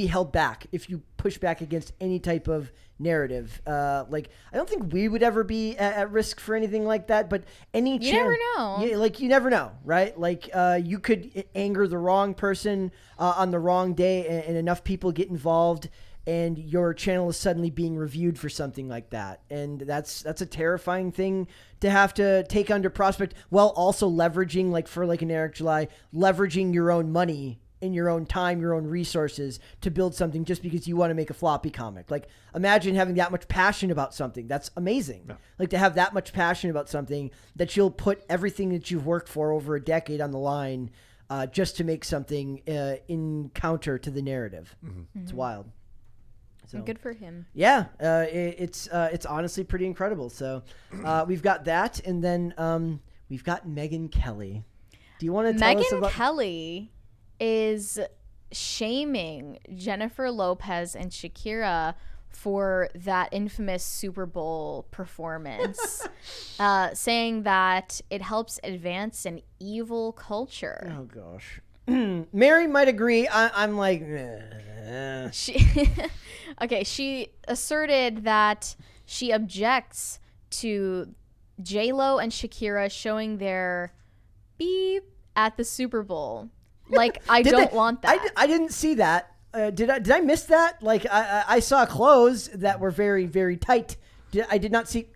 Speaker 2: held back if you push back against any type of narrative. Like, I don't think we would ever be at risk for anything like that, but you
Speaker 1: never know.
Speaker 2: Yeah, like you never know, right? Like you could anger the wrong person on the wrong day, and enough people get involved, and your channel is suddenly being reviewed for something like that. And that's a terrifying thing to have to take under prospect, while also leveraging, like for like an Eric July, leveraging your own money and your own time, your own resources to build something just because you want to make a floppy comic. Like, imagine having that much passion about something. That's amazing. Yeah. Like, to have that much passion about something that you'll put everything that you've worked for over a decade on the line just to make something in counter to the narrative. Mm-hmm. It's wild. So,
Speaker 1: good for him.
Speaker 2: Yeah, it's honestly pretty incredible. So we've got that, and then we've got Megyn Kelly. Do you want to tell us about...
Speaker 1: Megyn Kelly is shaming Jennifer Lopez and Shakira for that infamous Super Bowl performance, saying that it helps advance an evil culture.
Speaker 2: Oh, gosh. Mary might agree. I'm like...
Speaker 1: She asserted that she objects to J-Lo and Shakira showing their beep at the Super Bowl. Like, I don't want that.
Speaker 2: I didn't see that. Did I miss that? Like, I saw clothes that were very, very tight. I did not see...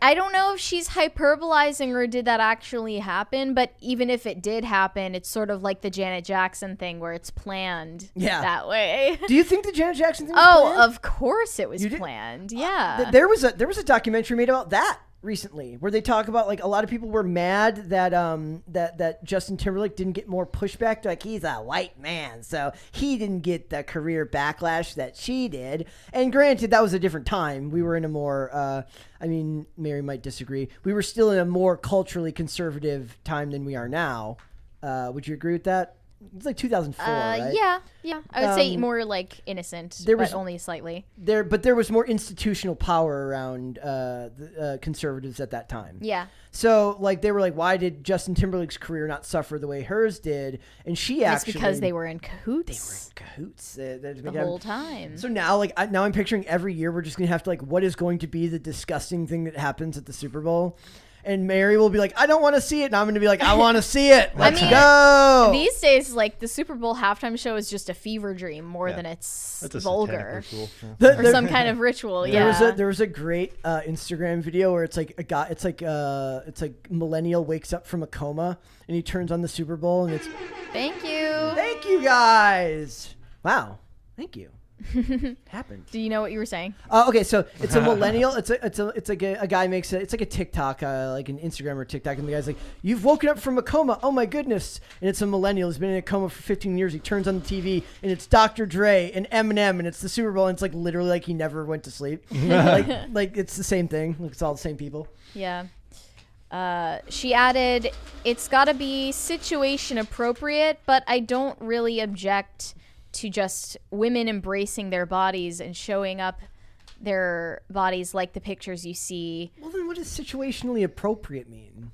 Speaker 1: I don't know if she's hyperbolizing or did that actually happen, but even if it did happen, it's sort of like the Janet Jackson thing where it's planned that way.
Speaker 2: Do you think the Janet Jackson thing was planned?
Speaker 1: Of course it was planned. Yeah.
Speaker 2: There was a documentary made about that recently where they talk about, like, a lot of people were mad that that Justin Timberlake didn't get more pushback. Like, he's a white man, so he didn't get the career backlash that she did. And granted, that was a different time. We were in a more Mary might disagree. We were still in a more culturally conservative time than we are now. Would you agree with that? It's like 2004, right?
Speaker 1: Yeah. I would say more like innocent, but only slightly.
Speaker 2: But there was more institutional power around the conservatives at that time.
Speaker 1: Yeah.
Speaker 2: So, like, they were like, why did Justin Timberlake's career not suffer the way hers did? And she actually...
Speaker 1: It's because they were in cahoots.
Speaker 2: They were in cahoots.
Speaker 1: The whole time.
Speaker 2: So now, like, now I'm picturing every year we're just going to have to, like, what is going to be the disgusting thing that happens at the Super Bowl? And Mary will be like, I don't want to see it. And I'm going to be like, I want to see it. Let's go.
Speaker 1: These days, like, the Super Bowl halftime show is just a fever dream more than it's vulgar. Or some kind of ritual.
Speaker 2: There was a great Instagram video where it's like a guy, it's like millennial wakes up from a coma and he turns on the Super Bowl and it's...
Speaker 1: Thank you
Speaker 2: guys. Wow. Thank you. happened.
Speaker 1: Do you know what you were saying?
Speaker 2: Okay, so it's a millennial. It's like a guy makes it's like a TikTok, like an Instagram or TikTok, and the guy's like, "You've woken up from a coma. Oh my goodness!" And it's a millennial. He's been in a coma for 15 years. He turns on the TV, and it's Dr. Dre and Eminem, and it's the Super Bowl, and it's like literally like he never went to sleep. like it's the same thing. Like, it's all the same people.
Speaker 1: Yeah. She added, "It's got to be situation appropriate, but I don't really object to just women embracing their bodies and showing up their bodies like the pictures you see."
Speaker 2: Well, then what does situationally appropriate mean?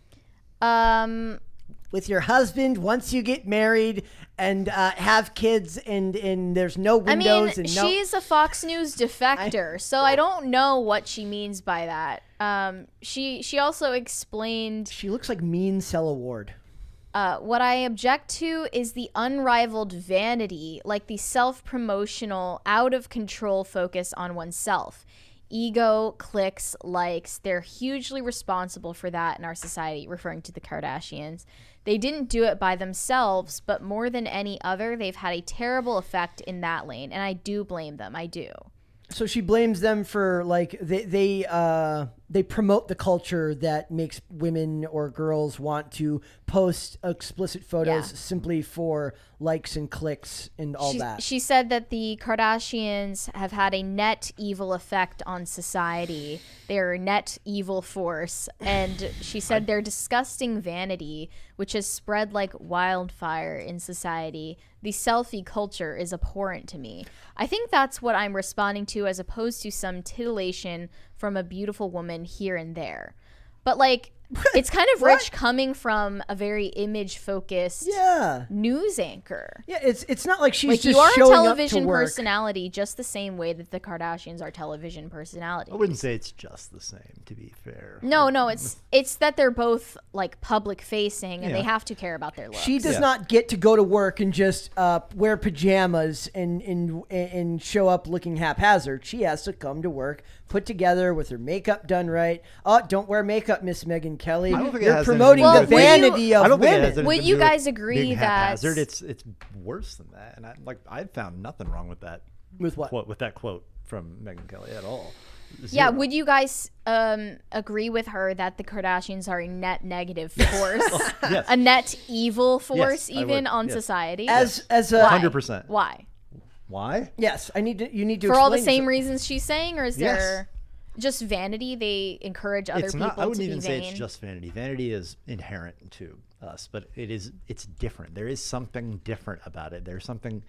Speaker 2: With your husband once you get married and have kids and there's no windows and no...
Speaker 1: she's a Fox News defector, so I don't know what she means by that. She also explained...
Speaker 2: She looks like Mean Cell Award.
Speaker 1: What I object to is the unrivaled vanity, like the self-promotional, out-of-control focus on oneself. Ego, clicks, likes, they're hugely responsible for that in our society, referring to the Kardashians. They didn't do it by themselves, but more than any other, they've had a terrible effect in that lane, and I do blame them. I do.
Speaker 2: So she blames them for like they promote the culture that makes women or girls want to post explicit photos simply for likes and clicks and all that.
Speaker 1: She said that the Kardashians have had a net evil effect on society. They're a net evil force. And she said their disgusting vanity, which has spread like wildfire in society. The selfie culture is abhorrent to me. I think that's what I'm responding to, as opposed to some titillation from a beautiful woman here and there. But like, it's kind of rich coming from a very image-focused news anchor.
Speaker 2: Yeah, it's not like she's
Speaker 1: like,
Speaker 2: just
Speaker 1: you are a
Speaker 2: showing
Speaker 1: television
Speaker 2: up to work.
Speaker 1: personality just the same way that the Kardashians are television personalities.
Speaker 3: I wouldn't say it's just the same, to be fair.
Speaker 1: No, it's that they're both like public facing and they have to care about their looks.
Speaker 2: She does not get to go to work and just wear pajamas and show up looking haphazard. She has to come to work put together with her makeup done right. Oh, don't wear makeup, Miss Megyn Kelly.
Speaker 3: I don't think it
Speaker 2: You're
Speaker 3: has
Speaker 2: promoting
Speaker 3: anything
Speaker 2: the
Speaker 3: to do with-
Speaker 2: vanity of
Speaker 3: I don't think it has
Speaker 2: women.
Speaker 3: anything
Speaker 1: Would
Speaker 3: to
Speaker 1: you
Speaker 3: do with
Speaker 1: guys agree
Speaker 3: being
Speaker 1: that-
Speaker 3: haphazard. It's worse than that, and I found nothing wrong with that.
Speaker 2: With what?
Speaker 3: Quote, with that quote from Megyn Kelly at all.
Speaker 1: Yeah,
Speaker 3: Zero.
Speaker 1: would you guys agree with her that the Kardashians are a net negative force,
Speaker 3: Yes.
Speaker 1: a net evil force,
Speaker 3: Yes, I
Speaker 1: even
Speaker 3: would.
Speaker 1: on
Speaker 3: Yes.
Speaker 1: society?
Speaker 2: As a
Speaker 3: 100%.
Speaker 1: Why?
Speaker 3: Why?
Speaker 2: Yes, you need to
Speaker 1: For all the
Speaker 2: explain
Speaker 1: same reasons she's saying, or is
Speaker 3: Yes.
Speaker 1: there just vanity? They encourage other
Speaker 3: It's
Speaker 1: people
Speaker 3: not. I wouldn't
Speaker 1: to
Speaker 3: even
Speaker 1: be
Speaker 3: say
Speaker 1: vain.
Speaker 3: it's just vanity. Vanity is inherent to us, but it's different. There is something different about it. There's something.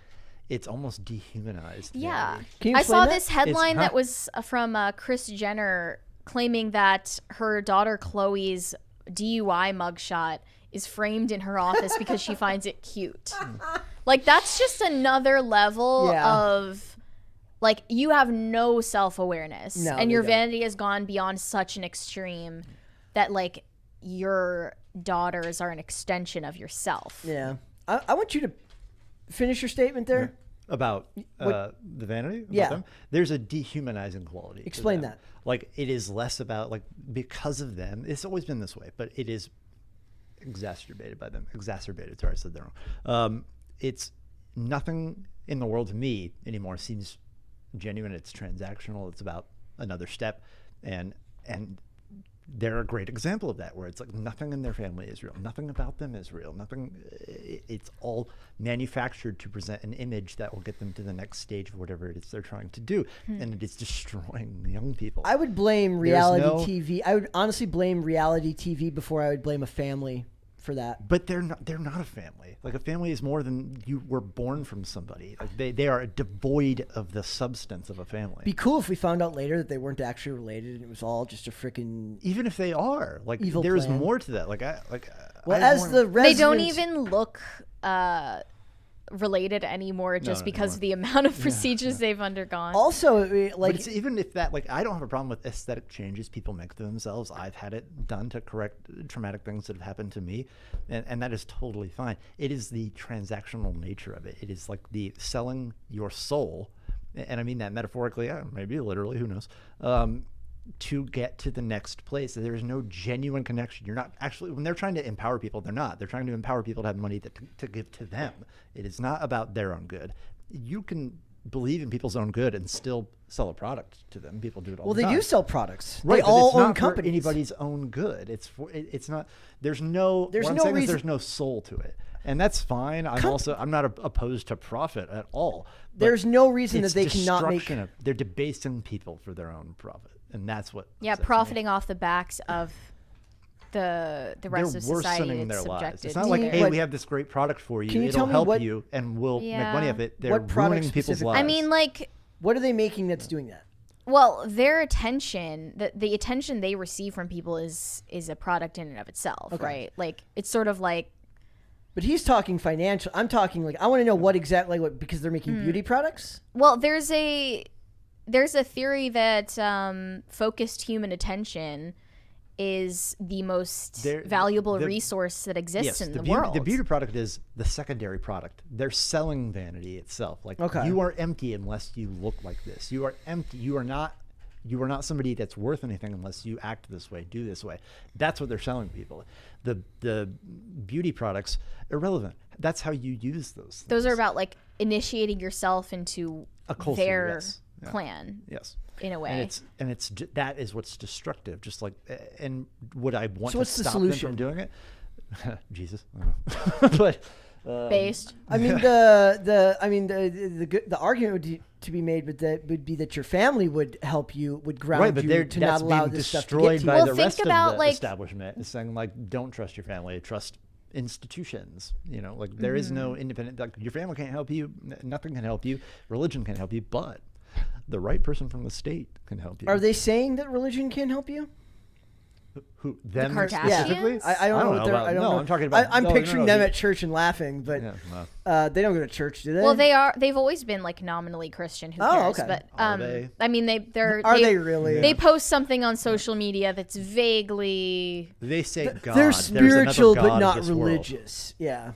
Speaker 3: It's almost dehumanized.
Speaker 1: Yeah.
Speaker 3: vanity.
Speaker 2: Can you
Speaker 1: I
Speaker 2: explain
Speaker 1: saw
Speaker 2: that?
Speaker 1: this headline
Speaker 3: It's-
Speaker 1: that was from Kris Jenner claiming that her daughter Chloe's DUI mugshot is framed in her office because she finds it cute. Like, that's just another level of, like, you have no self-awareness.
Speaker 2: No,
Speaker 1: and
Speaker 2: they
Speaker 1: your
Speaker 2: don't.
Speaker 1: vanity has gone beyond such an extreme that, like, your daughters are an extension of yourself.
Speaker 2: Yeah, I want you to finish your statement there.
Speaker 3: About
Speaker 2: What-
Speaker 3: the vanity. About
Speaker 2: Yeah.
Speaker 3: them. There's a dehumanizing quality. to
Speaker 2: Explain
Speaker 3: them.
Speaker 2: that.
Speaker 3: Like, it is less about, like, because of them. It's always been this way, but it is exacerbated by them. Exacerbated. Sorry, I said that wrong. It's nothing in the world to me anymore seems genuine. It's transactional. It's about another step, and they're a great example of that, where it's like nothing in their family is real, nothing about them is real, nothing. It's all manufactured to present an image that will get them to the next stage of whatever it is they're trying to do, and it is destroying young people.
Speaker 2: I would blame
Speaker 3: There's
Speaker 2: reality
Speaker 3: no-
Speaker 2: TV. I would honestly blame reality TV before I would blame a family for that.
Speaker 3: But they're not a family. Like, a family is more than you were born from somebody. Like, they are devoid of the substance of a family.
Speaker 2: Be cool if we found out later that they weren't actually related and it was all just a freaking
Speaker 3: Even if they are, like,
Speaker 2: Evil
Speaker 3: there's
Speaker 2: plan.
Speaker 3: more to that.
Speaker 2: well.
Speaker 3: I
Speaker 2: As
Speaker 3: want-
Speaker 2: the
Speaker 1: They
Speaker 2: resident,
Speaker 1: don't even look related anymore just
Speaker 3: no,
Speaker 1: because
Speaker 3: no.
Speaker 1: of the amount of procedures they've undergone.
Speaker 2: Also,
Speaker 3: But
Speaker 2: like
Speaker 3: it's, even if that, like, I don't have a problem with aesthetic changes people make to themselves. I've had it done to correct traumatic things that have happened to me, and that is totally fine. It is the transactional nature of it. It is like the selling your soul, and I mean that metaphorically, maybe literally, who knows, to get to the next place. There is no genuine connection. You're not actually, when they're trying to empower people, they're not. They're trying to empower people to have money to give to them. It is not about their own good. You can believe in people's own good and still sell a product to them. People do it all
Speaker 2: Well,
Speaker 3: the time.
Speaker 2: they do sell products.
Speaker 3: Right,
Speaker 2: They
Speaker 3: but
Speaker 2: all
Speaker 3: it's
Speaker 2: own
Speaker 3: not for
Speaker 2: companies.
Speaker 3: anybody's own good. It's not. There's no. What I'm
Speaker 2: no
Speaker 3: saying is
Speaker 2: reason-
Speaker 3: there's no soul to it, and that's fine. I'm not opposed to profit at all. but
Speaker 2: There's no reason that
Speaker 3: it's
Speaker 2: they cannot make.
Speaker 3: destruction they're debasing people for their own profit, and that's what.
Speaker 1: Yeah,
Speaker 3: upsets me.
Speaker 1: profiting off the backs of the rest
Speaker 3: They're
Speaker 1: of society
Speaker 3: worsening
Speaker 1: that's
Speaker 3: their lives.
Speaker 1: subjected
Speaker 3: It's not
Speaker 1: to
Speaker 3: like,
Speaker 1: their-
Speaker 3: hey,
Speaker 2: What-
Speaker 3: we have this great product for you.
Speaker 2: Can you tell
Speaker 3: It'll
Speaker 2: me
Speaker 3: help
Speaker 2: what-
Speaker 3: you, and we'll make
Speaker 1: Yeah.
Speaker 3: money of it. They're
Speaker 2: What product
Speaker 3: ruining people's
Speaker 2: specifically?
Speaker 3: lives.
Speaker 1: I mean, like,
Speaker 2: What are they making that's doing that?
Speaker 1: well, their attention, the attention they receive from people is a product in and of itself,
Speaker 2: Okay.
Speaker 1: right? Like, it's sort of like,
Speaker 2: But he's talking financial. I'm talking like I want to know what exactly because they're making beauty products.
Speaker 1: well, there's a theory that focused human attention is the most valuable resource that exists in the world.
Speaker 3: The beauty product is the secondary product. They're selling vanity itself. Like
Speaker 2: Okay.
Speaker 3: you are empty unless you look like this. You are empty. You are not somebody that's worth anything unless you act this way, do this way. That's what they're selling people. The beauty products, irrelevant. That's how you use those.
Speaker 1: Those are
Speaker 3: things.
Speaker 1: about like initiating yourself into
Speaker 3: A culture,
Speaker 1: their
Speaker 3: yes. Yeah.
Speaker 1: clan
Speaker 3: Yes.
Speaker 1: in a way.
Speaker 3: And it's that is what's destructive. Just like, and would I want
Speaker 2: So
Speaker 3: to
Speaker 2: what's the
Speaker 3: stop
Speaker 2: solution?
Speaker 3: them from doing it? Jesus, I don't know. But
Speaker 1: based.
Speaker 2: I mean the argument to be made would be that your family would help you, would ground
Speaker 3: right, but
Speaker 2: you
Speaker 3: they're
Speaker 2: to not
Speaker 3: that's
Speaker 2: allow
Speaker 3: being
Speaker 2: this stuff to
Speaker 3: destroyed
Speaker 2: get to
Speaker 3: by
Speaker 2: you.
Speaker 1: Well,
Speaker 3: the
Speaker 1: think
Speaker 3: rest
Speaker 1: about,
Speaker 3: of the
Speaker 1: like-
Speaker 3: establishment. It's saying like, don't trust your family, trust institutions. You know, like there is no independent. Like your family can't help you. Nothing can help you. Religion can't help you, but the right person from the state can help you.
Speaker 2: Are they saying that religion can help you?
Speaker 3: Who them
Speaker 1: Kardashians?
Speaker 3: specifically?
Speaker 2: I don't know what they're.
Speaker 3: about-
Speaker 2: I don't
Speaker 3: no,
Speaker 2: know.
Speaker 3: I'm talking about.
Speaker 2: I'm
Speaker 3: no,
Speaker 2: picturing
Speaker 3: no,
Speaker 2: them
Speaker 3: the-
Speaker 2: at church and laughing, but
Speaker 3: Yeah, no.
Speaker 2: they don't go to church, do they?
Speaker 1: Well, they've always been like nominally Christian. Who
Speaker 2: Oh,
Speaker 1: cares?
Speaker 2: okay.
Speaker 1: But
Speaker 3: Are they?
Speaker 1: I mean, they're
Speaker 2: Are they really?
Speaker 1: They post something on social media that's vaguely
Speaker 3: They say God.
Speaker 2: They're
Speaker 3: There's another
Speaker 2: spiritual
Speaker 3: God
Speaker 2: but
Speaker 3: of
Speaker 2: not
Speaker 3: this world.
Speaker 2: religious. Yeah.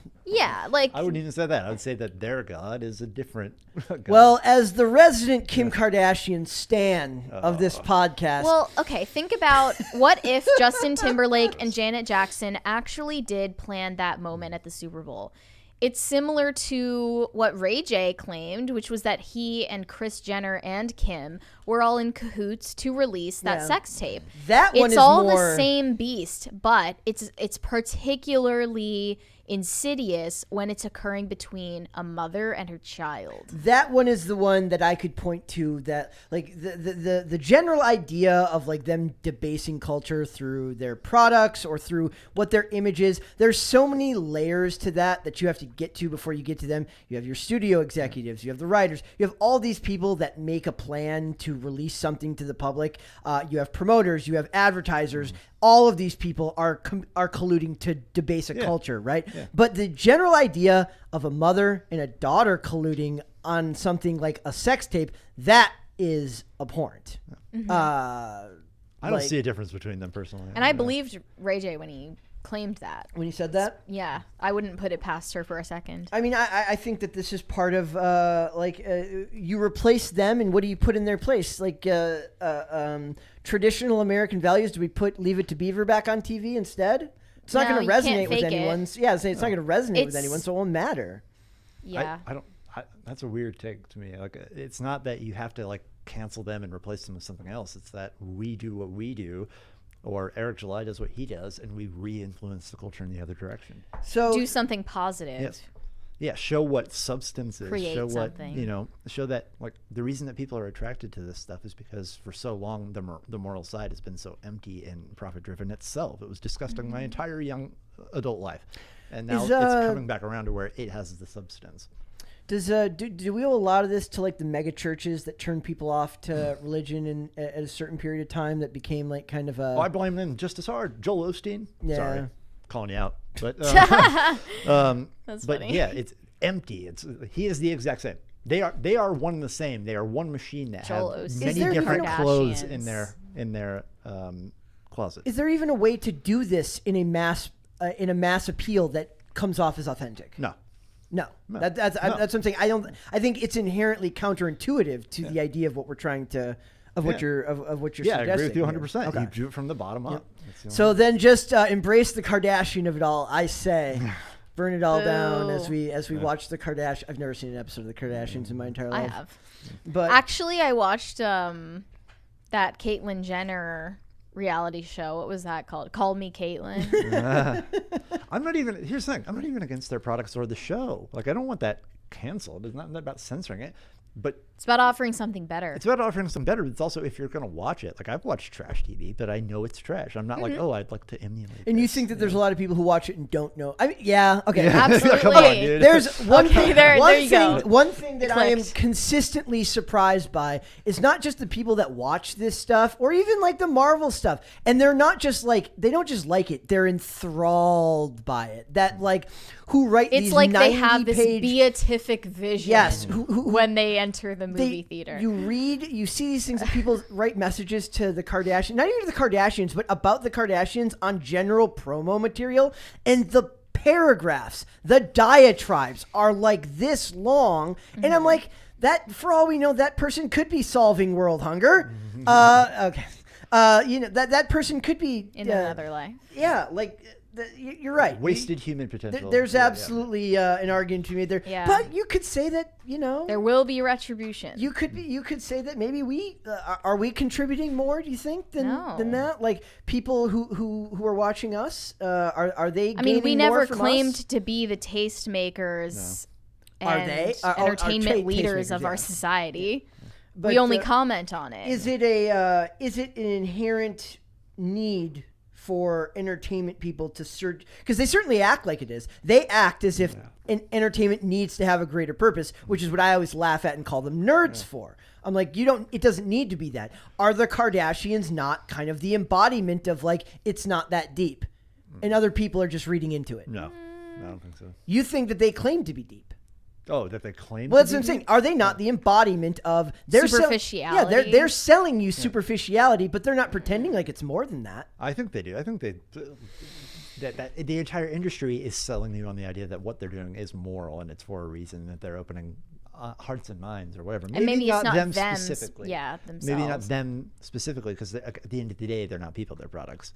Speaker 1: like
Speaker 3: I wouldn't even say that. I would say that their God is a different God.
Speaker 2: Well, as the resident Kim Kardashian stan of this podcast,
Speaker 1: Well, okay, think about what if Justin Timberlake and Janet Jackson actually did plan that moment at the Super Bowl. It's similar to what Ray J claimed, which was that he and Kris Jenner and Kim were all in cahoots to release that
Speaker 2: Yeah.
Speaker 1: sex tape.
Speaker 2: that one
Speaker 1: It's
Speaker 2: is
Speaker 1: all
Speaker 2: more.
Speaker 1: the same beast, but it's particularly insidious when it's occurring between a mother and her child.
Speaker 2: That one is the one that I could point to. That like the general idea of like them debasing culture through their products or through what their image is. There's so many layers to that you have to get to before you get to them. You have your studio executives, you have the writers, you have all these people that make a plan to release something to the public. You have promoters, you have advertisers. All of these people are colluding to debase a culture, right? Yeah. But the general idea of a mother and a daughter colluding on something like a sex tape, that is abhorrent.
Speaker 3: I don't
Speaker 2: like-
Speaker 3: see a difference between them personally.
Speaker 1: And I believed Ray J when he claimed that.
Speaker 2: When you said that,
Speaker 1: Yeah, I wouldn't put it past her for a second.
Speaker 2: I mean, I think that this is part of you replace them, and what do you put in their place? Like traditional American values. Do we put Leave It to Beaver back on TV instead? It's not
Speaker 1: No,
Speaker 2: going to
Speaker 1: you can't
Speaker 2: resonate with
Speaker 1: fake it.
Speaker 2: anyone's. Yeah, it's not going to resonate with
Speaker 1: It's-
Speaker 2: anyone, so it won't matter.
Speaker 1: Yeah.
Speaker 3: I don't. That's a weird take to me. Like, it's not that you have to like cancel them and replace them with something else. It's that we do what we do, or Eric July does what he does, and we re-influence the culture in the other direction.
Speaker 2: So
Speaker 1: Do something positive.
Speaker 3: Yes. Yeah, show what substance is.
Speaker 1: Create
Speaker 3: show
Speaker 1: something.
Speaker 3: what show that like the reason that people are attracted to this stuff is because for so long the moral side has been so empty and profit driven itself. It was disgusting my entire young adult life, and now
Speaker 2: Is,
Speaker 3: it's coming back around to where it has the substance.
Speaker 2: Does do we owe a lot of this to like the mega churches that turned people off to religion at a certain period of time that became like kind of a
Speaker 3: I blame them just as hard. Joel Osteen.
Speaker 2: Yeah.
Speaker 3: Sorry, calling you out, but
Speaker 1: That's
Speaker 3: but
Speaker 1: funny.
Speaker 3: yeah, it's empty. He is the exact same. They are one and the same. They are one machine that
Speaker 1: Joel
Speaker 3: have
Speaker 1: Osteen.
Speaker 3: many
Speaker 2: Is there
Speaker 3: different
Speaker 1: even-
Speaker 3: clothes
Speaker 1: Kardashians.
Speaker 3: in their closet.
Speaker 2: Is there even a way to do this in a mass appeal that comes off as authentic?
Speaker 3: No.
Speaker 2: No.
Speaker 3: No.
Speaker 2: That's
Speaker 3: No.
Speaker 2: what I'm saying. I think it's inherently counterintuitive to the idea of what we're trying to what you're
Speaker 3: Yeah, I
Speaker 2: suggesting.
Speaker 3: agree with you
Speaker 2: here.
Speaker 3: 100%.
Speaker 2: Okay.
Speaker 3: You do it from the bottom up. That's the only
Speaker 2: So then just embrace the Kardashian of it all. I say, burn it all down
Speaker 1: Boo.
Speaker 2: as we watch the Kardashians. I've never seen an episode of the Kardashians in my entire
Speaker 1: I
Speaker 2: life.
Speaker 1: have.
Speaker 2: But
Speaker 1: Actually, I watched that Caitlyn Jenner reality show. What was that called? Call Me Caitlyn.
Speaker 3: Here's the thing. I'm not even against their products or the show. Like, I don't want that canceled. It's not about censoring it. But
Speaker 1: It's about offering something better.
Speaker 3: it's about offering some better. But it's also if you're going to watch it. Like, I've watched trash TV, but I know it's trash. I'm not like, oh, I'd like to emulate.
Speaker 2: and you
Speaker 3: this.
Speaker 2: think that there's a lot of people who watch it and don't know? I mean, yeah, okay.
Speaker 1: Absolutely.
Speaker 3: Come on, dude.
Speaker 2: There's one
Speaker 1: Okay,
Speaker 2: thing.
Speaker 1: there
Speaker 2: one
Speaker 1: you
Speaker 2: thing.
Speaker 1: go.
Speaker 2: One thing that I am
Speaker 1: Clicked.
Speaker 2: consistently surprised by is not just the people that watch this stuff, or even like the Marvel stuff, and they're not just like they don't just like it; they're enthralled by it. That like who write
Speaker 1: It's
Speaker 2: these
Speaker 1: like they have this
Speaker 2: 90-page
Speaker 1: beatific vision
Speaker 2: Yes,
Speaker 1: when they enter the movie
Speaker 2: they-
Speaker 1: theater.
Speaker 2: You see these things that people write messages to the Kardashians, not even to the Kardashians, but about the Kardashians on general promo material, and the paragraphs, the diatribes are like this long, and I'm like, that for all we know, that person could be solving world hunger. Okay, that person could be
Speaker 1: in another life.
Speaker 2: Yeah, like. You're right.
Speaker 3: Wasted human potential.
Speaker 2: There's
Speaker 3: Yeah, yeah.
Speaker 2: absolutely an argument to be made there.
Speaker 1: Yeah.
Speaker 2: But you could say that
Speaker 1: There will be retribution.
Speaker 2: you could say that maybe we are we contributing more? Do you think than
Speaker 1: No.
Speaker 2: that? Like people who are watching us, are they?
Speaker 1: I mean, we
Speaker 2: gaining
Speaker 1: never
Speaker 2: more from
Speaker 1: claimed
Speaker 2: us?
Speaker 1: to be the tastemakers
Speaker 2: Are
Speaker 1: and
Speaker 2: they? Are
Speaker 1: entertainment leaders
Speaker 2: tastemakers,
Speaker 1: of our
Speaker 2: yeah.
Speaker 1: society.
Speaker 2: But,
Speaker 1: we only comment on it.
Speaker 2: Is it an inherent need for entertainment people to search? Because they certainly act like it is. They act as if entertainment needs to have a greater purpose, which is what I always laugh at and call them nerds for. I'm like, it doesn't need to be that. Are the Kardashians not kind of the embodiment of like, it's not that deep, and other people are just reading into it?
Speaker 3: No, I don't think so.
Speaker 2: You think that they claim to be deep?
Speaker 3: Oh, that they claim.
Speaker 2: Well,
Speaker 3: to
Speaker 2: that's what I'm
Speaker 3: be
Speaker 2: saying.
Speaker 3: deep?
Speaker 2: Are they not the embodiment of their
Speaker 1: Superficiality?
Speaker 2: they're selling you superficiality, but they're not pretending like it's more than that.
Speaker 3: I think they do. I think that the entire industry is selling you on the idea that what they're doing is moral and it's for a reason, that they're opening hearts and minds or whatever.
Speaker 1: and maybe it's not them
Speaker 3: specifically.
Speaker 1: themselves.
Speaker 3: Maybe not them specifically, because at the end of the day, they're not people; they're products.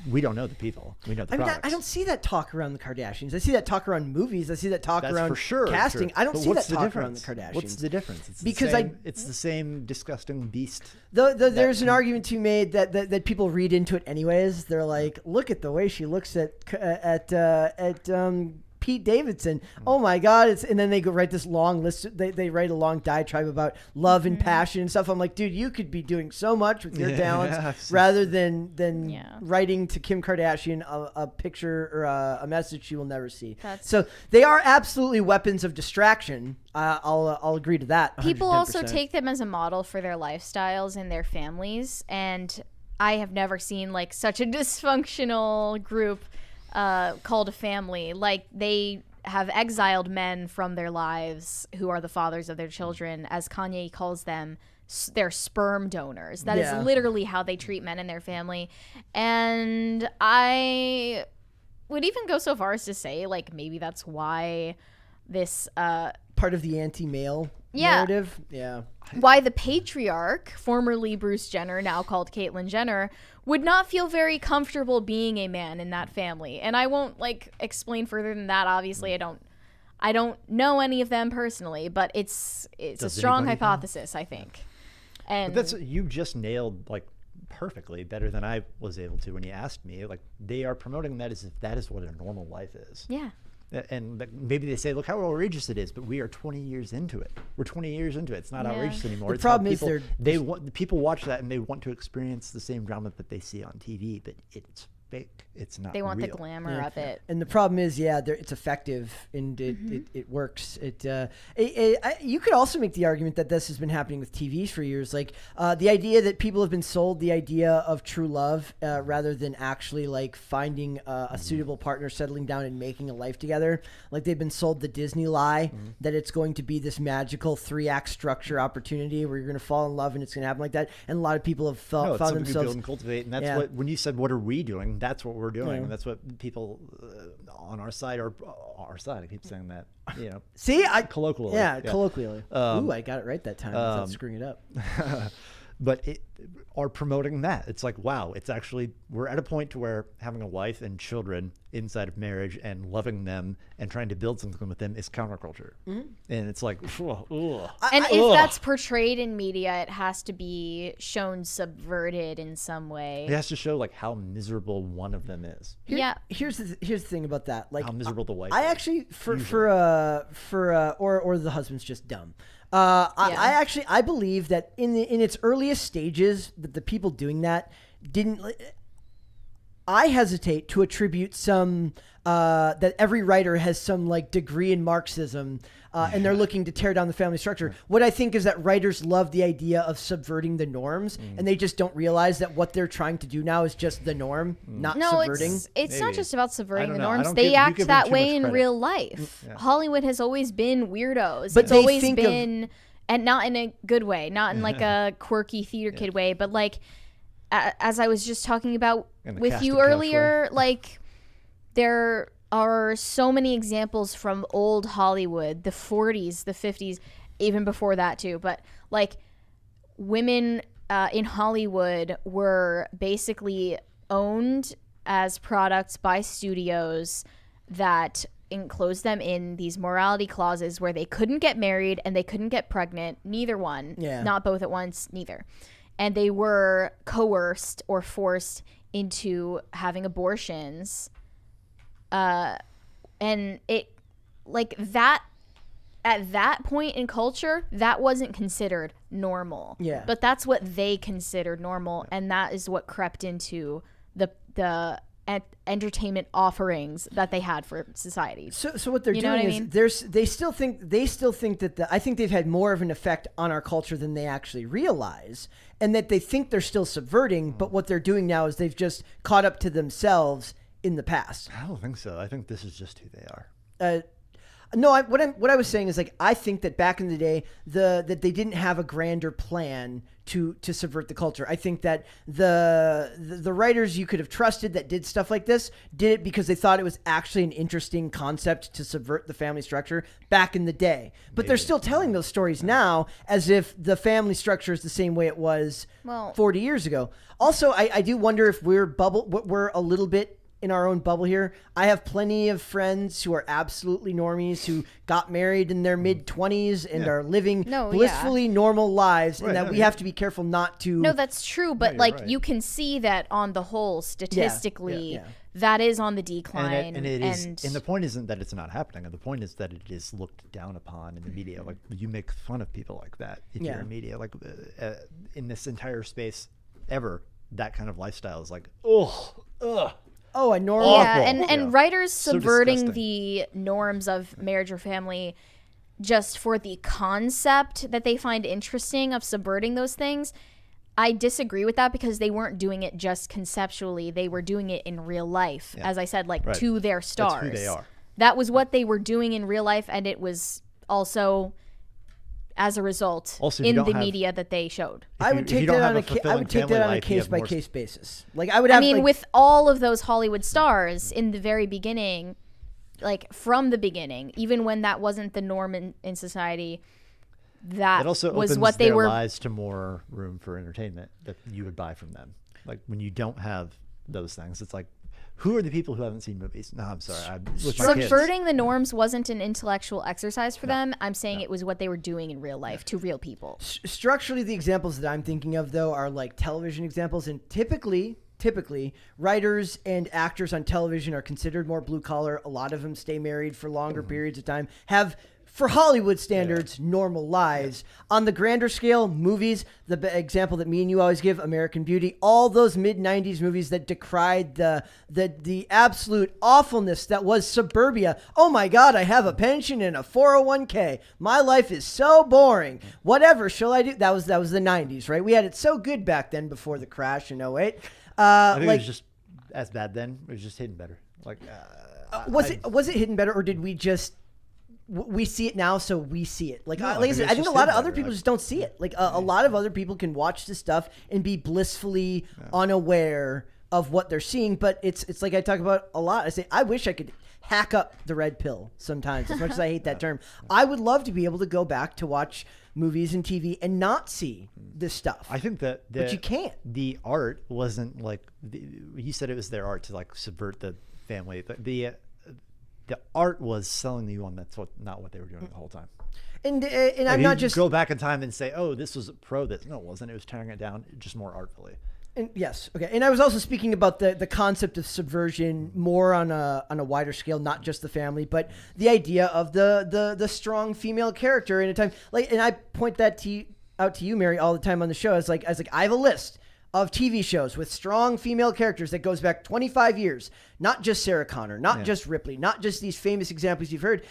Speaker 3: We don't know the people; we know the products.
Speaker 2: I don't see that talk around the Kardashians. I see that talk around movies. I see that talk
Speaker 3: That's
Speaker 2: around
Speaker 3: for sure.
Speaker 2: casting.
Speaker 3: Sure.
Speaker 2: I don't
Speaker 3: But
Speaker 2: see
Speaker 3: what's
Speaker 2: that
Speaker 3: the
Speaker 2: talk around the
Speaker 3: difference?
Speaker 2: Kardashians.
Speaker 3: What's the difference? It's
Speaker 2: Because
Speaker 3: it's the same disgusting beast.
Speaker 2: There's an argument to be made that people read into it anyways. They're like, look at the way she looks at Pete Davidson. Oh my God! And then they go write this long list. They write a long diatribe about love and passion and stuff. I'm like, dude, you could be doing so much with your talents rather than writing to Kim Kardashian a picture or a message she will never see. So they are absolutely weapons of distraction. I'll agree to that.
Speaker 1: People
Speaker 2: 110%.
Speaker 1: also take them as a model for their lifestyles and their families, and I have never seen like such a dysfunctional group called a family. Like, they have exiled men from their lives who are the fathers of their children, as Kanye calls them, their sperm donors. That is literally how they treat men in their family. And I would even go so far as to say, like, maybe that's why this
Speaker 2: part of the anti-male narrative. Yeah.
Speaker 1: Why the patriarch, formerly Bruce Jenner, now called Caitlyn Jenner, would not feel very comfortable being a man in that family. And I won't like explain further than that. Obviously, I don't know any of them personally, but it's a strong hypothesis, I think. And
Speaker 3: But you just nailed like perfectly, better than I was able to when you asked me. Like, they are promoting that as if that is what a normal life is.
Speaker 1: yeah.
Speaker 3: And maybe they say, look how outrageous it is, but we are 20 years into it. We're 20 years into it. It's not outrageous anymore.
Speaker 2: The
Speaker 3: It's how
Speaker 2: problem is
Speaker 3: people watch that and they want to experience the same drama that they see on TV, but it's fake. It's not
Speaker 1: They want the
Speaker 3: real.
Speaker 1: glamour of it.
Speaker 2: And the problem is, it's effective and it works. You could also make the argument that this has been happening with TV for years. Like the idea that people have been sold the idea of true love rather than actually like finding a suitable partner, settling down and making a life together. Like they've been sold the Disney lie that it's going to be this magical 3-act structure opportunity where you're going to fall in love and it's going to happen like that. And a lot of people have
Speaker 3: It's
Speaker 2: found
Speaker 3: something we
Speaker 2: themselves.
Speaker 3: build and cultivate, and that's what, when you said, what are we doing? That's what we're doing. And that's what people on our side, or our side, I keep saying that,
Speaker 2: See,
Speaker 3: colloquially.
Speaker 2: colloquially.
Speaker 3: Um,
Speaker 2: Ooh, I got it right that time without screwing it up.
Speaker 3: But are promoting that. It's like, wow, it's actually, we're at a point to where having a wife and children inside of marriage and loving them and trying to build something with them is counterculture. And it's like, ugh.
Speaker 1: And if that's portrayed in media, it has to be shown subverted in some way.
Speaker 3: It has to show like how miserable one of them is.
Speaker 2: Here's the thing about that. Like
Speaker 3: How miserable the wife
Speaker 2: I
Speaker 3: is,
Speaker 2: actually or the husband's just dumb. I believe that in its earliest stages, that the people doing that didn't. I hesitate to attribute some that every writer has some like degree in Marxism, and they're looking to tear down the family structure. What I think is that writers love the idea of subverting the norms, and they just don't realize that what they're trying to do now is just the norm, not subverting.
Speaker 1: It's not
Speaker 3: Maybe.
Speaker 1: just about subverting the
Speaker 3: know. I
Speaker 1: norms.
Speaker 3: don't
Speaker 1: They
Speaker 3: give- you
Speaker 1: act
Speaker 3: give them
Speaker 1: that
Speaker 3: too
Speaker 1: way
Speaker 3: much
Speaker 1: in
Speaker 3: credit.
Speaker 1: real life. Hollywood has always been weirdos.
Speaker 2: But
Speaker 1: It's
Speaker 2: they
Speaker 1: always
Speaker 2: think of-
Speaker 1: been, and not in a good way, not in like a quirky theater kid way, but like as I was just talking about
Speaker 3: In the
Speaker 1: with
Speaker 3: casted
Speaker 1: you
Speaker 3: couch
Speaker 1: earlier, like there are so many examples from old Hollywood, the 40s, the 50s, even before that too. But like women in Hollywood were basically owned as products by studios that enclosed them in these morality clauses where they couldn't get married and they couldn't get pregnant. Neither one.
Speaker 2: Yeah.
Speaker 1: Not both at once. Neither. And they were coerced or forced into having abortions. And it, like that, at that point in culture, that wasn't considered normal.
Speaker 2: Yeah.
Speaker 1: But that's what they considered normal, and that is what crept into the entertainment offerings that they had for society.
Speaker 2: So what they're
Speaker 1: You know
Speaker 2: doing
Speaker 1: what I
Speaker 2: is
Speaker 1: mean?
Speaker 2: they still think that I think they've had more of an effect on our culture than they actually realize, and that they think they're still subverting, but what they're doing now is they've just caught up to themselves in the past.
Speaker 3: I don't think so. I think this is just who they are.
Speaker 2: No, what I was saying is like I think that back in the day, that they didn't have a grander plan to subvert the culture. I think that the writers you could have trusted that did stuff like this did it because they thought it was actually an interesting concept to subvert the family structure back in the day. But they're still telling those stories now as if the family structure is the same way it was 40 years ago. Also, I do wonder if we're a little bit in our own bubble here. I have plenty of friends who are absolutely normies who got married in their mid-20s and are living blissfully normal lives, and that we have to be careful not to.
Speaker 1: No, that's true, but
Speaker 3: right.
Speaker 1: you can see that on the whole, statistically, that is on the decline.
Speaker 3: And it is. And the point isn't that it's not happening. The point is that it is looked down upon in the media. Like you make fun of people like that if you're in media. Like in this entire space ever, that kind of lifestyle is like, ugh.
Speaker 2: Oh, a normal.
Speaker 1: Yeah, and writers subverting
Speaker 3: disgusting.
Speaker 1: the norms of marriage or family just for the concept that they find interesting of subverting those things. I disagree with that because they weren't doing it just conceptually. They were doing it in real life, as I said, like to their stars.
Speaker 3: That's who they are.
Speaker 1: That was what they were doing in real life, and it was as a result
Speaker 3: Also, if you
Speaker 1: in
Speaker 3: don't
Speaker 1: the
Speaker 3: have-
Speaker 1: media that they showed.
Speaker 2: I would take that on a case by case basis. Like I would.
Speaker 1: I
Speaker 2: Have,
Speaker 1: mean,
Speaker 2: like,
Speaker 1: with all of those Hollywood stars in the very beginning, like from the beginning, even when that wasn't the norm in society, that
Speaker 3: It also
Speaker 1: was
Speaker 3: opens
Speaker 1: what they
Speaker 3: their
Speaker 1: were.
Speaker 3: lives to more room for entertainment that you would buy from them. Like when you don't have those things, it's like, who are the people who haven't seen movies? No, I'm sorry. I'm with my kids.
Speaker 1: Subverting the norms wasn't an intellectual exercise for them. I'm saying it was what they were doing in real life to real people.
Speaker 2: Structurally, the examples that I'm thinking of though are like television examples, and typically writers and actors on television are considered more blue collar. A lot of them stay married for longer periods of time, have, for Hollywood standards, normal lives. On the grander scale, movies, the example that me and you always give, American Beauty, all those mid-90s movies that decried the absolute awfulness that was suburbia. Oh my God, I have a pension and a 401k. My life is so boring. Whatever shall I do? That was the 90s, right? We had it so good back then before the crash in 08.
Speaker 3: I think it was just as bad then. It was just hidden better. Like,
Speaker 2: was it hidden better, or did we just we see it now, so we see it? Like,
Speaker 3: No,
Speaker 2: like I said,
Speaker 3: it's
Speaker 2: I think a
Speaker 3: just
Speaker 2: lot of
Speaker 3: hidden
Speaker 2: other
Speaker 3: better.
Speaker 2: people just don't see it. Like a lot of other people can watch this stuff and be blissfully unaware of what they're seeing. But it's like I talk about a lot. I say I wish I could hack up the red pill sometimes, as much as I hate that term. I would love to be able to go back to watch movies and TV and not see this stuff.
Speaker 3: I think that
Speaker 2: but you can't.
Speaker 3: The art wasn't like you said it was their art to like subvert the family. The art was selling you on not what they were doing the whole time.
Speaker 2: And
Speaker 3: Like,
Speaker 2: I'm not just
Speaker 3: go back in time and say, oh, this was pro this. No, it wasn't. It was tearing it down just more artfully.
Speaker 2: And yes, okay. And I was also speaking about the concept of subversion more on a wider scale, not just the family, but the idea of the strong female character in a time like. And I point that out to you, Mary, all the time on the show. I was like, I have a list of TV shows with strong female characters that goes back 25 years. Not just Sarah Connor, not just Ripley, not just these famous examples you've heard.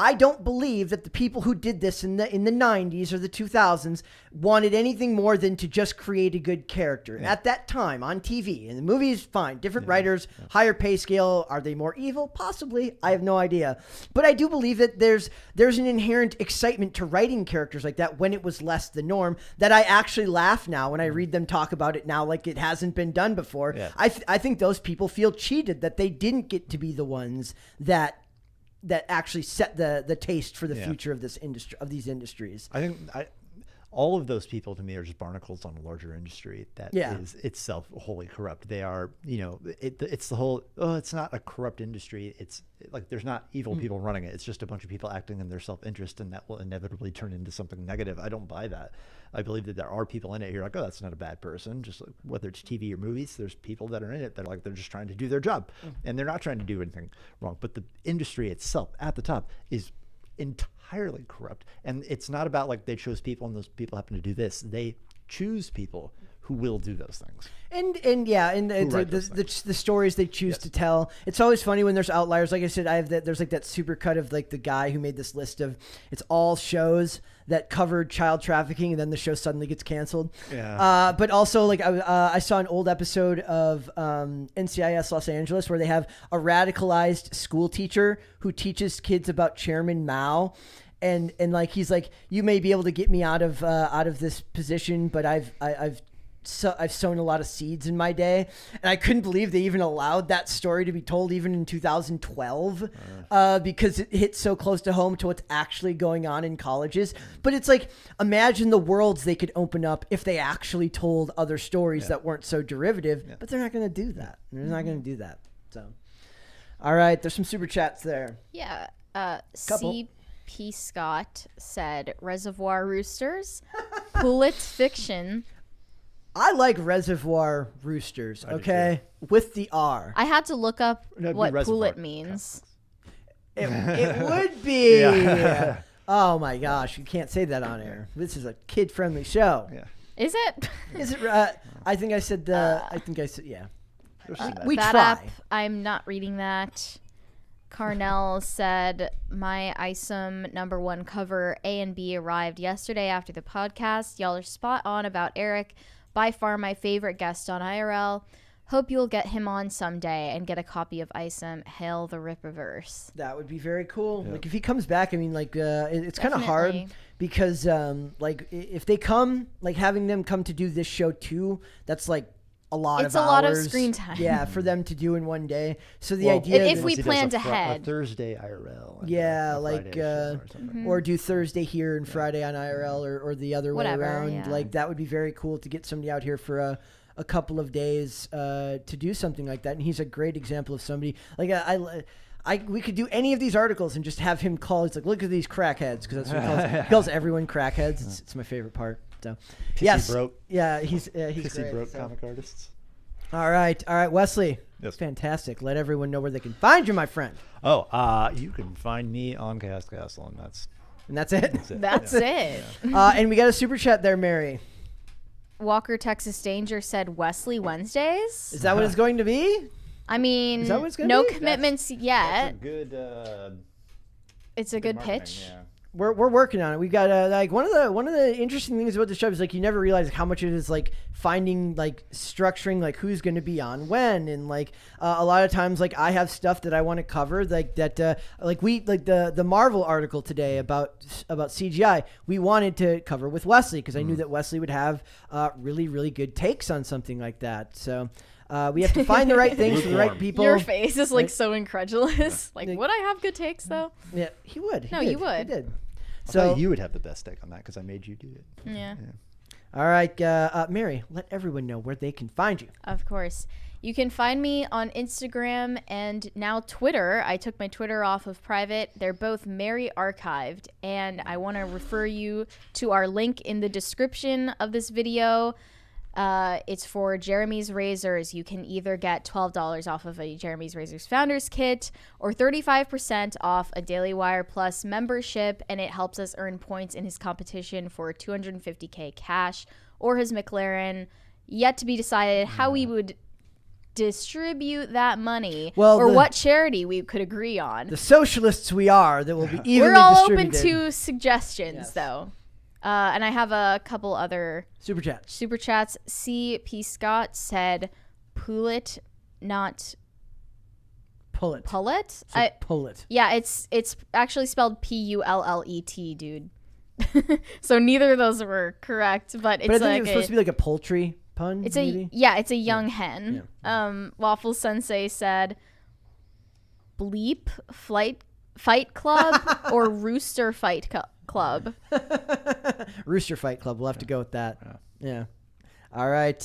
Speaker 2: I don't believe that the people who did this in the 90s or the 2000s wanted anything more than to just create a good character. And at that time on TV, and the movies, fine, different writers, higher pay scale. Are they more evil? Possibly. I have no idea. But I do believe that there's an inherent excitement to writing characters like that when it was less the norm, that I actually laugh now when I read them talk about it now like it hasn't been done before. Yeah. I think those people feel cheated that they didn't get to be the ones that actually set the taste for the future of this industry, of these industries.
Speaker 3: I think all of those people to me are just barnacles on a larger industry that is itself wholly corrupt. They are, it's the whole, it's not a corrupt industry. It's like there's not evil people running it. It's just a bunch of people acting in their self-interest, and that will inevitably turn into something negative. I don't buy that. I believe that there are people in it here like, oh, that's not a bad person. Just like, whether it's TV or movies, there's people that are in it that are like, they're just trying to do their job, and they're not trying to do anything wrong. But the industry itself at the top is entirely corrupt, and it's not about like they chose people and those people happen to do this. They choose people who will do those things. And
Speaker 2: the stories they choose to tell. It's always funny when there's outliers. Like I said, there's like that super cut of like the guy who made this list of it's all shows that covered child trafficking, and then the show suddenly gets canceled. Yeah. But also like I saw an old episode of NCIS Los Angeles where they have a radicalized school teacher who teaches kids about Chairman Mao. And like he's like, you may be able to get me out of this position, but I've sown a lot of seeds in my day, and I couldn't believe they even allowed that story to be told even in 2012 because it hit so close to home to what's actually going on in colleges. But it's like, imagine the worlds they could open up if they actually told other stories that weren't so derivative, but they're not going to do that. They're not going to do that. So, all right, there's some super chats there.
Speaker 1: Yeah. C.P. Scott said, Reservoir Roosters, Pulitz Fiction.
Speaker 2: I like Reservoir Roosters, okay? With the R.
Speaker 1: I had to look up what Pulitz means.
Speaker 2: It would be. Yeah. Oh my gosh, you can't say that on air. This is a kid-friendly show.
Speaker 1: Yeah. Is it?
Speaker 2: Is it? I think I said yeah. We
Speaker 1: that
Speaker 2: try.
Speaker 1: Up, I'm not reading that. Carnell said, my ISOM #1 cover A and B arrived yesterday after the podcast. Y'all are spot on about Eric. By far my favorite guest on IRL. Hope you'll get him on someday and get a copy of ISOM. Hail the Rippaverse.
Speaker 2: That would be very cool. Yep. Like if he comes back, I mean, like it's kind of hard because like if they come, like having them come to do this show too, that's like a lot
Speaker 1: it's
Speaker 2: of
Speaker 1: a
Speaker 2: hours.
Speaker 1: lot of screen time.
Speaker 2: Yeah, for them to do in one day. So the idea
Speaker 1: if we planned ahead,
Speaker 3: Thursday IRL.
Speaker 2: Yeah, like or do Thursday here and Friday on IRL or the other way around. Yeah. Like that would be very cool to get somebody out here for a couple of days to do something like that. And he's a great example of somebody like we could do any of these articles and just have him call. It's like, look at these crackheads, because that's what he calls, he calls everyone crackheads. It's my favorite part. So,
Speaker 3: Pissy broke.
Speaker 2: Yeah, he's
Speaker 3: Pissy
Speaker 2: great,
Speaker 3: broke comic artists.
Speaker 2: All right, Wesley.
Speaker 3: Yes.
Speaker 2: Fantastic. Let everyone know where they can find you, my friend.
Speaker 3: Oh, you can find me on Cast Castle, and
Speaker 2: that's it.
Speaker 1: That's it.
Speaker 2: And we got a super chat there, Mary.
Speaker 1: Walker Texas Danger said Wesley Wednesdays.
Speaker 2: Is that what it's going to be?
Speaker 1: I mean,
Speaker 2: is that what it's gonna
Speaker 1: no
Speaker 2: be?
Speaker 1: commitments yet.
Speaker 3: That's a good.
Speaker 1: It's a good pitch.
Speaker 3: Yeah.
Speaker 2: We're working on it. We've got like one of the interesting things about the show is like you never realize how much it is like finding like structuring like who's going to be on when, and like a lot of times like I have stuff that I want to cover like that like the Marvel article today about CGI we wanted to cover with Wesley because I knew that Wesley would have really good takes on something like that. So We have to find the right things for the right
Speaker 3: Lukewarm.
Speaker 2: people.
Speaker 1: Your face is like
Speaker 2: Right.
Speaker 1: so incredulous. Like, would I have good takes though?
Speaker 2: Yeah, he would.
Speaker 1: No,
Speaker 2: He
Speaker 1: you would.
Speaker 2: He did.
Speaker 3: I
Speaker 2: So,
Speaker 3: thought you would have the best take on that because I made you do it.
Speaker 1: Yeah.
Speaker 2: all right, Mary, let everyone know where they can find you.
Speaker 1: Of course. You can find me on Instagram and now Twitter. I took my Twitter off of private. They're both Mary Archived. And I want to refer you to our link in the description of this video. It's for Jeremy's Razors. You can either get $12 off of a Jeremy's Razors Founders Kit or 35% off a Daily Wire Plus membership. And it helps us earn points in his competition for $250K cash or his McLaren. Yet to be decided how we would distribute that money or what charity we could agree on.
Speaker 2: The socialists we are that will be evenly
Speaker 1: We're all open
Speaker 2: distributed.
Speaker 1: to suggestions though. And I have a couple other
Speaker 2: Super chat.
Speaker 1: super chats. C.P. Scott said Pullet, not
Speaker 2: Pull it.
Speaker 1: Pullet.
Speaker 2: So pull it.
Speaker 1: Yeah, it's actually spelled Pullet, dude. So neither of those were correct, but it's
Speaker 2: But I think
Speaker 1: like
Speaker 2: it was supposed to be like a poultry pun.
Speaker 1: it's
Speaker 2: maybe?
Speaker 1: it's a young hen. Waffle Sensei said bleep fight club or rooster fight club.
Speaker 2: Rooster Fight Club. We'll have to go with that. Yeah. All right.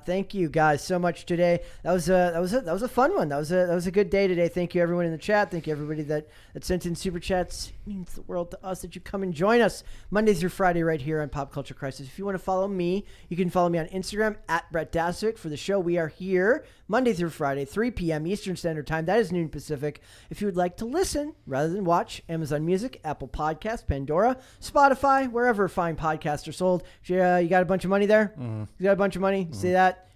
Speaker 2: Thank you guys so much today. That was a fun one. That was a good day today. Thank you everyone in the chat. Thank you everybody that sent in super chats. It means the world to us that you come and join us Monday through Friday right here on Pop Culture Crisis. If you want to follow me, you can follow me on Instagram at Brett Dasick. For the show, we are here Monday through Friday, 3 p.m. Eastern Standard Time. That is noon Pacific. If you would like to listen rather than watch, Amazon Music, Apple Podcasts, Pandora, Spotify, wherever fine podcasts are sold. You got a bunch of money there? You got a bunch of money? See that?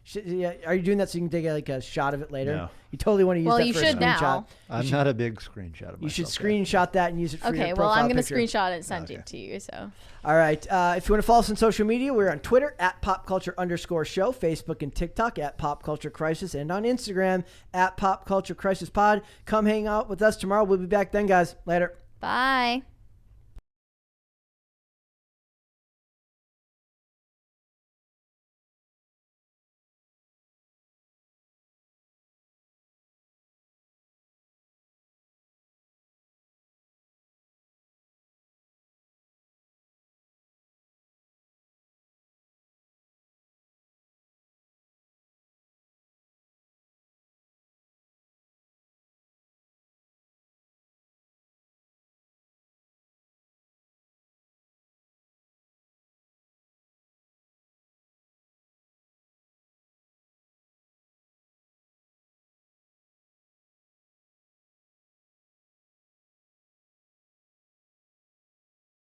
Speaker 2: Are you doing that so you can take a shot of it later?
Speaker 3: No.
Speaker 2: You totally want to use
Speaker 1: Well,
Speaker 2: that
Speaker 1: you
Speaker 2: for
Speaker 1: should
Speaker 2: a screenshot.
Speaker 1: now.
Speaker 3: I'm not a big screenshot of myself.
Speaker 2: You should
Speaker 3: yet.
Speaker 2: screenshot that and use it for
Speaker 1: Okay,
Speaker 2: your
Speaker 1: well,
Speaker 2: profile
Speaker 1: I'm going to
Speaker 2: picture.
Speaker 1: screenshot it and send it to you. So,
Speaker 2: All right. If you want to follow us on social media, we're on Twitter at @popculture_show, Facebook and TikTok at Pop Culture Crisis, and on Instagram at Pop Culture Crisis Pod. Come hang out with us tomorrow. We'll be back then, guys. Later.
Speaker 1: bye.